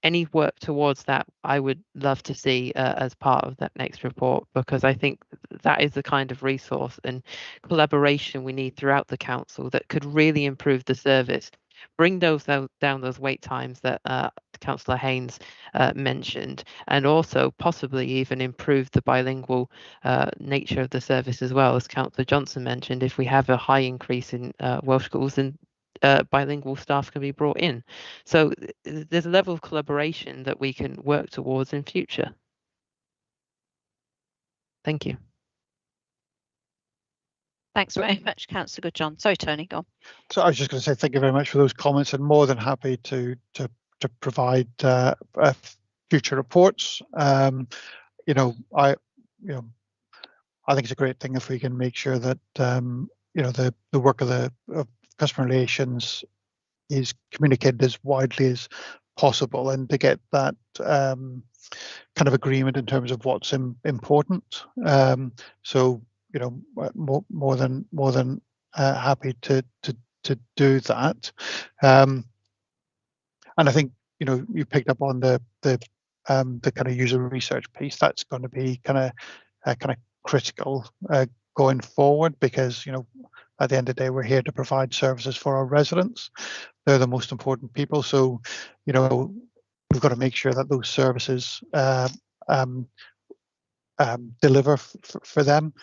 any work towards that I would love to see as part of that next report, because I think that is the kind of resource and collaboration we need throughout the council that could really improve the service, bring those down those wait times that Councillor Haynes mentioned, and also possibly even improve the bilingual nature of the service as well. As Councillor Johnson mentioned, if we have a high increase in Welsh schools, then bilingual staff can be brought in. So there's a level of collaboration that we can work towards in future. Thank you. Thanks very much, Councillor Goodjohn. Sorry, Tony, go on. So I was just going to say thank you very much for those comments, and more than happy to provide future reports. I think it's a great thing if we can make sure that the work of customer relations is communicated as widely as possible, and to get that kind of agreement in terms of what's important. So more than happy to do that. And I think you picked up on the kind of user research piece. That's going to be kind of critical going forward, because at the end of the day, we're here to provide services for our residents. They're the most important people. So we've got to make sure that those services deliver for them.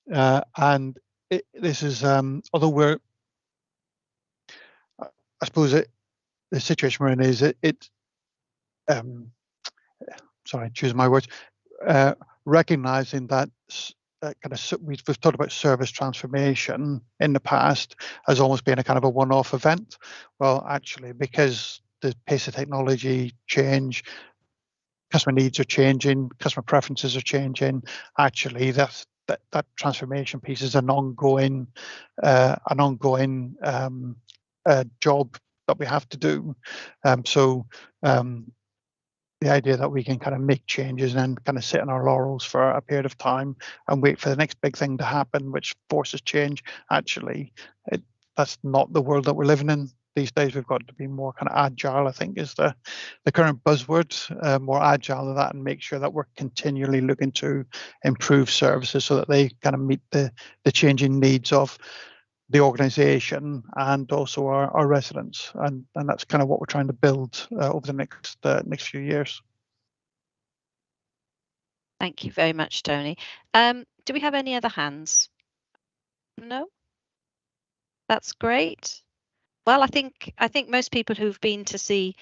And this is although I suppose the situation we're in is sorry, choosing my words, recognizing that we've talked about service transformation in the past as almost being a kind of a one-off event. Well, actually, because the pace of technology change, customer needs are changing, customer preferences are changing. Actually, that transformation piece is an ongoing job that we have to do. The idea that we can kind of make changes and then kind of sit on our laurels for a period of time and wait for the next big thing to happen, which forces change, actually, that's not the world that we're living in these days. We've got to be more kind of agile, I think, is the current buzzword, more agile than that, and make sure that we're continually looking to improve services so that they kind of meet the changing needs of the organisation and also our residents, and that's kind of what we're trying to build over the next few years. Thank you very much, Tony. Do we have any other hands? No? That's great. Well, I think most people who've been to see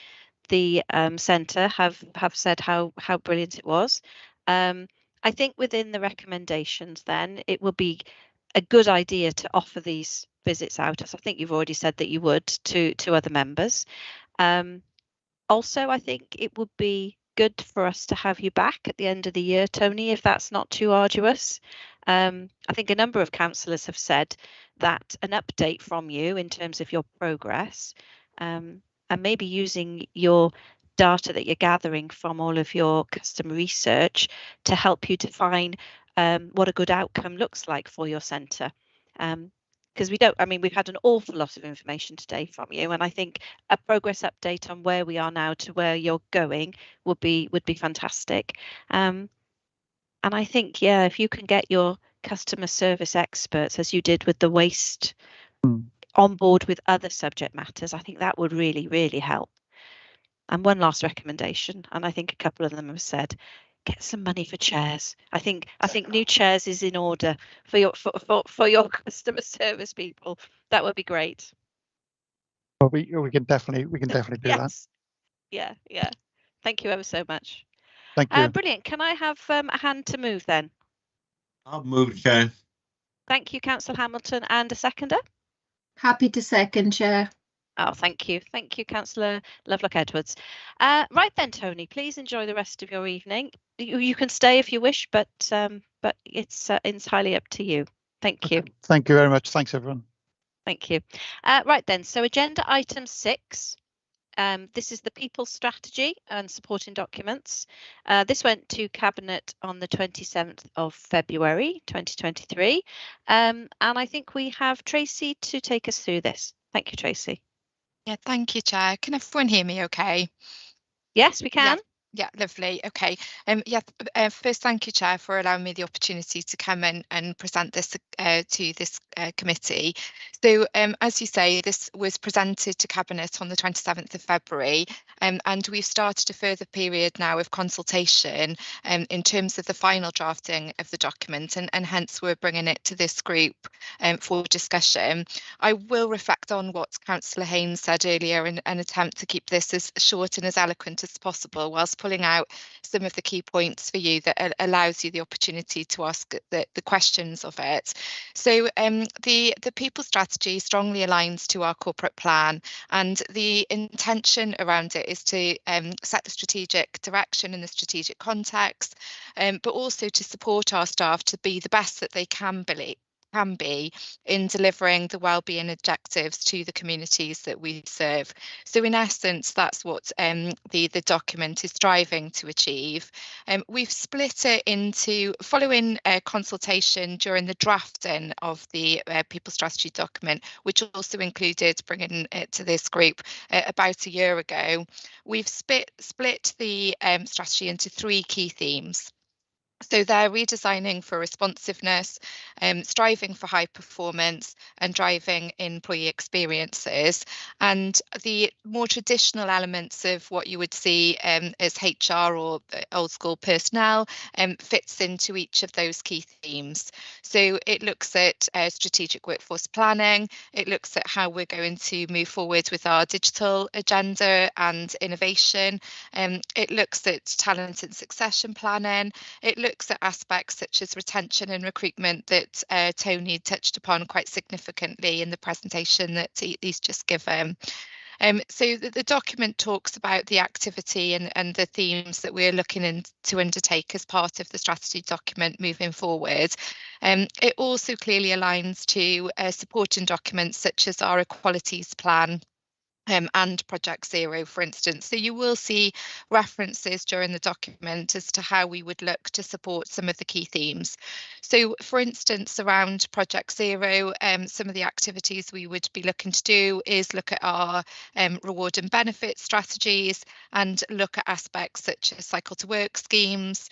the centre have said how brilliant it was. I think within the recommendations, then it would be a good idea to offer these visits out, as I think you've already said that you would, to other members. Also, I think it would be good for us to have you back at the end of the year, Tony, if that's not too arduous. I think a number of councillors have said that an update from you in terms of your progress, and maybe using your data that you're gathering from all of your customer research to help you define what a good outcome looks like for your centre. Because we've had an awful lot of information today from you, and I think a progress update on where we are now to where you're going would be fantastic. And I think, yeah, if you can get your customer service experts, as you did with the waste, on board with other subject matters, I think that would really, really help. And one last recommendation, and I think a couple of them have said, get some money for chairs. I think new chairs is in order for your customer service people. That would be great. Well, we can definitely do that. Yeah. Thank you ever so much. Thank you. Brilliant. Can I have a hand to move then? I'll move, Chair. Thank you, Councillor Hamilton, and a seconder. Happy to second, Chair. Oh, thank you, Councillor Lovelock-Edwards. Right then, Tony, please enjoy the rest of your evening. You can stay if you wish, but it's entirely up to you. Thank you. Thank you very much. Thanks, everyone. Thank you. Right then, so agenda item 6. This is the people strategy and supporting documents. This went to Cabinet on the 27th of February 2023. And I think we have Tracy to take us through this. Thank you, Tracy. Yeah, thank you, Chair. Can everyone hear me okay? Yes, we can. Yeah, lovely. Okay. First, thank you, Chair, for allowing me the opportunity to come in and present this to this committee. So, as you say, this was presented to Cabinet on the 27th of February, and we've started a further period now of consultation in terms of the final drafting of the document, and hence we're bringing it to this group for discussion. I will reflect on what Councillor Haynes said earlier and attempt to keep this as short and as eloquent as possible, whilst pulling out some of the key points for you that allows you the opportunity to ask the questions of it. So the people strategy strongly aligns to our corporate plan, and the intention around it is to set the strategic direction and the strategic context, but also to support our staff to be the best that they can be in delivering the wellbeing objectives to the communities that we serve. So in essence, that's what the document is striving to achieve. We've split it into, following consultation during the drafting of the people strategy document, which also included bringing it to this group about a year ago. We've split the strategy into 3 key themes. So they're redesigning for responsiveness, striving for high performance, and driving employee experiences. And the more traditional elements of what you would see as HR or old school personnel fits into each of those key themes. So it looks at strategic workforce planning. It looks at how we're going to move forward with our digital agenda and innovation. It looks at talent and succession planning. It looks at aspects such as retention and recruitment that Tony touched upon quite significantly in the presentation that he's just given. So the document talks about the activity and the themes that we're looking to undertake as part of the strategy document moving forward. It also clearly aligns to supporting documents such as our equalities plan, and Project Zero, for instance. So you will see references during the document as to how we would look to support some of the key themes. So, for instance, around Project Zero, some of the activities we would be looking to do is look at our reward and benefit strategies and look at aspects such as cycle to work schemes,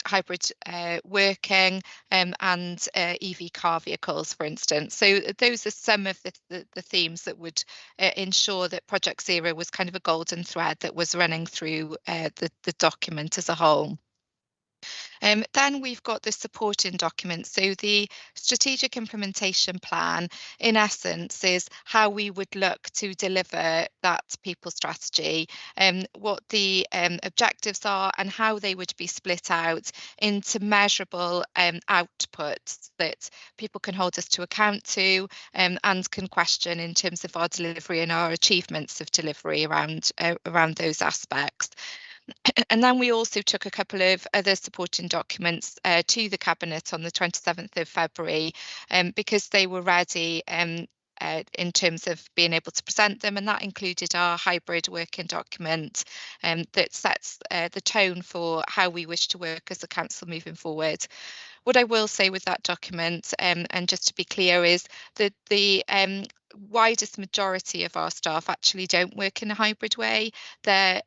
hybrid working, and EV car vehicles, for instance. So those are some of the themes that would ensure that Project Zero was kind of a golden thread that was running through the document as a whole. Then we've got the supporting documents. So the strategic implementation plan, in essence, is how we would look to deliver that people strategy, what the objectives are and how they would be split out into measurable outputs that people can hold us to account to and can question in terms of our delivery and our achievements of delivery around those aspects. And then we also took a couple of other supporting documents to the Cabinet on the 27th of February because they were ready in terms of being able to present them, and that included our hybrid working document that sets the tone for how we wish to work as a council moving forward. What I will say with that document, and just to be clear, is that the widest majority of our staff actually don't work in a hybrid way. They're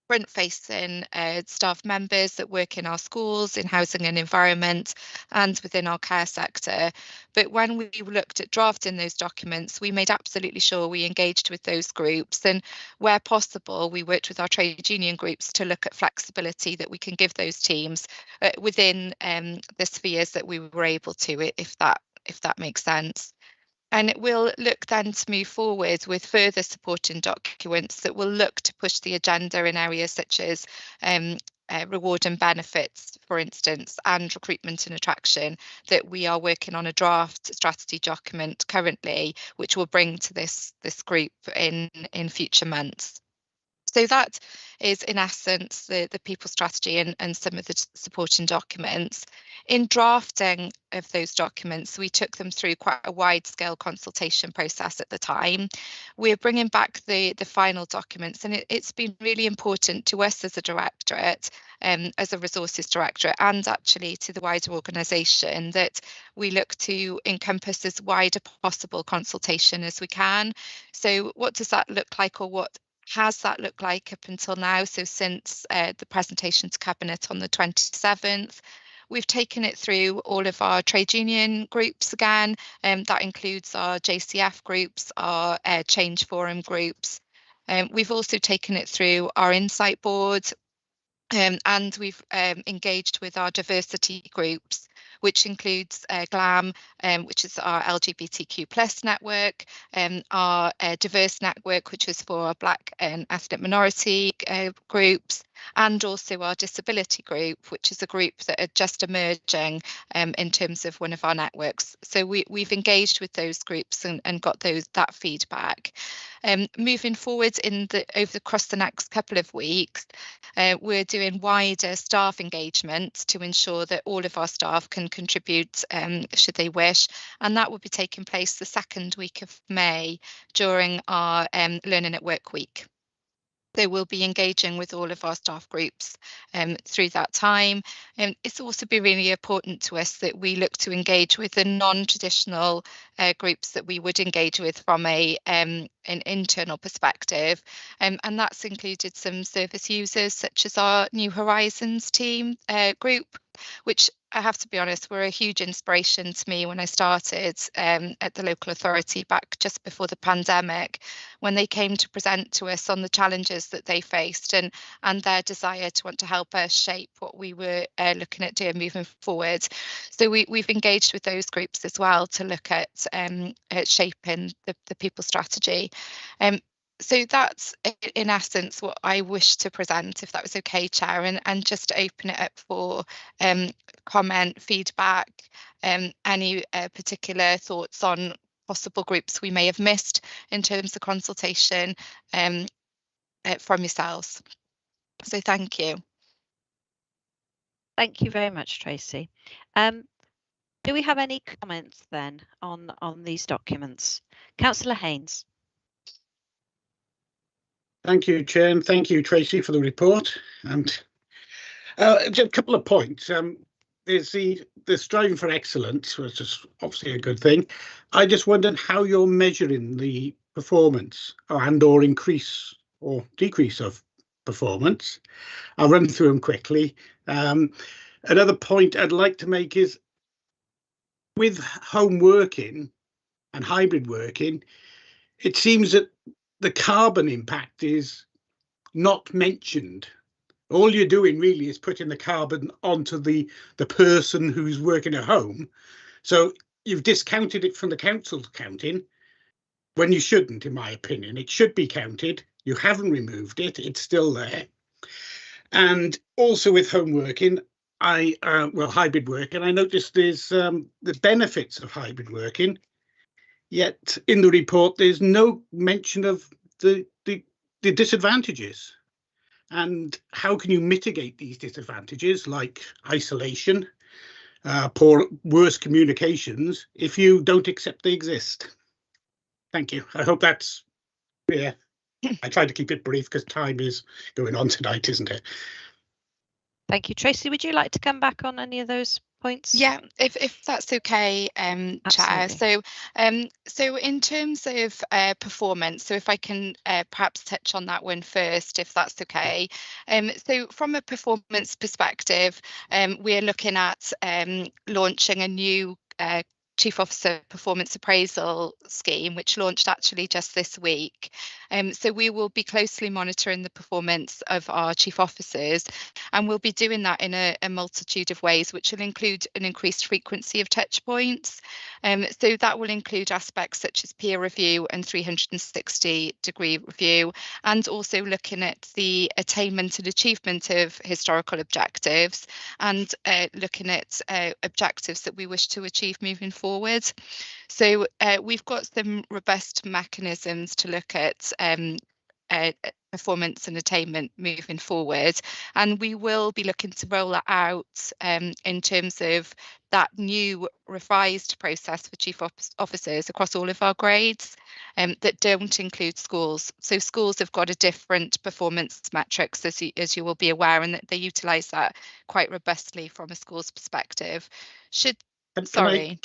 front-facing staff members that work in our schools, in housing and environment, and within our care sector. But when we looked at drafting those documents, we made absolutely sure we engaged with those groups, and where possible, we worked with our trade union groups to look at flexibility that we can give those teams within the spheres that we were able to, if that makes sense. And we'll look then to move forward with further supporting documents that will look to push the agenda in areas such as reward and benefits, for instance, and recruitment and attraction, that we are working on a draft strategy document currently, which will bring to this group in future months. So that is, in essence, the people strategy and some of the supporting documents. In drafting of those documents, we took them through quite a wide-scale consultation process at the time. We're bringing back the final documents, and it's been really important to us as a directorate, as a resources directorate, and actually to the wider organisation, that we look to encompass as wide a possible consultation as we can. So what does that look like, or what has that looked like up until now? So since the presentation to Cabinet on the 27th, we've taken it through all of our trade union groups again, that includes our JCF groups, our Change Forum groups. We've also taken it through our Insight Board, and we've engaged with our diversity groups, which includes GLAM, which is our LGBTQ+ network, our diverse network, which is for our Black and ethnic minority groups, and also our disability group, which is a group that are just emerging in terms of one of our networks. So we've engaged with those groups and got that feedback. Moving forward across the next couple of weeks, we're doing wider staff engagement to ensure that all of our staff can contribute should they wish, and that will be taking place the second week of May during our Learning at Work week. They will be engaging with all of our staff groups through that time. It's also been really important to us that we look to engage with the non-traditional groups that we would engage with from an internal perspective, and that's included some service users such as our New Horizons team group, which I have to be honest, were a huge inspiration to me when I started at the local authority back just before the pandemic, when they came to present to us on the challenges that they faced and their desire to want to help us shape what we were looking at doing moving forward. So we've engaged with those groups as well to look at shaping the people strategy. So that's in essence what I wish to present, if that was okay, Chair, and just to open it up for comment, feedback, any particular thoughts on possible groups we may have missed in terms of consultation from yourselves. So thank you. Thank you very much, Tracy. Do we have any comments then on these documents? Councillor Haynes. Thank you, Chair, and thank you, Tracy, for the report. And just a couple of points. There's the striving for excellence, which is obviously a good thing. I just wondered how you're measuring the performance or increase or decrease of performance. I'll run through them quickly. Another point I'd like to make is with home working and hybrid working, it seems that the carbon impact is not mentioned All you're doing really is putting the carbon onto the person who's working at home. So you've discounted it from the council's counting when you shouldn't, in my opinion. It should be counted. You haven't removed it. It's still there. And also with home working, hybrid working, I noticed there's the benefits of hybrid working. Yet in the report, there's no mention of the disadvantages. And how can you mitigate these disadvantages, like isolation, worse communications, if you don't accept they exist? Thank you. I hope that's clear. I tried to keep it brief because time is going on tonight, isn't it? Thank you. Tracy, would you like to come back on any of those points? Yeah, if that's okay, Chair. So in terms of performance, so if I can perhaps touch on that one first, if that's okay. So from a performance perspective, we're looking at launching a new Chief Officer Performance Appraisal Scheme, which launched actually just this week. So we will be closely monitoring the performance of our Chief Officers, and we'll be doing that in a multitude of ways, which will include an increased frequency of touch points. So that will include aspects such as peer review and 360-degree review, and also looking at the attainment and achievement of historical objectives, and looking at objectives that we wish to achieve moving forward. So we've got some robust mechanisms to look at performance and attainment moving forward, and we will be looking to roll that out in terms of that new revised process for chief officers across all of our grades that don't include schools. So schools have got a different performance metrics, as you will be aware, and that they utilise that quite robustly from a school's perspective. Can I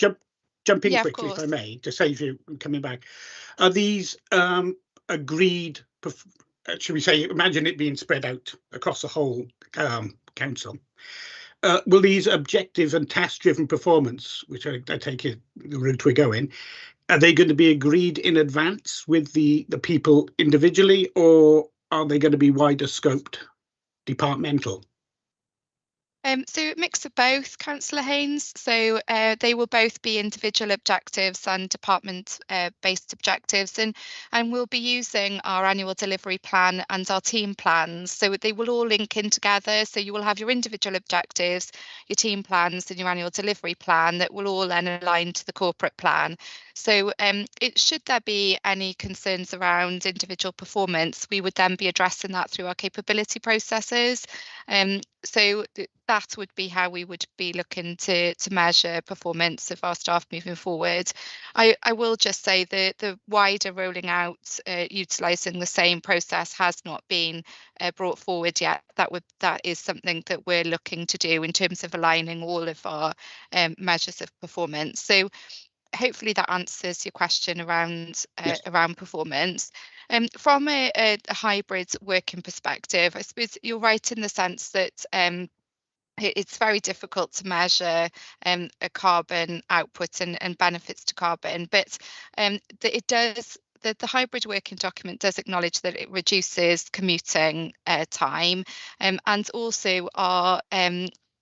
jump in quickly, if I may, to save you coming back? Are these agreed? Should we say, imagine it being spread out across the whole council. Will these objective and task-driven performance, which I take it the route we're going, are they going to be agreed in advance with the people individually, or are they going to be wider scoped, departmental? So a mix of both, Councillor Haynes. So they will both be individual objectives and department-based objectives, and we'll be using our annual delivery plan and our team plans. So they will all link in together. So you will have your individual objectives, your team plans, and your annual delivery plan that will all then align to the corporate plan. So should there be any concerns around individual performance, we would then be addressing that through our capability processes. So that would be how we would be looking to measure performance of our staff moving forward. I will just say that the wider rolling out utilising the same process has not been brought forward yet. That is something that we're looking to do in terms of aligning all of our measures of performance. So hopefully that answers your question around around performance. From a hybrid working perspective, I suppose you're right in the sense that it's very difficult to measure a carbon output and benefits to carbon, but the hybrid working document does acknowledge that it reduces commuting time, and also our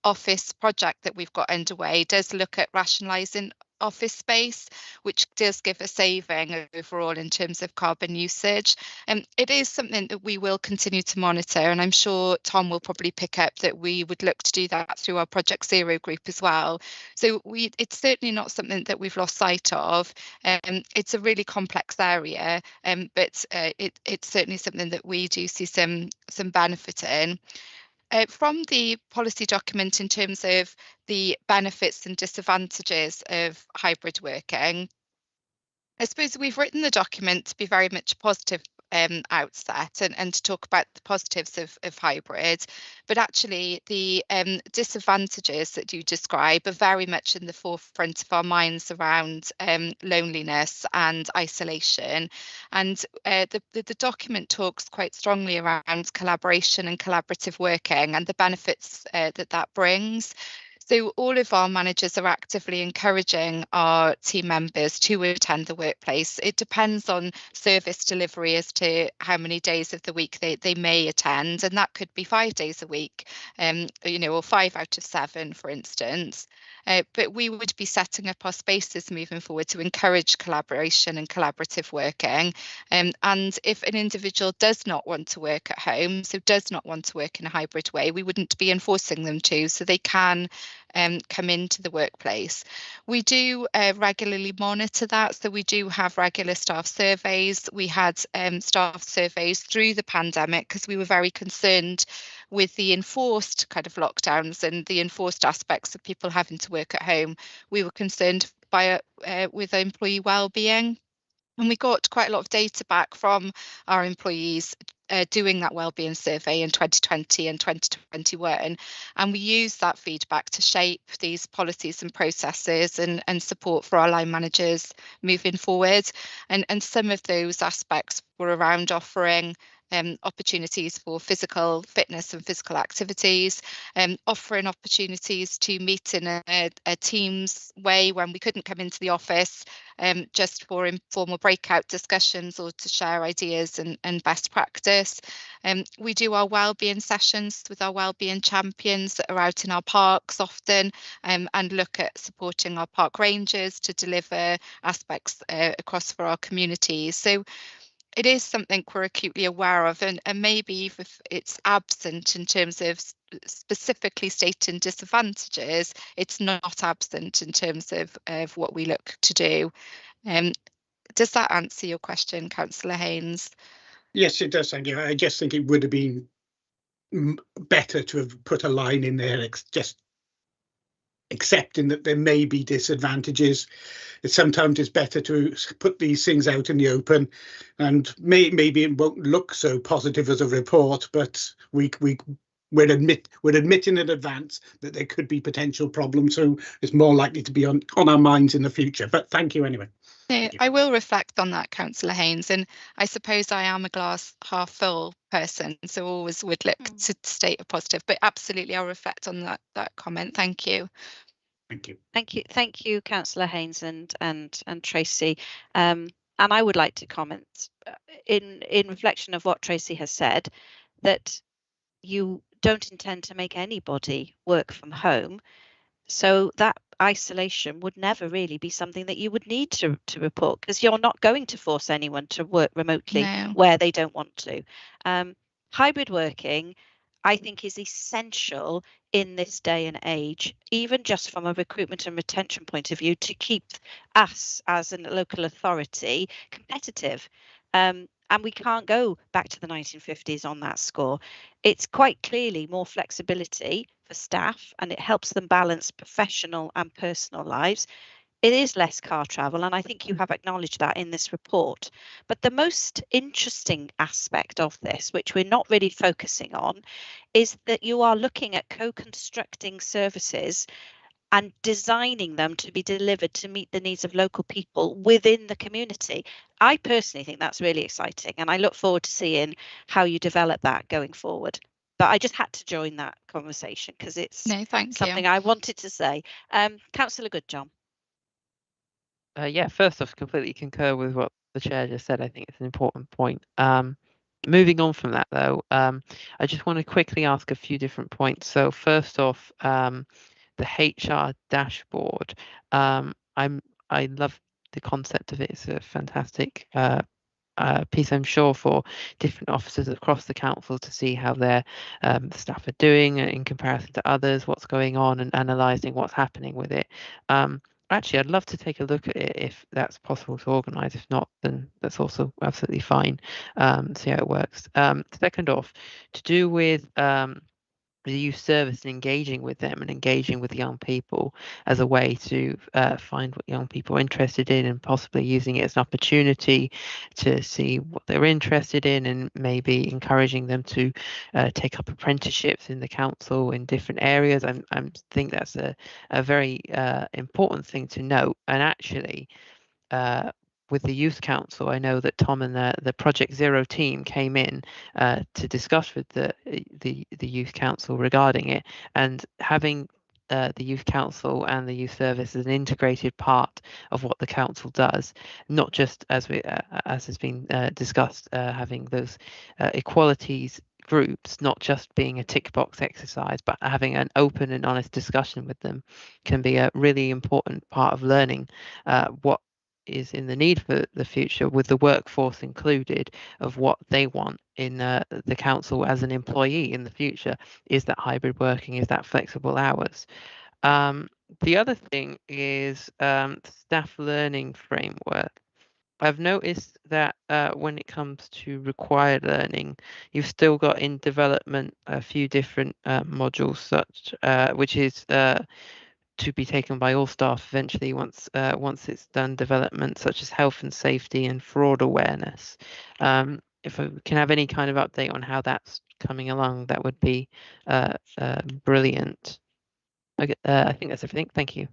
office project that we've got underway does look at rationalising office space, which does give a saving overall in terms of carbon usage. It is something that we will continue to monitor, and I'm sure Tom will probably pick up that we would look to do that through our Project Zero group as well. So it's certainly not something that we've lost sight of. It's a really complex area, but it's certainly something that we do see some benefit in. From the policy document in terms of the benefits and disadvantages of hybrid working, I suppose we've written the document to be very much positive outset and to talk about the positives of hybrid, but actually the disadvantages that you describe are very much in the forefront of our minds around loneliness and isolation. And the document talks quite strongly around collaboration and collaborative working and the benefits that brings. So all of our managers are actively encouraging our team members to attend the workplace. It depends on service delivery as to how many days of the week they may attend, and that could be 5 days a week, or 5 out of 7, for instance. But we would be setting up our spaces moving forward to encourage collaboration and collaborative working. And if an individual does not want to work at home, so does not want to work in a hybrid way, we wouldn't be enforcing them to, so they can come into the workplace. We do regularly monitor that, so we do have regular staff surveys. We had staff surveys through the pandemic because we were very concerned with the enforced kind of lockdowns and the enforced aspects of people having to work at home. We were concerned by with employee well-being. And we got quite a lot of data back from our employees doing that wellbeing survey in 2020 and 2021. And we used that feedback to shape these policies and processes and support for our line managers moving forward. And some of those aspects were around offering opportunities for physical fitness and physical activities, offering opportunities to meet in a Teams way when we couldn't come into the office, just for informal breakout discussions or to share ideas and best practice. We do our wellbeing sessions with our wellbeing champions that are out in our parks often, and look at supporting our park rangers to deliver aspects across for our communities. So it is something we're acutely aware of, and maybe if it's absent in terms of specifically stating disadvantages, it's not absent in terms of what we look to do. Does that answer your question, Councillor Haynes? Yes, it does, thank you. I just think it would have been better to have put a line in there, just accepting that there may be disadvantages. Sometimes it's better to put these things out in the open, and maybe it won't look so positive as a report, but we're admitting in advance that there could be potential problems, so it's more likely to be on our minds in the future. But thank you anyway. No, I will reflect on that, Councillor Haynes, and I suppose I am a glass half full person, so always would look to state a positive, but absolutely I'll reflect on that comment. Thank you. Thank you. Thank you, Councillor Haynes and Tracy. And I would like to comment in reflection of what Tracy has said, that you don't intend to make anybody work from home. So that isolation would never really be something that you would need to report, because you're not going to force anyone to work remotely where they don't want to. Hybrid working, I think, is essential in this day and age, even just from a recruitment and retention point of view, to keep us as a local authority competitive. And we can't go back to the 1950s on that score. It's quite clearly more flexibility for staff, and it helps them balance professional and personal lives. It is less car travel, and I think you have acknowledged that in this report. But the most interesting aspect of this, which we're not really focusing on, is that you are looking at co-constructing services and designing them to be delivered to meet the needs of local people within the community. I personally think that's really exciting, and I look forward to seeing how you develop that going forward. But I just had to join that conversation because it's something I wanted to say. Councillor Goodjohn. Yeah, first off, completely concur with what the chair just said. I think it's an important point. Moving on from that, though, I just want to quickly ask a few different points. So first off, the HR dashboard. I love the concept of it. It's a fantastic piece, I'm sure, for different officers across the council to see how their staff are doing in comparison to others, what's going on, and analysing what's happening with it. Actually, I'd love to take a look at it if that's possible to organise. If not, then that's also absolutely fine. See how it works. Second off, to do with the youth service and engaging with them and engaging with young people as a way to find what young people are interested in, and possibly using it as an opportunity to see what they're interested in, and maybe encouraging them to take up apprenticeships in the council in different areas. I think that's a very important thing to note. And actually, with the Youth Council, I know that Tom and the Project Zero team came in to discuss with the Youth Council regarding it, and having the youth council and the youth service as an integrated part of what the council does, not just as has been discussed, having those equalities groups, not just being a tick box exercise, but having an open and honest discussion with them can be a really important part of learning what is in the need for the future, with the workforce included, of what they want in the council as an employee in the future. Is that hybrid working? Is that flexible hours? The other thing is staff learning framework. I've noticed that when it comes to required learning, you've still got in development a few different modules, such which is to be taken by all staff eventually once it's done development, such as health and safety and fraud awareness. If I can have any kind of update on how that's coming along, that would be brilliant. I think that's everything. Thank you.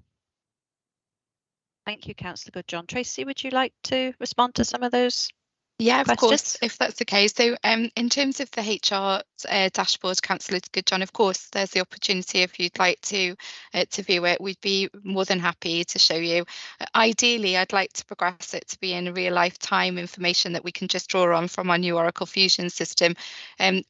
Thank you, Councillor Goodjohn. Tracy, would you like to respond to some of those? Yeah, of questions? course, if that's okay. So in terms of the HR dashboard, Councillor Goodjohn, of course, there's the opportunity if you'd like to view it. We'd be more than happy to show you. Ideally, I'd like to progress it to be in real life time information that we can just draw on from our new Oracle Fusion system.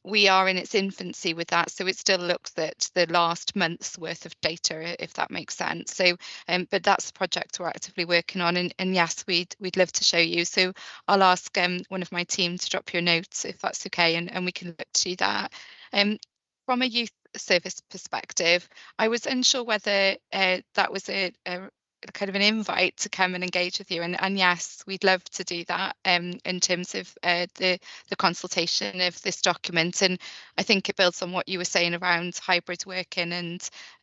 We are in its infancy with that, so it still looks at the last month's worth of data, if that makes sense. So, but that's the project we're actively working on, and yes, we'd love to show you. So I'll ask one of my team to drop you a note if that's okay, and we can look to do that. From a youth service perspective, I was unsure whether that was a kind of an invite to come and engage with you, and yes, we'd love to do that in terms of the consultation of this document. And I think it builds on what you were saying around hybrid working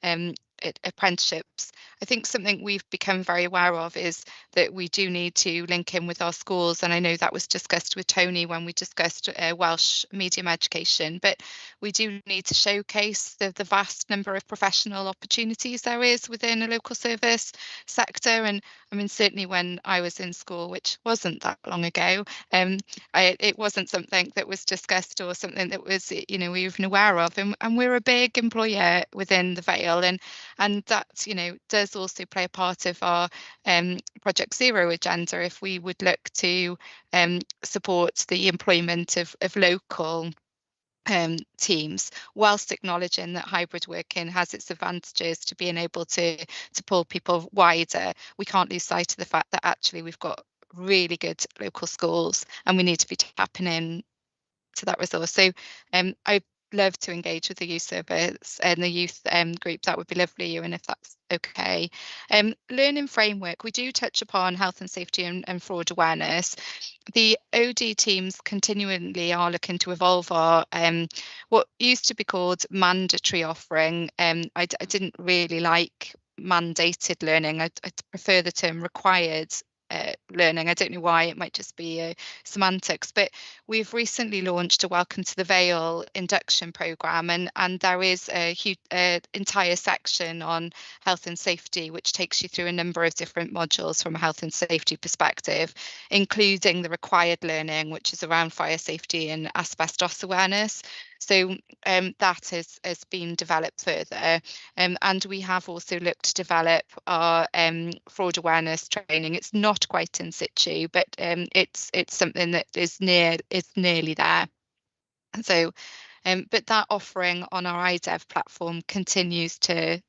and apprenticeships. I think something we've become very aware of is that we do need to link in with our schools, and I know that was discussed with Tony when we discussed Welsh medium education, but we do need to showcase the vast number of professional opportunities there is within a local service sector. And I mean, certainly when I was in school, which wasn't that long ago, it wasn't something that was discussed or something that was, we were even aware of, and we're a big employer within the Vale, and that does also play a part of our Project Zero agenda, if we would look to support the employment of local teams, whilst acknowledging that hybrid working has its advantages to being able to pull people wider. We can't lose sight of the fact that actually we've got really good local schools, and we need to be tapping in to that resource. So I'd love to engage with the youth service and the youth group. That would be lovely, Ewan, if that's okay. Learning framework, we do touch upon health and safety and fraud awareness. The OD teams continually are looking to evolve our what used to be called mandatory offering. I didn't really like mandated learning. I prefer the term required learning. I don't know why, it might just be semantics, but we've recently launched a Welcome to the Vale induction programme, and there is a huge entire section on health and safety, which takes you through a number of different modules from a health and safety perspective, including the required learning, which is around fire safety and asbestos awareness. So that has been developed further, and we have also looked to develop our fraud awareness training. It's not quite in situ, but it's something that is nearly there. And so, but that offering on our iDev platform continues to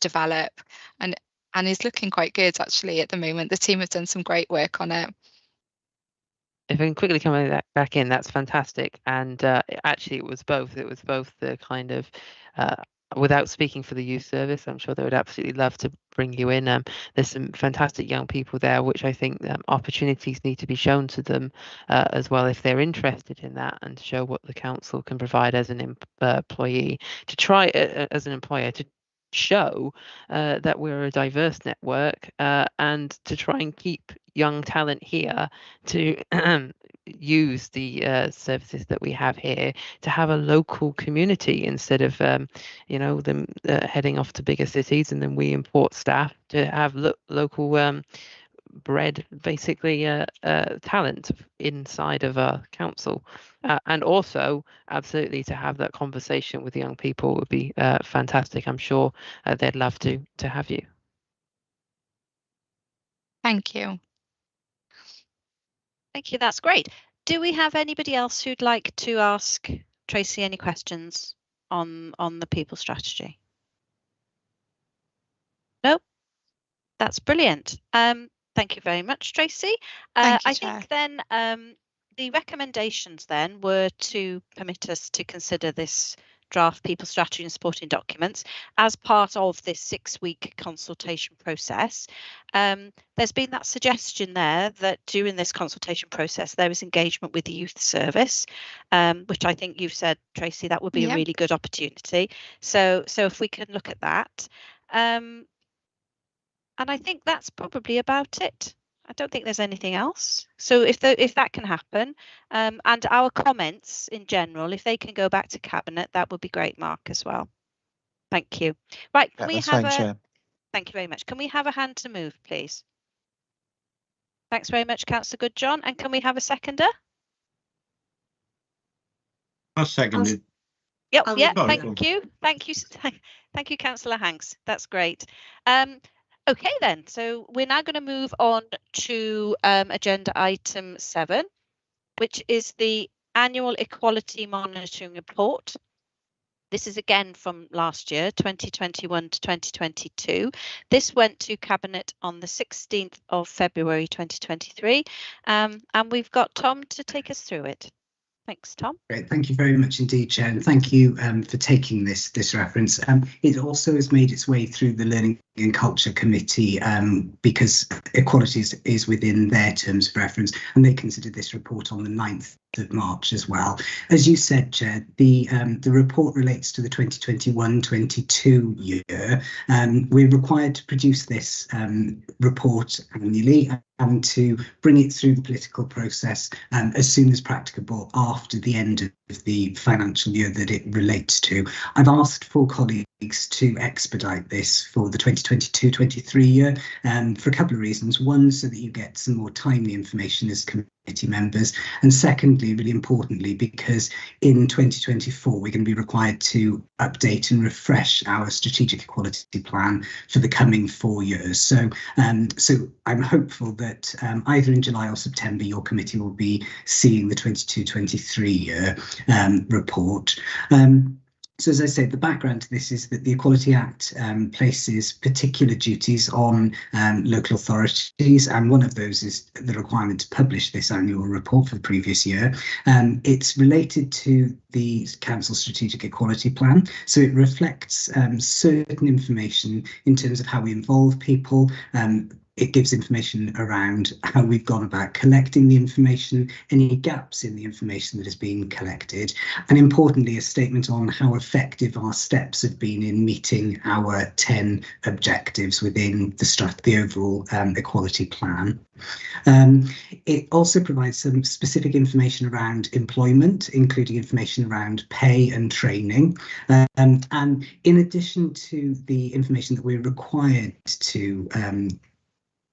develop, and is looking quite good actually at the moment. The team have done some great work on it. If I can quickly come back in, that's fantastic. And actually, it was both. It was both the kind of, without speaking for the youth service, I'm sure they would absolutely love to bring you in. There's some fantastic young people there, which I think opportunities need to be shown to them as well, if they're interested in that, and show what the council can provide as an employee, to try as an employer to show that we're a diverse network, and to try and keep young talent here to use the services that we have here, to have a local community instead of them heading off to bigger cities and then we import staff, to have local bred basically talent inside of our council, and also absolutely to have that conversation with the young people would be fantastic. I'm sure they'd love to have you. Thank you. Thank you, that's great. Do we have anybody else who'd like to ask Tracy any questions on the people strategy? No? That's brilliant. Thank you very much, Tracy. Thank you, I Chair. think then the recommendations then were to permit us to consider this draft people strategy and supporting documents as part of this 6-week consultation process. There's been that suggestion there that during this consultation process there is engagement with the youth service, which I think you've said, Tracy, that would be a really good opportunity. So if we can look at that. And I think that's probably about it. I don't think there's anything else. So if that can happen, and our comments in general, if they can go back to Cabinet, that would be great, Mark, as well. Thank you. Right, can we have a... Thank you very much. Can we have a hand to move, please? Thanks very much, Councillor Goodjohn. And can we have a seconder? I'll second it. Yep, thank you. Thank you. Thank you, Councillor Hanks. That's great. Okay then, so we're now going to move on to agenda item 7, which is the annual equality monitoring report. This is again from last year, 2021 to 2022. This went to Cabinet on the 16th of February 2023, and we've got Tom to take us through it. Thanks, Tom. Great, thank you very much indeed, Chair, and thank you for taking this reference. It also has made its way through the Learning and Culture Committee because equality is within their terms of reference, and they considered this report on the 9th of March as well. As you said, Chair, the report relates to the 2021-22 year. We're required to produce this report annually and to bring it through the political process as soon as practicable after the end of the financial year that it relates to. I've asked for colleagues to expedite this for the 2022-23 year for a couple of reasons. One, so that you get some more timely information as committee members, and secondly, really importantly, because in 2024 we're going to be required to update and refresh our strategic equality plan for the coming 4 years. So I'm hopeful that either in July or September your committee will be seeing the 22-23 year report. So as I said, the background to this is that the Equality Act places particular duties on local authorities, and one of those is the requirement to publish this annual report for the previous year. It's related to the Council Strategic Equality Plan, so it reflects certain information in terms of how we involve people. It gives information around how we've gone about collecting the information, any gaps in the information that has been collected, and importantly, a statement on how effective our steps have been in meeting our 10 objectives within the overall equality plan. It also provides some specific information around employment, including information around pay and training. And in addition to the information that we're required to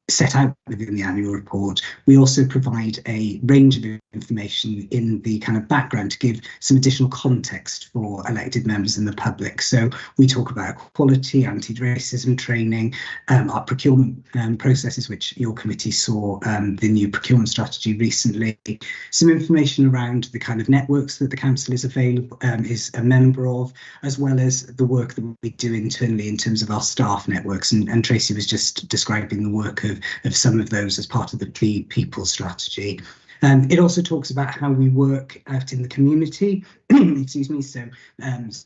set out within the annual report, we also provide a range of information in the kind of background to give some additional context for elected members and the public. So we talk about equality, anti-racism training, our procurement processes, which your committee saw the new procurement strategy recently, some information around the kind of networks that the council is a member of, as well as the work that we do internally in terms of our staff networks. And Tracy was just describing the work of some of those as part of the people strategy. It also talks about how we work out in the community, excuse me, so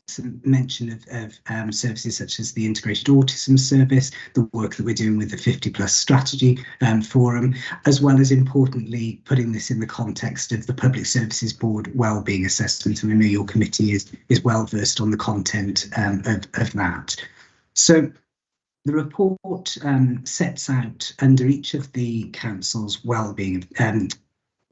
some mention of services such as the Integrated Autism Service, the work that we're doing with the 50+ Strategy Forum, as well as importantly putting this in the context of the Public Services Board Wellbeing Assessment, and I know your committee is well versed on the content of that. So the report sets out under each of the council's wellbeing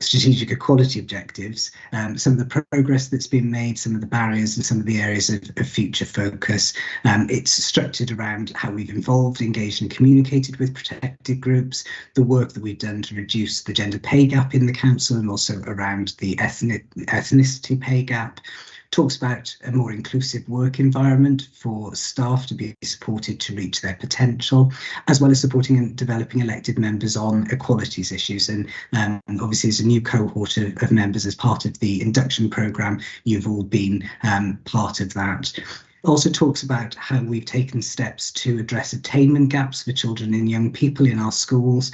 strategic equality objectives, some of the progress that's been made, some of the barriers and some of the areas of future focus. It's structured around how we've involved, engaged and communicated with protected groups, the work that we've done to reduce the gender pay gap in the council and also around the ethnicity pay gap. Talks about a more inclusive work environment for staff to be supported to reach their potential, as well as supporting and developing elected members on equalities issues. And obviously, as a new cohort of members as part of the induction programme, you've all been part of that. Also talks about how we've taken steps to address attainment gaps for children and young people in our schools,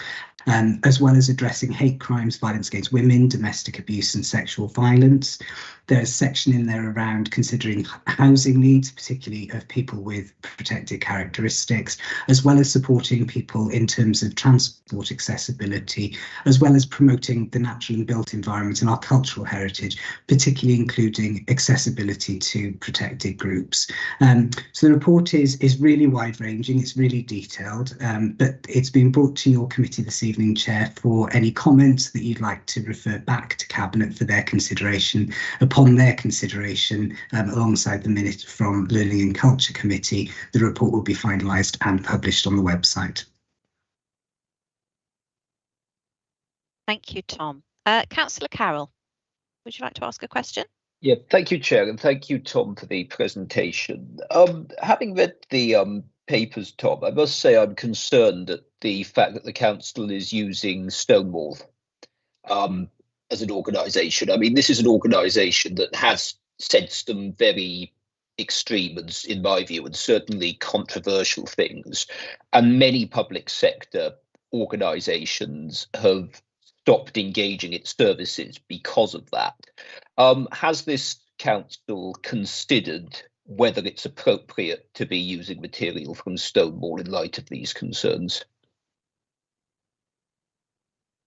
as well as addressing hate crimes, violence against women, domestic abuse and sexual violence. There's a section in there around considering housing needs, particularly of people with protected characteristics, as well as supporting people in terms of transport accessibility, as well as promoting the natural and built environment and our cultural heritage, particularly including accessibility to protected groups. So the report is really wide-ranging, it's really detailed, but it's been brought to your committee this evening, Chair, for any comments that you'd like to refer back to Cabinet for their consideration. Upon their consideration, alongside the minute from Learning and Culture Committee, the report will be finalised and published on the website. Thank you, Tom. Councillor Carroll, would you like to ask a question? Yeah, thank you, Chair, and thank you, Tom, for the presentation. Having read the papers, Tom, I must say I'm concerned at the fact that the council is using Stonewall as an organisation. I mean, this is an organisation that has said some very extreme and, in my view, and certainly controversial things, and many public sector organisations have stopped engaging its services because of that. Has this council considered whether it's appropriate to be using material from Stonewall in light of these concerns?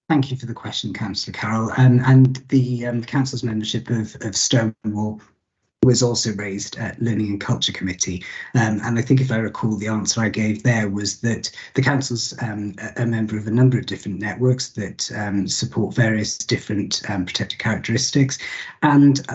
Thank you for the question, Councillor Carroll. And the council's membership of Stonewall was also raised at Learning and Culture Committee. And I think if I recall, the answer I gave there was that the council's a member of a number of different networks that support various different protected characteristics. And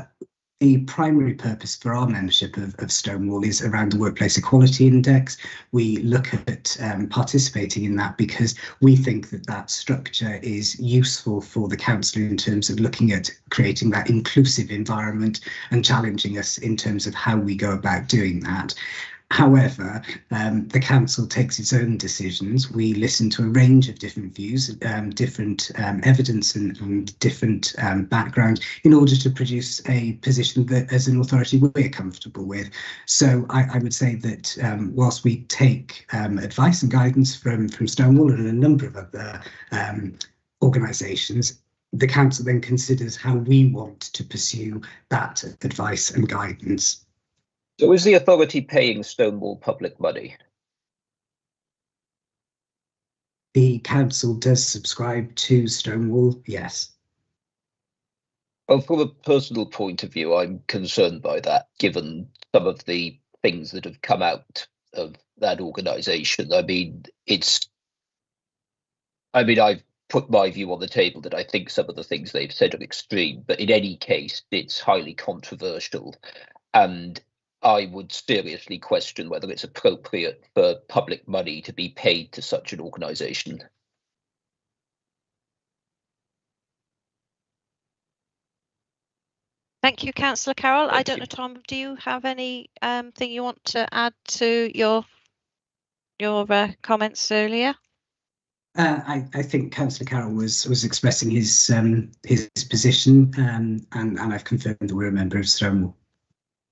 the primary purpose for our membership of Stonewall is around the Workplace Equality Index. We look at participating in that because we think that that structure is useful for the council in terms of looking at creating that inclusive environment and challenging us in terms of how we go about doing that. However, the council takes its own decisions. We listen to a range of different views, different evidence and different background in order to produce a position that as an authority we're comfortable with. So I would say that whilst we take advice and guidance from Stonewall and a number of other organisations, the council then considers how we want to pursue that advice and guidance. So is the authority paying Stonewall public money? The council does subscribe to Stonewall, yes. Well, from a personal point of view, I'm concerned by that, given some of the things that have come out of that organisation. I've put my view on the table that I think some of the things they've said are extreme, but in any case, it's highly controversial. And I would seriously question whether it's appropriate for public money to be paid to such an organisation. Thank you, Councillor Carroll. I don't know, Tom, do you have any thing you want to add to your comments earlier? I think Councillor Carroll was expressing his position, and I've confirmed that we're a member of Stonewall.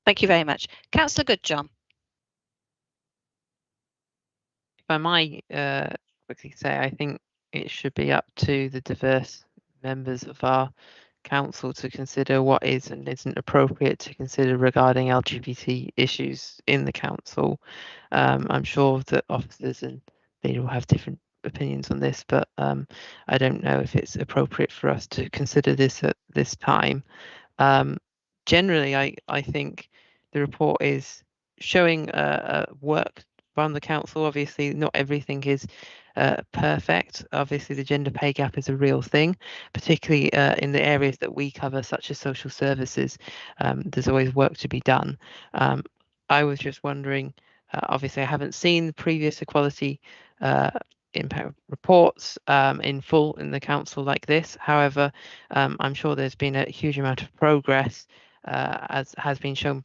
Thank you very much. Councillor Goodjohn. If I might quickly say, I think it should be up to the diverse members of our council to consider what is and isn't appropriate to consider regarding LGBT issues in the council. I'm sure that officers and they will have different opinions on this, but I don't know if it's appropriate for us to consider this at this time. Generally, I think the report is showing work run the council. Obviously, not everything is perfect. Obviously, the gender pay gap is a real thing, particularly in the areas that we cover, such as social services. There's always work to be done. I was just wondering, obviously, I haven't seen the previous equality impact reports in full in the council like this. However, I'm sure there's been a huge amount of progress as has been shown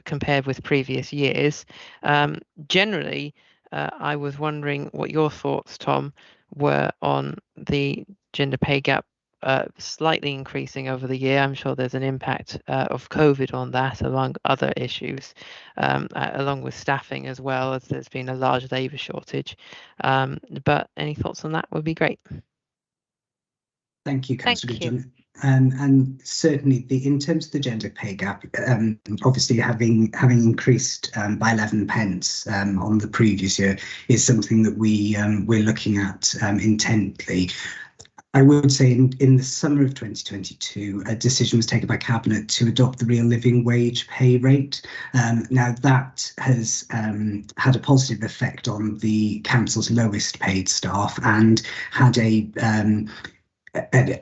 compared with previous years. Generally, I was wondering what your thoughts, Tom, were on the gender pay gap slightly increasing over the year. I'm sure there's an impact of COVID on that, among other issues, along with staffing as well, as there's been a large labour shortage. But any thoughts on that would be great. Thank you, Councillor John. And certainly, in terms of the gender pay gap, obviously having increased by 11 pence on the previous year is something that we're looking at intently. I would say in the summer of 2022, a decision was taken by Cabinet to adopt the real living wage pay rate. Now that has had a positive effect on the council's lowest paid staff and had an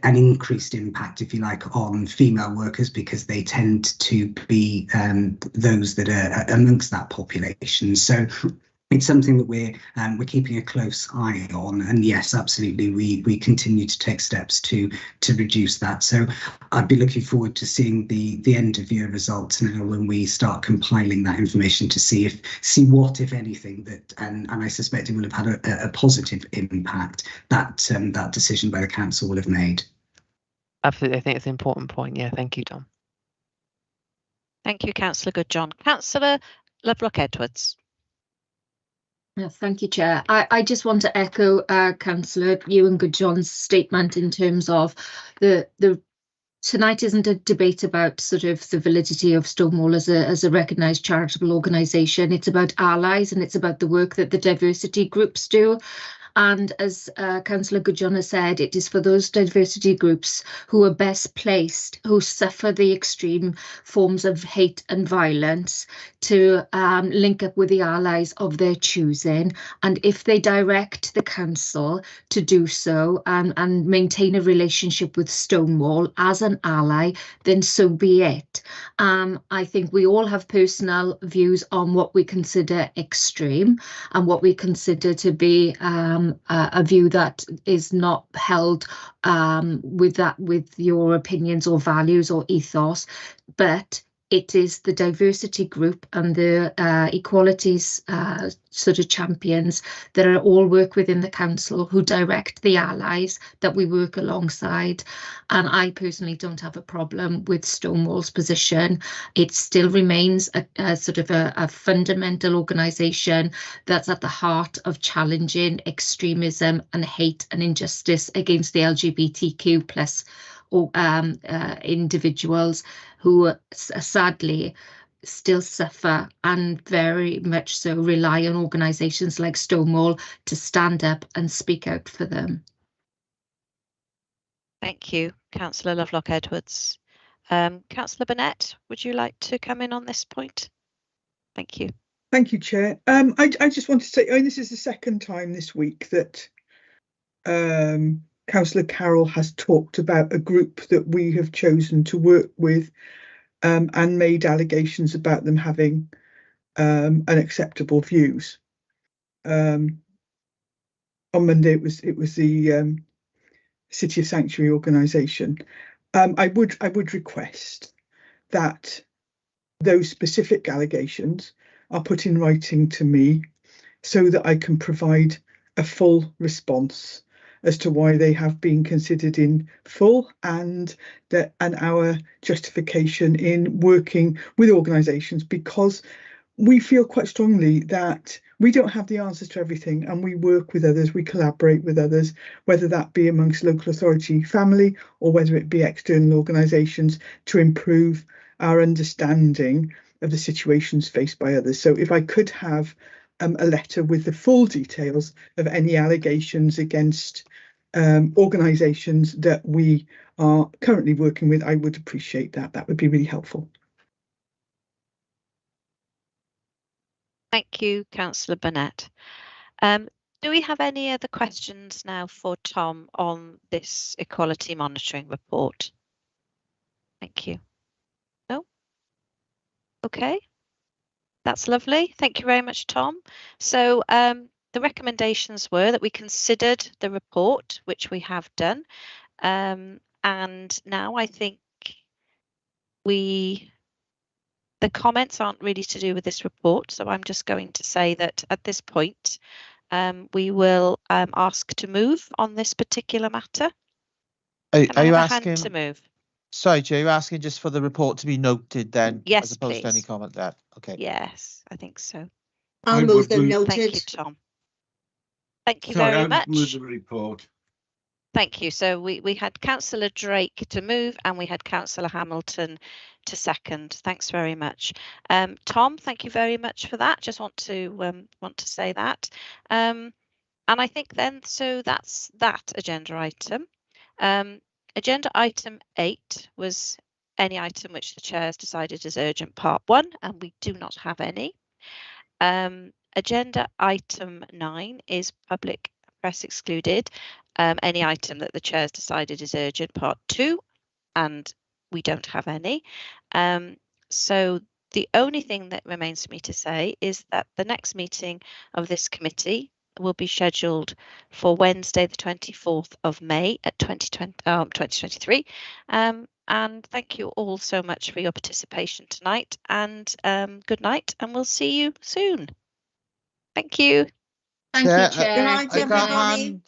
increased impact, if you like, on female workers, because they tend to be those that are amongst that population. So it's something that we're keeping a close eye on, and yes, absolutely, we continue to take steps to reduce that. So I'd be looking forward to seeing the end of year results now when we start compiling that information to see what, if anything, that and I suspect it will have had a positive impact that decision by the council will have made. Absolutely, I think it's an important point. Yeah, thank you, Tom. Thank you, Councillor Goodjohn. Councillor Lovelock Edwards. Thank you, Chair. I just want to echo Councillor Ewan Goodjohn's statement in terms of the tonight isn't a debate about sort of the validity of Stonewall as a recognised charitable organisation. It's about allies, and it's about the work that the diversity groups do. And as Councillor Goodjohn has said, it is for those diversity groups who are best placed, who suffer the extreme forms of hate and violence, to link up with the allies of their choosing. And if they direct the council to do so and maintain a relationship with Stonewall as an ally, then so be it. I think we all have personal views on what we consider extreme and what we consider to be a view that is not held with your opinions or values or ethos, but it is the diversity group and the equalities sort of champions that are all work within the council who direct the allies that we work alongside. And I personally don't have a problem with Stonewall's position. It still remains a sort of a fundamental organisation that's at the heart of challenging extremism and hate and injustice against the LGBTQ plus individuals who sadly still suffer and very much so rely on organisations like Stonewall to stand up and speak out for them. Thank you, Councillor Lovelock Edwards. Councillor Burnett, would you like to come in on this point? Thank you. Thank you, Chair. I just want to say, this is the second time this week that Councillor Carroll has talked about a group that we have chosen to work with and made allegations about them having unacceptable views. On Monday, it was the City of Sanctuary organisation. I would request that those specific allegations are put in writing to me so that I can provide a full response as to why they have been considered in full and our justification in working with organisations, because we feel quite strongly that we don't have the answers to everything, and we work with others, we collaborate with others, whether that be amongst local authority family or whether it be external organisations, to improve our understanding of the situations faced by others. So if I could have a letter with the full details of any allegations against organisations that we are currently working with, I would appreciate that. That would be really helpful. Thank you, Councillor Burnett. Do we have any other questions now for Tom on this equality monitoring report? Thank you. No? Okay. That's lovely. Thank you very much, Tom. So the recommendations were that we considered the report, which we have done. And now I think the comments aren't really to do with this report. So I'm just going to say that at this point, we will ask to move on this particular matter. Are you asking to move? Sorry, Joe, you're asking just for the report to be noted then, yes, as opposed please. to any comment there. Okay. Yes, I think so. I'll move them noted. Thank you, Tom. Thank you very much. Move the report. Thank you. So we had Councillor Drake to move and we had Councillor Hamilton to second. Thanks very much. Tom, thank you very much for that. Just want to say that. And I think then, so that's that agenda item. Agenda item 8 was any item which the chair has decided is urgent part 1, and we do not have any. Agenda item 9 is public press excluded. Any item that the chair has decided is urgent part 2, and we don't have any. So the only thing that remains for me to say is that the next meeting of this committee will be scheduled for Wednesday, the 24th of May at 2023. And thank you all so much for your participation tonight, and good night, and we'll see you soon. Thank you. Thank you, Chair. Good night, everybody.